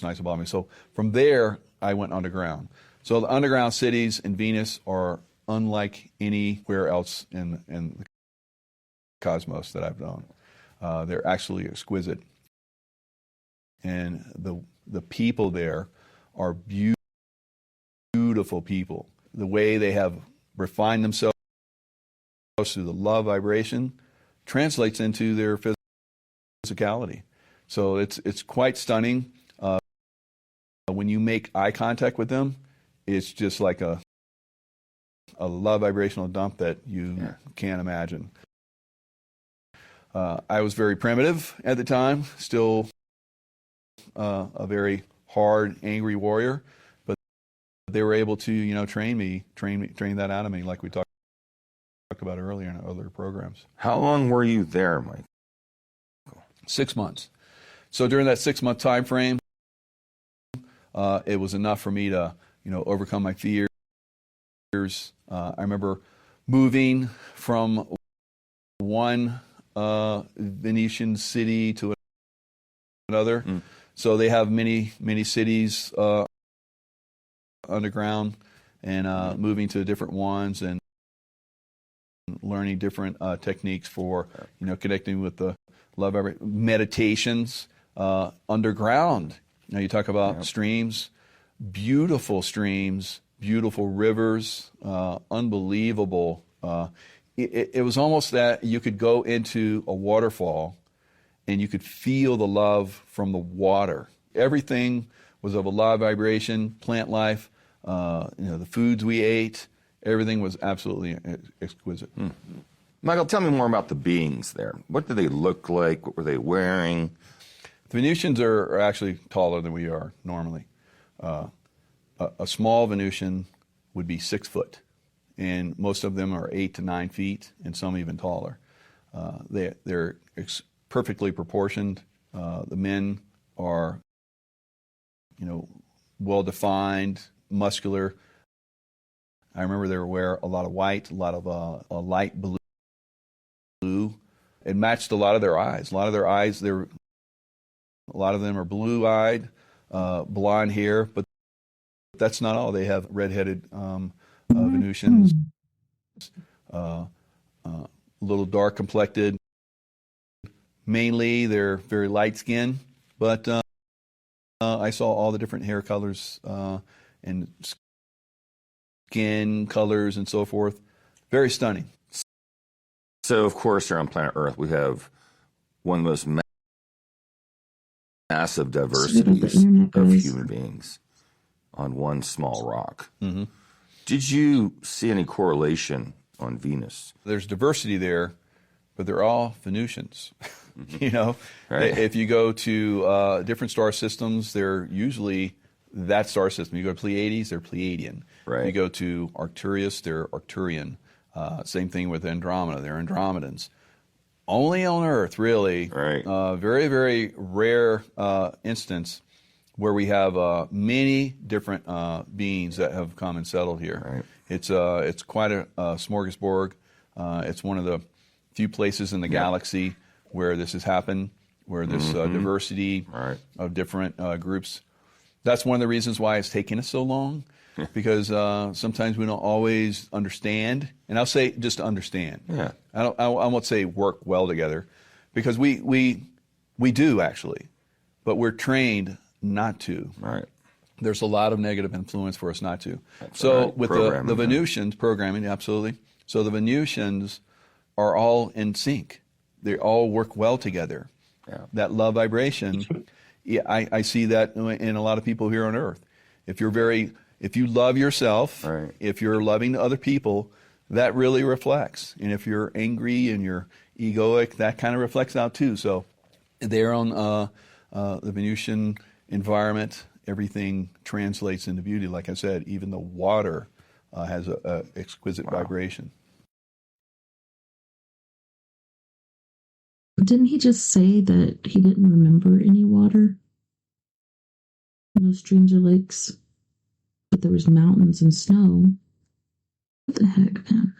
nice above me. So from there, I went underground. So the underground cities in Venus are unlike anywhere else in the cosmos that I've known. They're actually exquisite. And the people there are beautiful people. The way they have refined themselves through the love vibration translates into their physicality. So it's quite stunning. When you make eye contact with them, it's just like a love vibrational dump that you can't imagine. I was very primitive at the time, still a very hard, angry warrior, but they were able to, train that out of me, like we talked about earlier in other programs. How long were you there, Mike? 6 months. So during that 6 month time frame, it was enough for me to, overcome my fears. I remember moving from one Venetian city to another. So they have many cities underground, and moving to different ones and learning different techniques for connecting with the love meditations underground. Now you talk about streams, beautiful rivers, unbelievable. It was almost that you could go into a waterfall and you could feel the love from the water. Everything was of a love vibration, plant life, the foods we ate, everything was absolutely exquisite. Michael, tell me more about the beings there. What did they look like? What were they wearing? The Venusians are actually taller than we are normally. A small Venusian would be 6 foot, and most of them are 8 to 9 feet, and some even taller. They're perfectly proportioned. The men are, well-defined, muscular. I remember they wear a lot of white, a lot of a light blue. It matched a lot of their eyes. A lot of them are blue-eyed, blonde hair, but that's not all. They have red-headed Venusians, a little dark-complected. Mainly, they're very light-skinned, but I saw all the different hair colors and skin colors and so forth. Very stunning. So, of course, here on planet Earth, we have one of the most massive diversities of human beings on one small rock. Mm-hmm. Did you see any correlation on Venus? There's diversity there, but they're all Venusians. Right. If you go to different star systems, they're usually that star system. You go to Pleiades, they're Pleiadian. Right. You go to Arcturus, they're Arcturian. Same thing with Andromeda, they're Andromedans. Only on Earth, really, right. Very, very rare instance where we have many different beings that have come and settled here. Right. It's quite a smorgasbord. It's one of the few places in the galaxy where this has happened, where this diversity of different groups. That's one of the reasons why it's taken us so long, because sometimes we don't always understand. And I'll say just understand. Yeah. I won't say work well together, because we do actually, but we're trained not to. Right. There's a lot of negative influence for us not to. That's So right. with the Venusians, programming, absolutely. So the Venusians are all in sync. they all work well together. Yeah. That love vibration, yeah, I see that in a lot of people here on Earth. If you love yourself, right. If you're loving to other people, that really reflects. And if you're angry and you're egoic, that kind of reflects out too. So there on the Venusian environment, everything translates into beauty. Like I said, even the water has a exquisite vibration. Didn't he just say that he didn't remember any water? No streams or lakes, but there was mountains and snow. What the heck, man?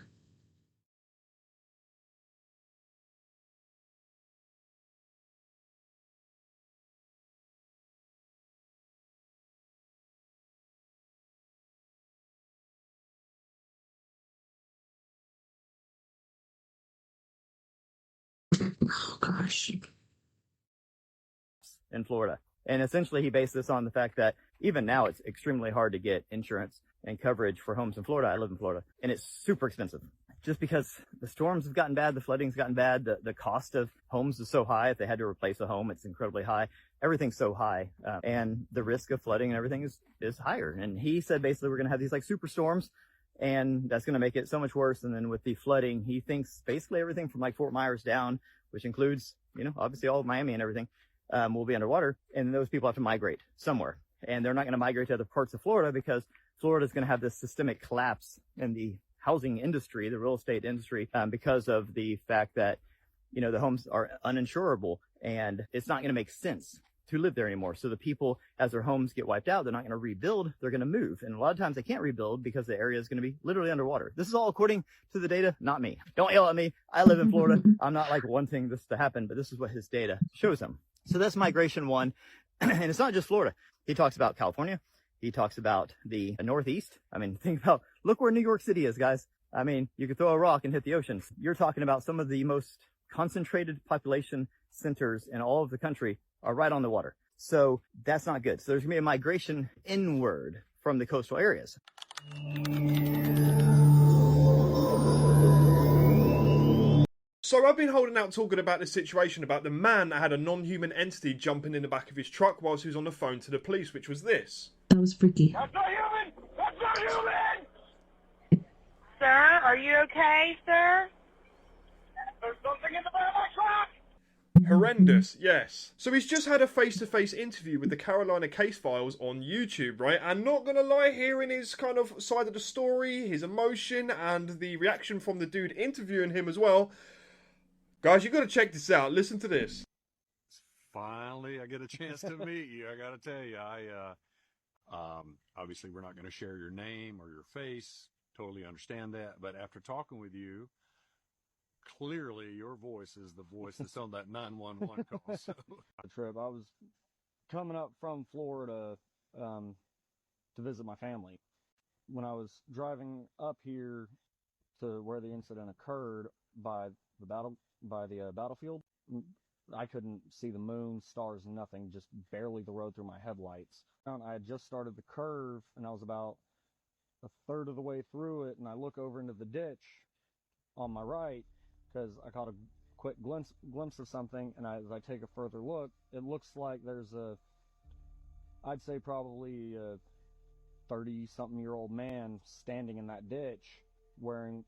Oh, gosh. In Florida. And essentially he based this on the fact that even now it's extremely hard to get insurance and coverage for homes in Florida. I live in Florida, and it's super expensive just because the storms have gotten bad, the flooding's gotten bad, the cost of homes is so high. If they had to replace a home, it's incredibly high. Everything's so high, and the risk of flooding and everything is higher. And he said basically we're going to have these like super storms, and that's going to make it so much worse. And then with the flooding, he thinks basically everything from like Fort Myers down, which includes, obviously all of Miami and everything, will be underwater, and those people have to migrate somewhere. And they're not going to migrate to other parts of Florida because Florida is going to have this systemic collapse in the housing industry, the real estate industry, because of the fact that, the homes are uninsurable, and it's not going to make sense to live there anymore. So the people, as their homes get wiped out, they're not going to rebuild, they're going to move. And a lot of times they can't rebuild because the area is going to be literally underwater. This is all according to the data, not me. Don't yell at me. I live in Florida. I'm not like wanting this to happen, but this is what his data shows him. So that's migration one. And it's not just Florida. He talks about California. He talks about the Northeast. I mean, look where New York City is, guys. I mean, you could throw a rock and hit the ocean. You're talking about some of the most concentrated population centers in all of the country are right on the water. So that's not good. So there's going to be a migration inward from the coastal areas. So I've been holding out talking about this situation about the man that had a non-human entity jumping in the back of his truck whilst he was on the phone to the police, which was this. That was freaky. That's not human! That's not human! Sir, are you okay, sir? There's something in the back of my truck! Horrendous, yes. So he's just had a face-to-face interview with the Carolina Case Files on YouTube, right? And not gonna lie, hearing his kind of side of the story, his emotion, and the reaction from the dude interviewing him as well. Guys, you got to check this out. Listen to this. Finally, I get a chance to meet you. I got to tell you, obviously we're not going to share your name or your face. Totally understand that. But after talking with you, clearly your voice is the voice that's on that 911 call. So. Trip. I was coming up from Florida to visit my family. When I was driving up here to where the incident occurred by the battlefield, I couldn't see the moon, stars, nothing, just barely the road through my headlights. I had just started the curve, and I was about a third of the way through it, and I look over into the ditch on my right because I caught a quick glimpse of something, and as I take a further look, it looks like there's I'd say probably a 30-something-year-old man standing in that ditch wearing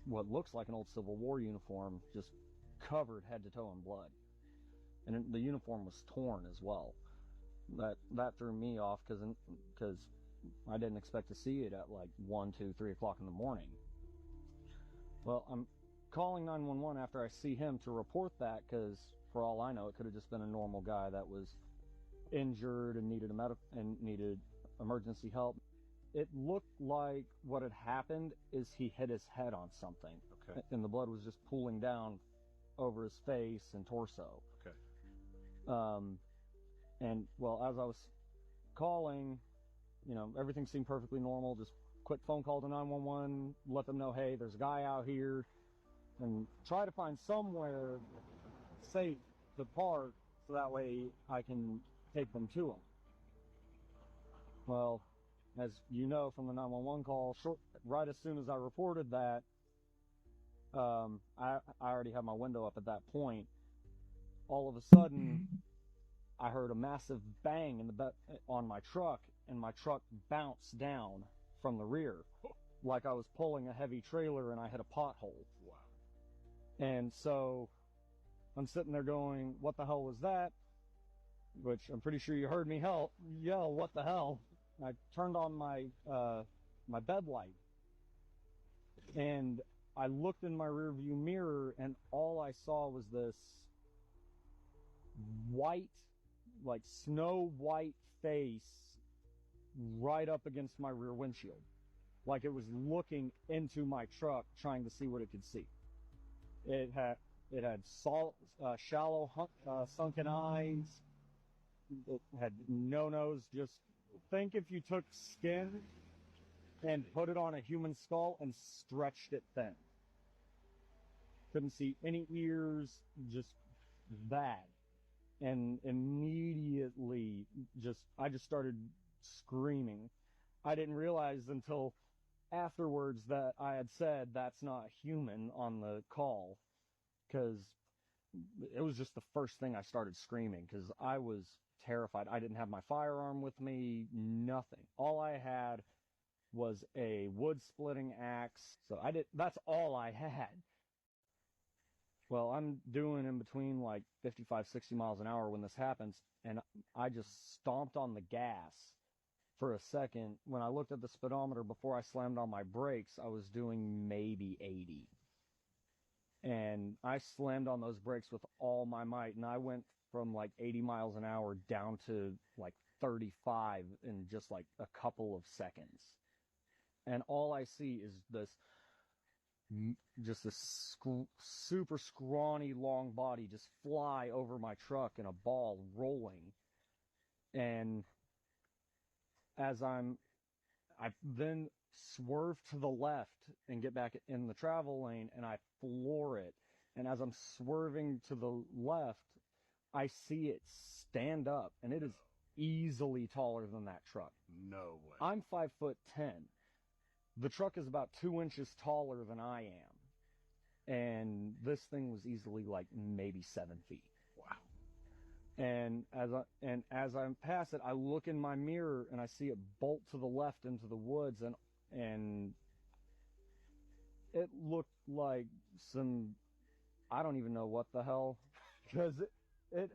what looks like an old Civil War uniform, just covered head to toe in blood. And the uniform was torn as well. That threw me off because I didn't expect to see it at like 1, 2, 3 o'clock in the morning. Well, I'm calling 911 after I see him to report that because for all I know, it could have just been a normal guy that was injured and needed needed emergency help. It looked like what had happened is he hit his head on something. Okay. And the blood was just pooling down over his face and torso. Okay. And well, as I was calling, everything seemed perfectly normal. Just quick phone call to 911, let them know, hey, there's a guy out here, and try to find somewhere safe to park so that way I can take them to him. Well, as you know from the 911 call, right as soon as I reported that, I already had my window up at that point. All of a sudden, I heard a massive bang on my truck, and my truck bounced down from the rear, like I was pulling a heavy trailer and I hit a pothole. Wow. And so I'm sitting there going, what the hell was that? Which I'm pretty sure you heard me yell, what the hell? I turned on my bed light, and I looked in my rearview mirror, and all I saw was this white, like snow white face right up against my rear windshield. Like it was looking into my truck, trying to see what it could see. It had shallow, sunken eyes. It had no nose. Just think if you took skin and put it on a human skull and stretched it thin. Couldn't see any ears, just that. And immediately, I just started screaming. I didn't realize until afterwards that I had said that's not human on the call, because it was just the first thing I started screaming, because I was terrified. I didn't have my firearm with me, nothing. All I had was a wood splitting axe. So that's all I had. Well, I'm doing in between like 55, 60 miles an hour when this happens, and I just stomped on the gas for a second. When I looked at the speedometer before I slammed on my brakes, I was doing maybe 80. And I slammed on those brakes with all my might, and I went from like 80 miles an hour down to like 35 in just like a couple of seconds. And all I see is this super scrawny long body just fly over my truck in a ball rolling. And as I then swerve to the left and get back in the travel lane, and I floor it. And as I'm swerving to the left, I see it stand up, and it is easily taller than that truck. No way. I'm 5'10". The truck is about 2 inches taller than I am. And this thing was easily like maybe 7 feet. Wow. And as I pass it, I look in my mirror and I see it bolt to the left into the woods, and it looked like I don't even know what the hell, because it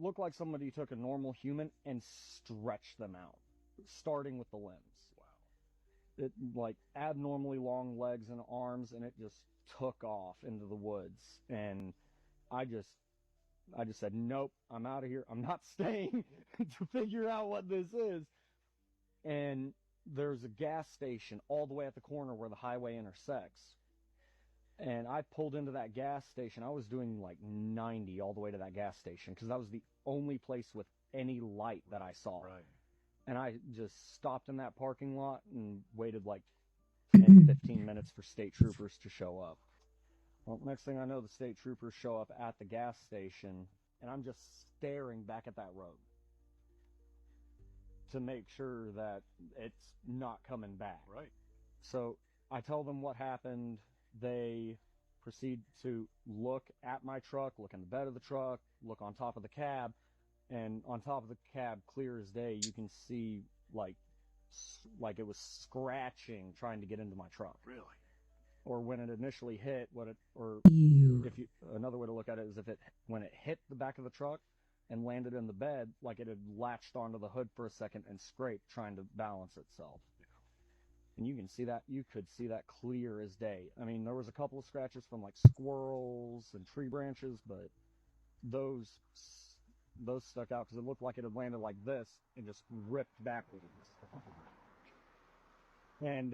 looked like somebody took a normal human and stretched them out, starting with the limbs. Wow. It like abnormally long legs and arms, and it just took off into the woods. And I just said, nope, I'm out of here. I'm not staying to figure out what this is. And there's a gas station all the way at the corner where the highway intersects. And I pulled into that gas station. I was doing like 90 all the way to that gas station, because that was the only place with any light that I saw. Right. And I just stopped in that parking lot and waited like 10, 15 minutes for state troopers to show up. Well, next thing I know, the state troopers show up at the gas station, and I'm just staring back at that road to make sure that it's not coming back. Right. So I tell them what happened. They proceed to look at my truck, look in the bed of the truck, look on top of the cab, and on top of the cab, clear as day, you can see like it was scratching trying to get into my truck. Really? Or when it initially hit, another way to look at it is when it hit the back of the truck and landed in the bed, like it had latched onto the hood for a second and scraped trying to balance itself. Yeah. And you could see that clear as day. I mean, there was a couple of scratches from like squirrels and tree branches, but those stuck out because it looked like it had landed like this and just ripped backwards. And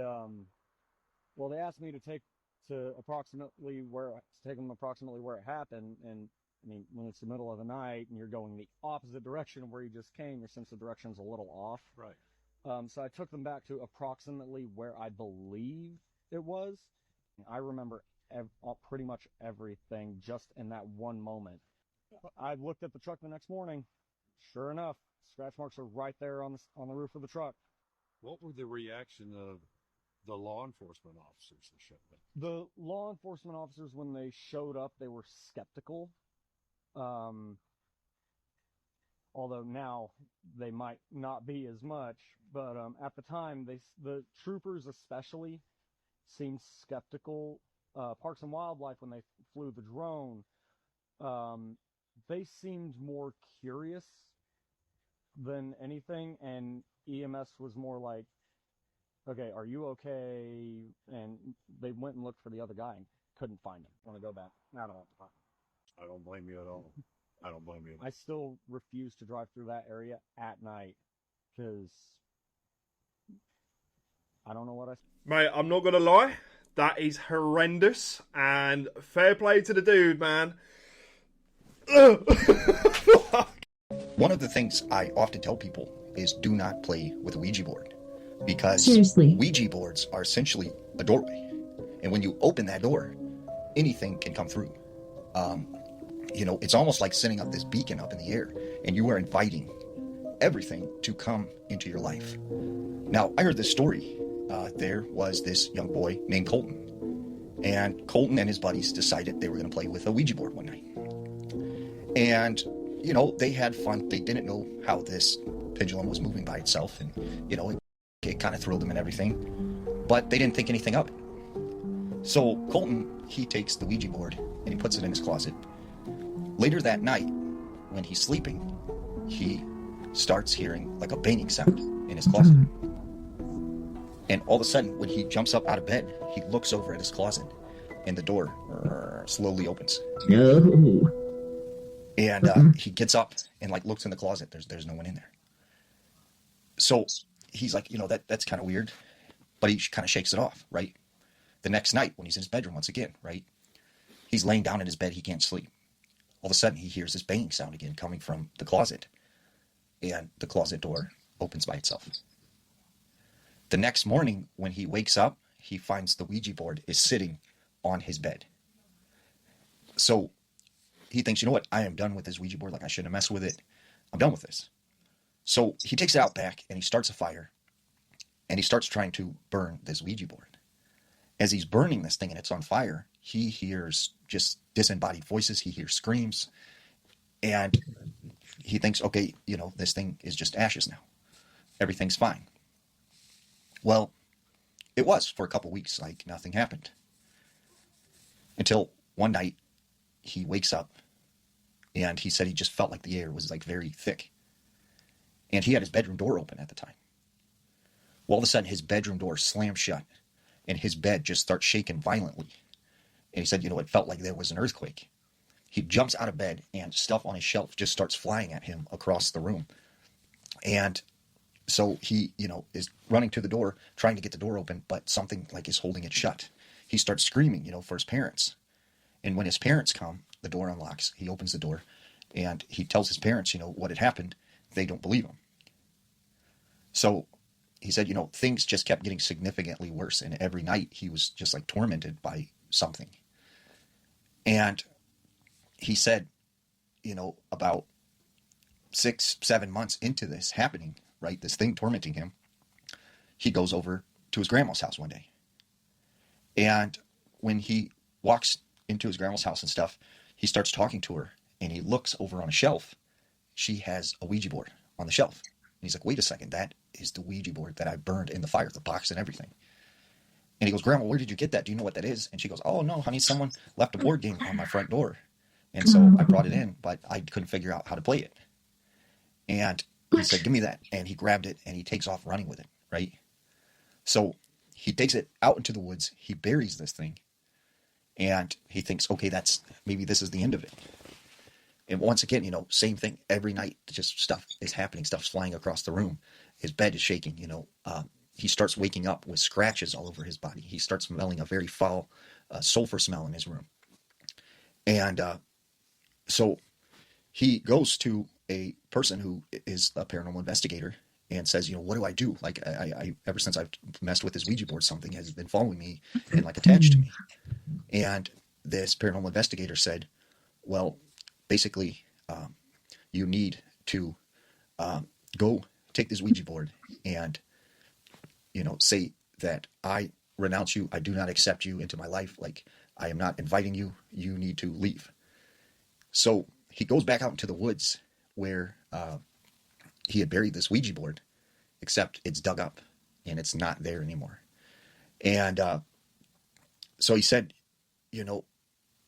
well, they asked me to take them approximately where it happened. And I mean, when it's the middle of the night and you're going the opposite direction of where you just came, your sense of direction's a little off. Right. So I took them back to approximately where I believe it was. I remember pretty much everything just in that one moment. I looked at the truck the next morning. Sure enough, scratch marks are right there on the roof of the truck. What were the reaction of the law enforcement officers that showed up. The law enforcement officers, when they showed up, they were skeptical. Although now they might not be as much, but at the time, the troopers especially seemed skeptical. Parks and Wildlife, when they flew the drone, they seemed more curious than anything, and EMS was more like, okay, are you okay? And they went and looked for the other guy and couldn't find him. Want to go back? I don't have to find him. I don't blame you at all. I don't blame you. I still refuse to drive through that area at night because I don't know what I... Mate, I'm not going to lie. That is horrendous. And fair play to the dude, man. One of the things I often tell people is do not play with a Ouija board. Because Seriously. Ouija boards are essentially a doorway. And when you open that door, anything can come through. You know, it's almost like setting up this beacon up in the air, and you are inviting everything to come into your life. Now, I heard this story. There was this young boy named Colton. And Colton and his buddies decided they were going to play with a Ouija board one night. And, you know, they had fun. They didn't know how this pendulum was moving by itself. And, you know, it kind of thrilled them and everything. But they didn't think anything of it. So Colton, he takes the Ouija board and he puts it in his closet. Later that night, when he's sleeping, he starts hearing like a banging sound in his closet. And all of a sudden, when he jumps up out of bed, he looks over at his closet and the door slowly opens. No. And he gets up and like looks in the closet. There's no one in there. So he's like, you know, that's kind of weird, but he kind of shakes it off, right? The next night when he's in his bedroom once again, right? He's laying down in his bed. He can't sleep. All of a sudden he hears this banging sound again coming from the closet, and the closet door opens by itself. The next morning when he wakes up, he finds the Ouija board is sitting on his bed. So he thinks, you know what? I am done with this Ouija board. Like, I shouldn't have messed with it. I'm done with this. So he takes it out back and he starts a fire and he starts trying to burn this Ouija board. As he's burning this thing and it's on fire, he hears just disembodied voices. He hears screams and he thinks, okay, you know, this thing is just ashes now. Everything's fine. Well, it was for a couple weeks, like nothing happened. Until one night he wakes up and he said he just felt like the air was like very thick. And he had his bedroom door open at the time. Well, all of a sudden his bedroom door slams shut and his bed just starts shaking violently. And he said, you know, it felt like there was an earthquake. He jumps out of bed and stuff on his shelf just starts flying at him across the room. And so he, you know, is running to the door, trying to get the door open, but something like is holding it shut. He starts screaming, you know, for his parents. And when his parents come, the door unlocks. He opens the door and he tells his parents, you know, what had happened. They don't believe him. So he said, you know, things just kept getting significantly worse. And every night he was just like tormented by something. And he said, you know, about 6-7 months into this happening, right, this thing tormenting him, he goes over to his grandma's house one day. And when he walks into his grandma's house and stuff, he starts talking to her and he looks over on a shelf. She has a Ouija board on the shelf. And he's like, wait a second, that is the Ouija board that I burned in the fire, the box and everything. And he goes, Grandma, where did you get that? Do you know what that is? And she goes, oh, no, honey, someone left a board game on my front door. And so I brought it in, but I couldn't figure out how to play it. And he said, give me that. And he grabbed it and he takes off running with it, right? So he takes it out into the woods. He buries this thing. And he thinks, okay, maybe this is the end of it. And once again, you know, same thing. Every night, just stuff is happening. Stuff's flying across the room. His bed is shaking, you know. He starts waking up with scratches all over his body. He starts smelling a very foul sulfur smell in his room. And so he goes to a person who is a paranormal investigator and says, you know, what do I do? Like, I ever since I've messed with this Ouija board, something has been following me and like attached to me. And this paranormal investigator said, well, basically, you need to go take this Ouija board and, you know, say that I renounce you. I do not accept you into my life. Like, I am not inviting you. You need to leave. So he goes back out into the woods where he had buried this Ouija board, except it's dug up and it's not there anymore. And so he said,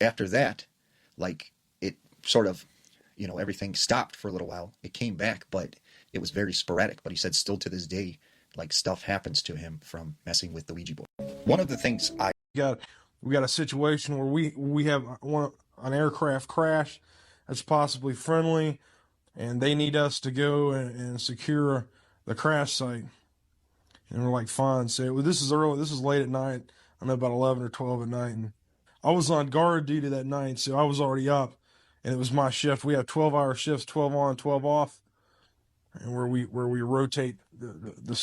after that, like, it sort of, everything stopped for a little while. It came back, but it was very sporadic. But he said still to this day, like, stuff happens to him from messing with the Ouija board. One of the things we got a situation where we have an aircraft crash that's possibly friendly, and they need us to go and secure the crash site. And we're like, fine. So this is late at night. I know about 11 or 12 at night. And I was on guard duty that night, so I was already up. And it was my shift. We have 12-hour shifts, 12 on, 12 off, and where we rotate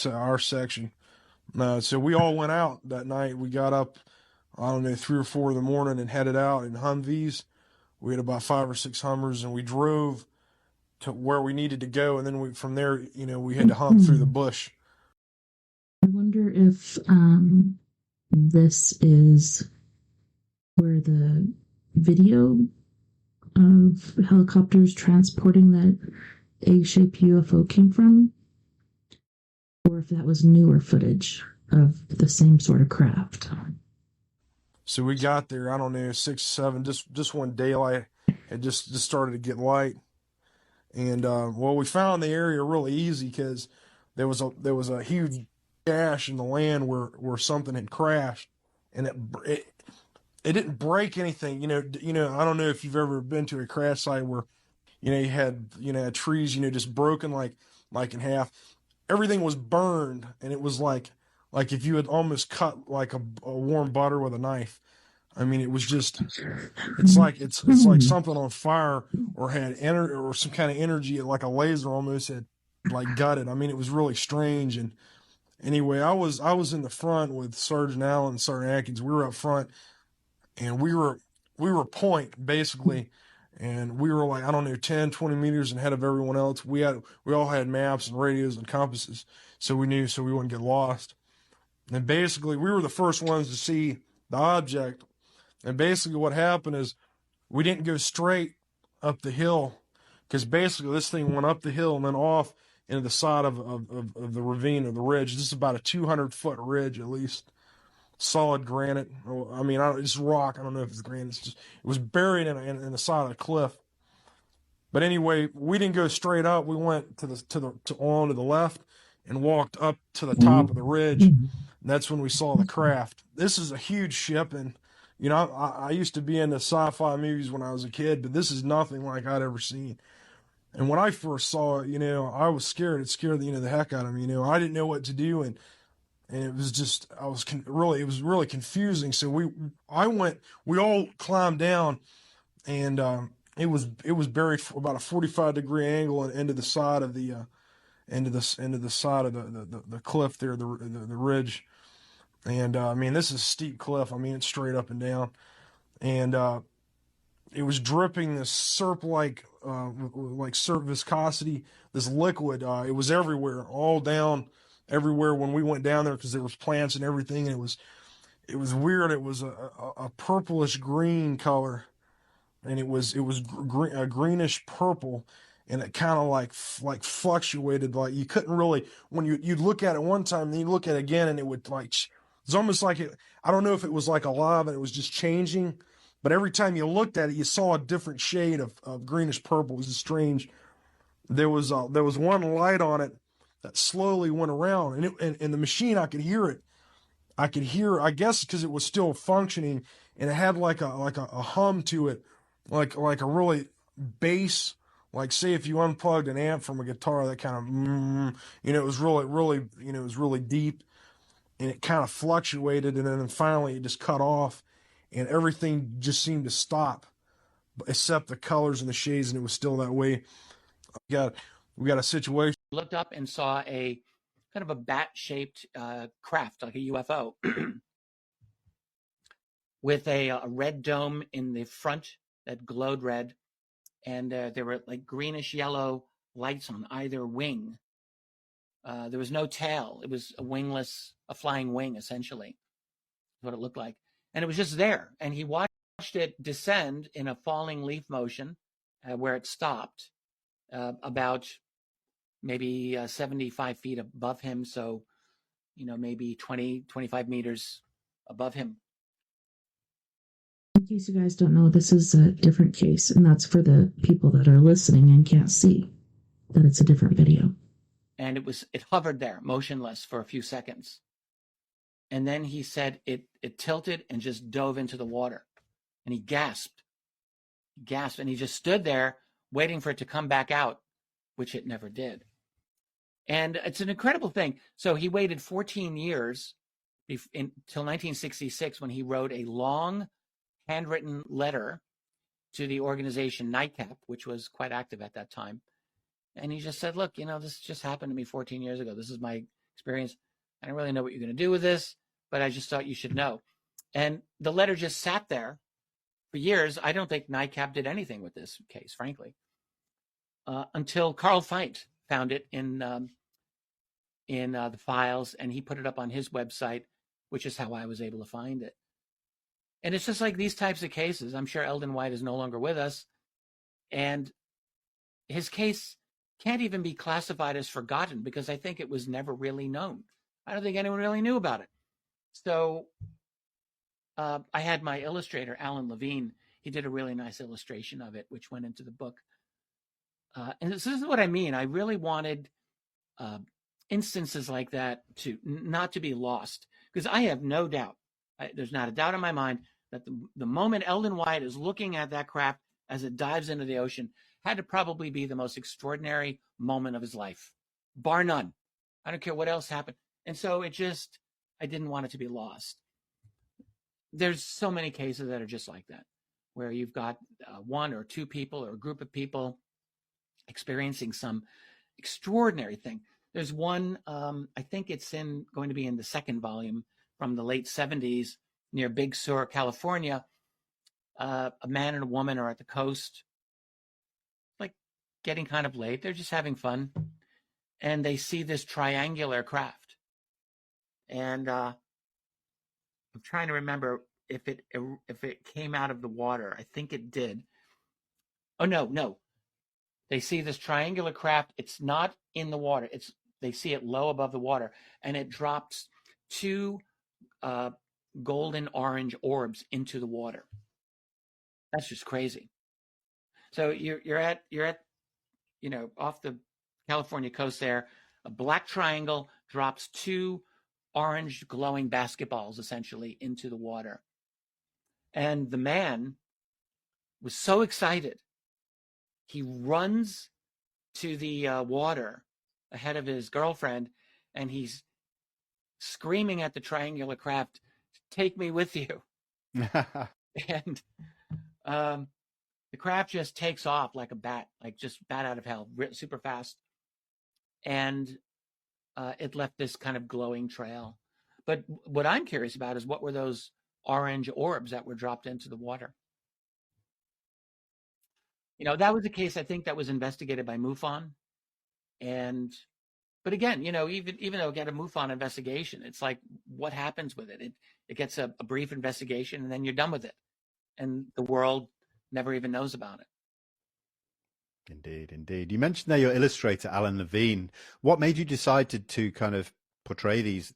our section. So we all went out that night. We got up, 3 or 4 in the morning and headed out in Humvees. We had about 5 or 6 Hummers, and we drove to where we needed to go. And then from there, we had to hump through the bush. I wonder if this is where the video of helicopters transporting that egg-shaped UFO came from, or if that was newer footage of the same sort of craft. So we got there, 6, 7, just when daylight had just started to get light. And we found the area really easy because there was a huge gash in the land where something had crashed, and it didn't break anything. I don't know if you've ever been to a crash site where you had trees just broken like in half. Everything was burned, and it was like if you had almost cut like a warm butter with a knife. I mean, it was just, it's like something on fire or had or some kind of energy, like a laser almost had like gutted. I mean, it was really strange. And anyway, I was in the front with Sergeant Allen and Sergeant Atkins. We were up front, and we were point basically, and we were like 10, 20 meters ahead of everyone else. We all had maps and radios and compasses, so we knew so we wouldn't get lost. And basically, we were the first ones to see the object. And basically what happened is we didn't go straight up the hill, because basically this thing went up the hill and then off into the side of the ravine or the ridge. This is about a 200-foot ridge at least, solid granite. I mean, it's rock. I don't know if it's granite. It was buried in the side of the cliff. But anyway, we didn't go straight up. We went to the left and walked up to the top of the ridge. And that's when we saw the craft. This is a huge ship, and I used to be into sci-fi movies when I was a kid, but this is nothing like I'd ever seen. And when I first saw it, I was scared. It scared the heck out of me. I didn't know what to do, and it was just it was really confusing. So we all climbed down, and it was buried for about a 45-degree angle and into the side of the side of the cliff there, the ridge. And this is a steep cliff. It's straight up and down, and it was dripping this syrup-like syrup viscosity, this liquid. It was everywhere, all down everywhere when we went down there, because there was plants and everything. And it was weird. It was a purplish green color, and it was a greenish purple. And it kind of like fluctuated. Like you couldn't really, when you'd look at it one time, then you look at it again, and it would it's almost like it. I don't know if it was like alive and it was just changing, but every time you looked at it, you saw a different shade of greenish purple. It was just strange. There was one light on it that slowly went around, and the machine, I could hear it. I guess because it was still functioning, and it had like a hum to it, like a really bass. Like, say if you unplugged an amp from a guitar, that kind of, it was really, it was really deep, and it kind of fluctuated, and then finally it just cut off, and everything just seemed to stop, except the colors and the shades, and it was still that way. We got a situation. Looked up and saw a kind of a bat-shaped craft, like a UFO, with a red dome in the front that glowed red. And there were like greenish yellow lights on either wing. There was no tail. It was a flying wing, essentially, what it looked like. And it was just there. And he watched it descend in a falling leaf motion where it stopped about maybe 75 feet above him. So, maybe 20, 25 meters above him. In case you guys don't know, this is a different case, and that's for the people that are listening and can't see that it's a different video. And it hovered there, motionless, for a few seconds. And then he said it tilted and just dove into the water. And he gasped, and he just stood there waiting for it to come back out, which it never did. And it's an incredible thing. So he waited 14 years until 1966 when he wrote a long handwritten letter to the organization NICAP, which was quite active at that time. And he just said, look, this just happened to me 14 years ago. This is my experience. I don't really know what you're going to do with this, but I just thought you should know. And the letter just sat there for years. I don't think NICAP did anything with this case, frankly, until Carl Feit found it in the files, and he put it up on his website, which is how I was able to find it. And it's just like these types of cases. I'm sure Eldon White is no longer with us, and his case can't even be classified as forgotten because I think it was never really known. I don't think anyone really knew about it. So I had my illustrator, Alan Levine. He did a really nice illustration of it, which went into the book. And this is what I mean. I really wanted instances like that not to be lost, because I have no doubt, there's not a doubt in my mind that the moment Eldon White is looking at that craft as it dives into the ocean had to probably be the most extraordinary moment of his life, bar none. I don't care what else happened. And so I didn't want it to be lost. There's so many cases that are just like that, where you've got one or two people or a group of people experiencing some extraordinary thing. There's one, I think it's going to be in the second volume, from the late 70s near Big Sur, California. A man and a woman are at the coast, like getting kind of late. They're just having fun. And they see this triangular craft. And I'm trying to remember if it came out of the water. I think it did. Oh, no. They see this triangular craft. It's not in the water. They see it low above the water, and it drops two golden orange orbs into the water. That's just crazy. So you're at off the California coast there. A black triangle drops two orange glowing basketballs essentially into the water. And the man was so excited. He runs to the water ahead of his girlfriend, and he's screaming at the triangular craft, "Take me with you." And the craft just takes off like a bat, like just bat out of hell, super fast. And it left this kind of glowing trail. But what I'm curious about is, what were those orange orbs that were dropped into the water? That was a case, I think, that was investigated by MUFON. But again, even though it got a MUFON investigation, it's like, what happens with it? It gets a brief investigation, and then you're done with it. And the world never even knows about it. Indeed. You mentioned there your illustrator, Alan Levine. What made you decide to kind of portray these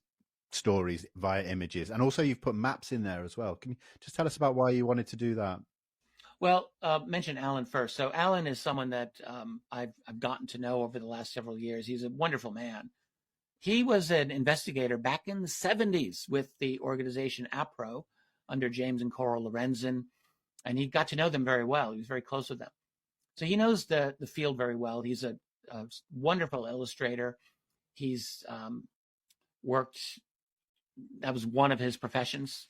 stories via images? And also you've put maps in there as well. Can you just tell us about why you wanted to do that? Well, mention Alan first. So Alan is someone that I've gotten to know over the last several years. He's a wonderful man. He was an investigator back in the 70s with the organization APRO under James and Cora Lorenzen, and he got to know them very well. He was very close with them. So he knows the field very well. He's a wonderful illustrator. He's worked, that was one of his professions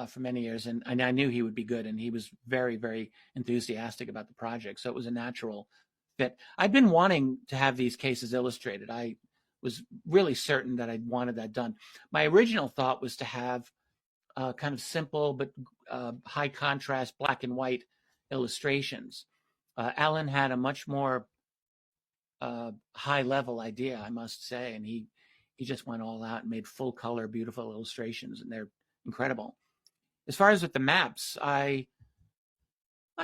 for many years, and I knew he would be good, and he was very, very enthusiastic about the project, so it was a natural fit. I'd been wanting to have these cases illustrated. I was really certain that I'd wanted that done. My original thought was to have kind of simple but high contrast black and white illustrations. Alan had a much more high level idea, I must say. And he just went all out and made full color, beautiful illustrations, and they're incredible. As far as with the maps, I'm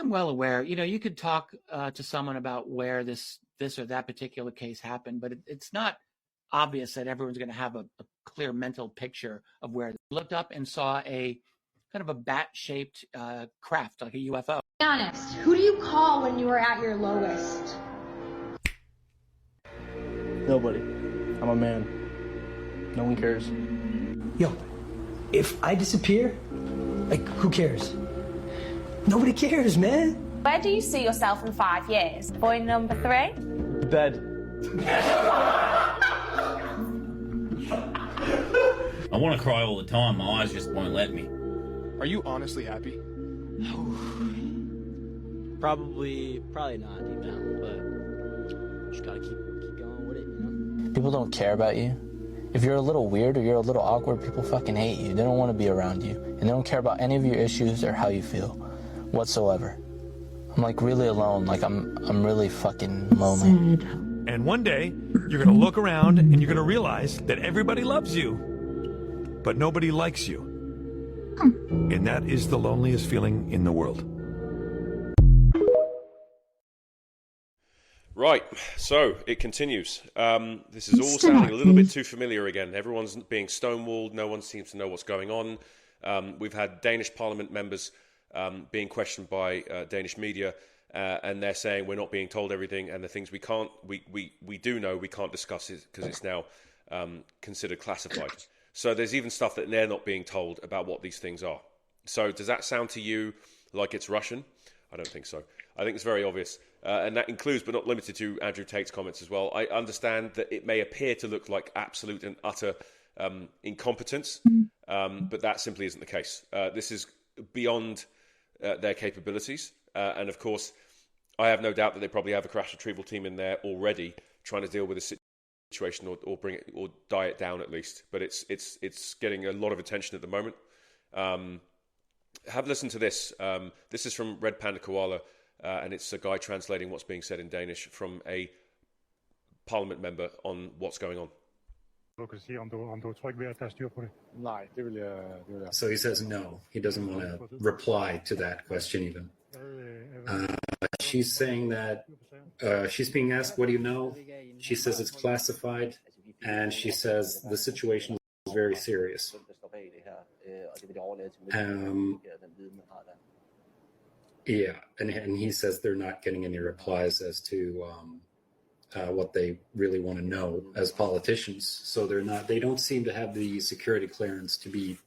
well aware. You could talk to someone about where this or that particular case happened, but it's not obvious that everyone's going to have a clear mental picture of where they looked up and saw a kind of a bat-shaped craft, like a UFO. Be honest, who do you call when you are at your lowest? Nobody. I'm a man. No one cares. Yo, if I disappear, like, who cares? Nobody cares, man. Where do you see yourself in 5 years? Point number 3? Bed. I want to cry all the time. My eyes just won't let me. Are you honestly happy? Probably not deep down, but just gotta keep going with it, you know? People don't care about you. If you're a little weird or you're a little awkward, people fucking hate you. They don't want to be around you. And they don't care about any of your issues or how you feel whatsoever. I'm like really alone. Like I'm really fucking lonely. And one day, you're gonna look around and you're gonna realize that everybody loves you, but nobody likes you. And that is the loneliest feeling in the world. Right, so it continues. This is all sounding a little bit too familiar again. Everyone's being stonewalled. No one seems to know what's going on. We've had Danish parliament members being questioned by Danish media, and they're saying we're not being told everything, and the things we do know, we can't discuss it because it's now considered classified. So there's even stuff that they're not being told about what these things are. So does that sound to you like it's Russian? I don't think so. I think it's very obvious. And that includes, but not limited to, Andrew Tate's comments as well. I understand that it may appear to look like absolute and utter incompetence, but that simply isn't the case. This is beyond their capabilities. And of course, I have no doubt that they probably have a crash retrieval team in there already trying to deal with the situation or bring it or die it down at least. But it's getting a lot of attention at the moment. Have a listen to this. This is from Red Panda Koala, and it's a guy translating what's being said in Danish from a parliament member on what's going on. So he says no. He doesn't want to reply to that question even. She's saying that she's being asked, what do you know? She says it's classified, and she says the situation is very serious. Yeah, and he says they're not getting any replies as to what they really want to know as politicians. So they don't seem to have the security clearance to be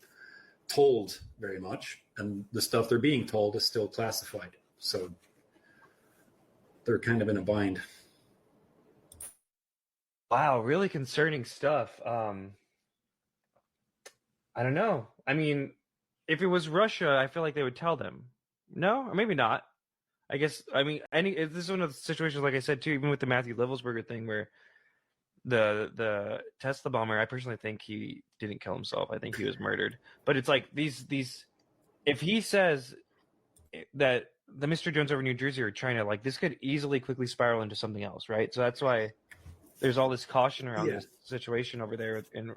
told very much, and the stuff they're being told is still classified. So they're kind of in a bind. Wow, really concerning stuff. I don't know. I mean, if it was Russia, I feel like they would tell them. No, or maybe not. I guess, I mean, this is one of the situations, like I said, too, even with the Matthew Levelsberger thing, where the Tesla bomber, I personally think he didn't kill himself. I think he was murdered. But it's like these if he says that the Mr. Jones over New Jersey or China, like, this could easily quickly spiral into something else, right? So that's why there's all this caution around this situation over there in.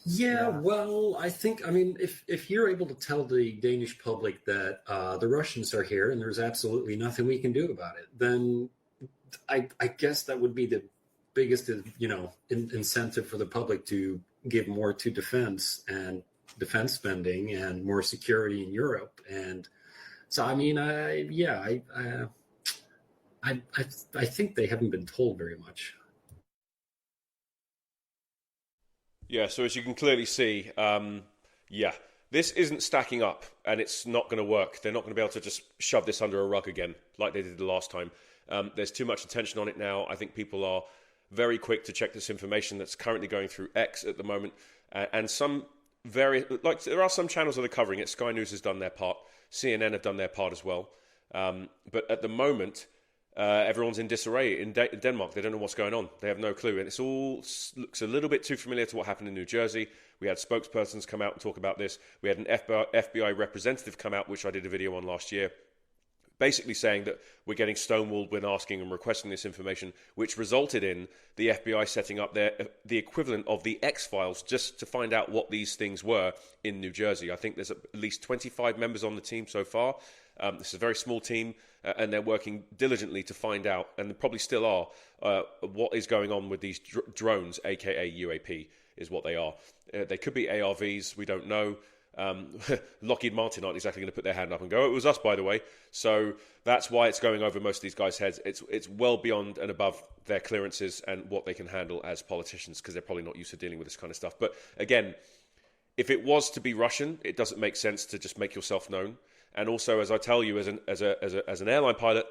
Yeah, well, I mean, if you're able to tell the Danish public that the Russians are here and there's absolutely nothing we can do about it, then I guess that would be the biggest, incentive for the public to give more to defense and defense spending and more security in Europe. And so, I mean, I think they haven't been told very much. Yeah, so as you can clearly see, this isn't stacking up, and it's not going to work. They're not going to be able to just shove this under a rug again like they did the last time. There's too much attention on it now. I think people are very quick to check this information that's currently going through X at the moment, and there are some channels that are covering it. Sky News has done their part. CNN have done their part as well. But at the moment, everyone's in disarray in Denmark. They don't know what's going on. They have no clue. And it all looks a little bit too familiar to what happened in New Jersey. We had spokespersons come out and talk about this. We had an FBI representative come out, which I did a video on last year, basically saying that we're getting stonewalled when asking and requesting this information, which resulted in the FBI setting up the equivalent of the X-Files just to find out what these things were in New Jersey. I think there's at least 25 members on the team so far. This is a very small team, and they're working diligently to find out, and they probably still are, what is going on with these drones, aka UAP, is what they are. They could be ARVs, we don't know. Lockheed Martin aren't exactly going to put their hand up and go, it was us, by the way. So that's why it's going over most of these guys' heads. It's well beyond and above their clearances and what they can handle as politicians, because they're probably not used to dealing with this kind of stuff. But again, if it was to be Russian, it doesn't make sense to just make yourself known. And also, as I tell you, as an airline pilot,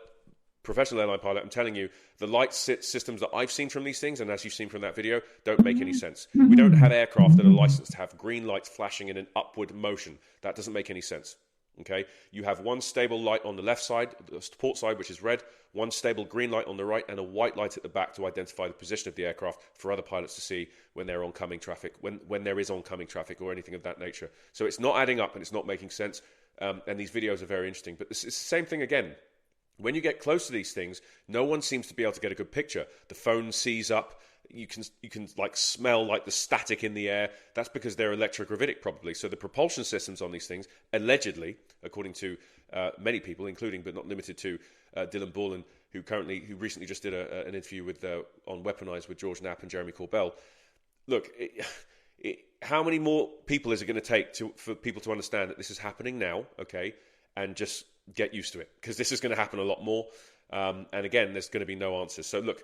professional airline pilot, I'm telling you, the light systems that I've seen from these things, and as you've seen from that video, don't make any sense. We don't have aircraft that are licensed to have green lights flashing in an upward motion. That doesn't make any sense. Okay, you have one stable light on the left side, the port side, which is red, one stable green light on the right, and a white light at the back to identify the position of the aircraft for other pilots to see when they're oncoming traffic, when there is oncoming traffic or anything of that nature. So it's not adding up and it's not making sense. And these videos are very interesting. But it's the same thing again. When you get close to these things, no one seems to be able to get a good picture. The phone sees up. You can like smell like the static in the air. That's because they're electrogravitic probably. So the propulsion systems on these things, allegedly, according to many people, including but not limited to Dylan Borland, who recently just did an interview with on Weaponized with George Knapp and Jeremy Corbell. Look, how many more people is it going to take for people to understand that this is happening now, okay, and just get used to it? Because this is going to happen a lot more. And again, there's going to be no answers. So look,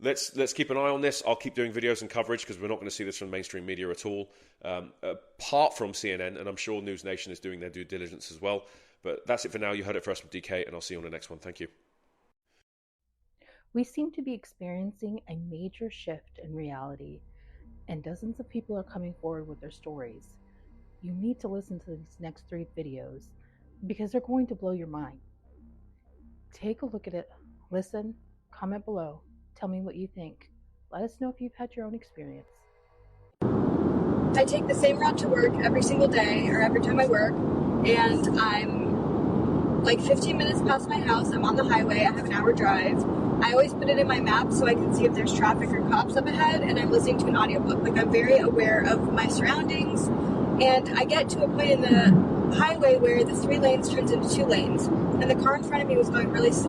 let's keep an eye on this. I'll keep doing videos and coverage because we're not going to see this from mainstream media at all, apart from CNN, and I'm sure News Nation is doing their due diligence as well. But that's it for now. You heard it first from DK, and I'll see you on the next one. Thank you. We seem to be experiencing a major shift in reality, and dozens of people are coming forward with their stories. You need to listen to these next 3 videos because they're going to blow your mind. Take a look at it, listen, comment below, tell me what you think. Let us know if you've had your own experience. I take the same route to work every single day or every time I work, and I'm like 15 minutes past my house. I'm on the highway. I have an hour drive. I always put it in my map so I can see if there's traffic or cops up ahead, and I'm listening to an audiobook. Like, I'm very aware of my surroundings, and I get to a point in the highway where the 3 lanes turns into 2 lanes, and the car in front of me was going really slow.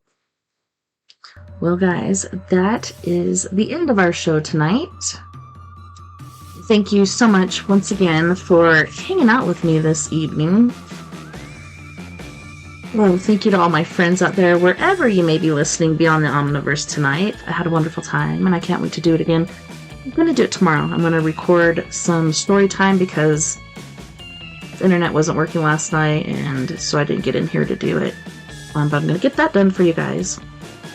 Well, guys, that is the end of our show tonight. Thank you so much once again for hanging out with me this evening. Well, thank you to all my friends out there, wherever you may be listening Beyond the Omniverse tonight. I had a wonderful time, and I can't wait to do it again. I'm going to do it tomorrow. I'm going to record some story time because the internet wasn't working last night, and so I didn't get in here to do it. But I'm going to get that done for you guys.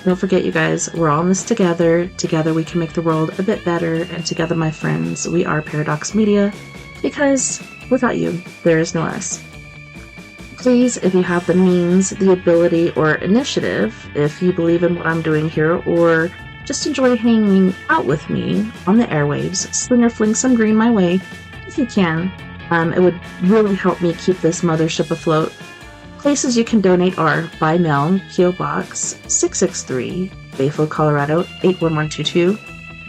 Don't forget, you guys, we're all in this together. Together we can make the world a bit better, and together, my friends, we are Paradox Media, because without you, there is no us. Please, if you have the means, the ability, or initiative, if you believe in what I'm doing here, or just enjoy hanging out with me on the airwaves, sling or fling some green my way, if you can. It would really help me keep this mothership afloat. Places you can donate are by mail, P.O. Box 663, Bayfield, Colorado 81122,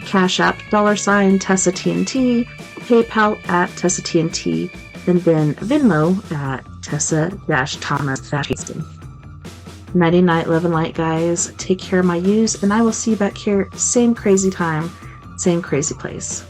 Cash App, $, TessaTNT, PayPal at TessaTNT, and then Venmo at Tessa-Thomas-Peterson. Nighty night, love and light, guys. Take care of my yous, and I will see you back here, same crazy time, same crazy place.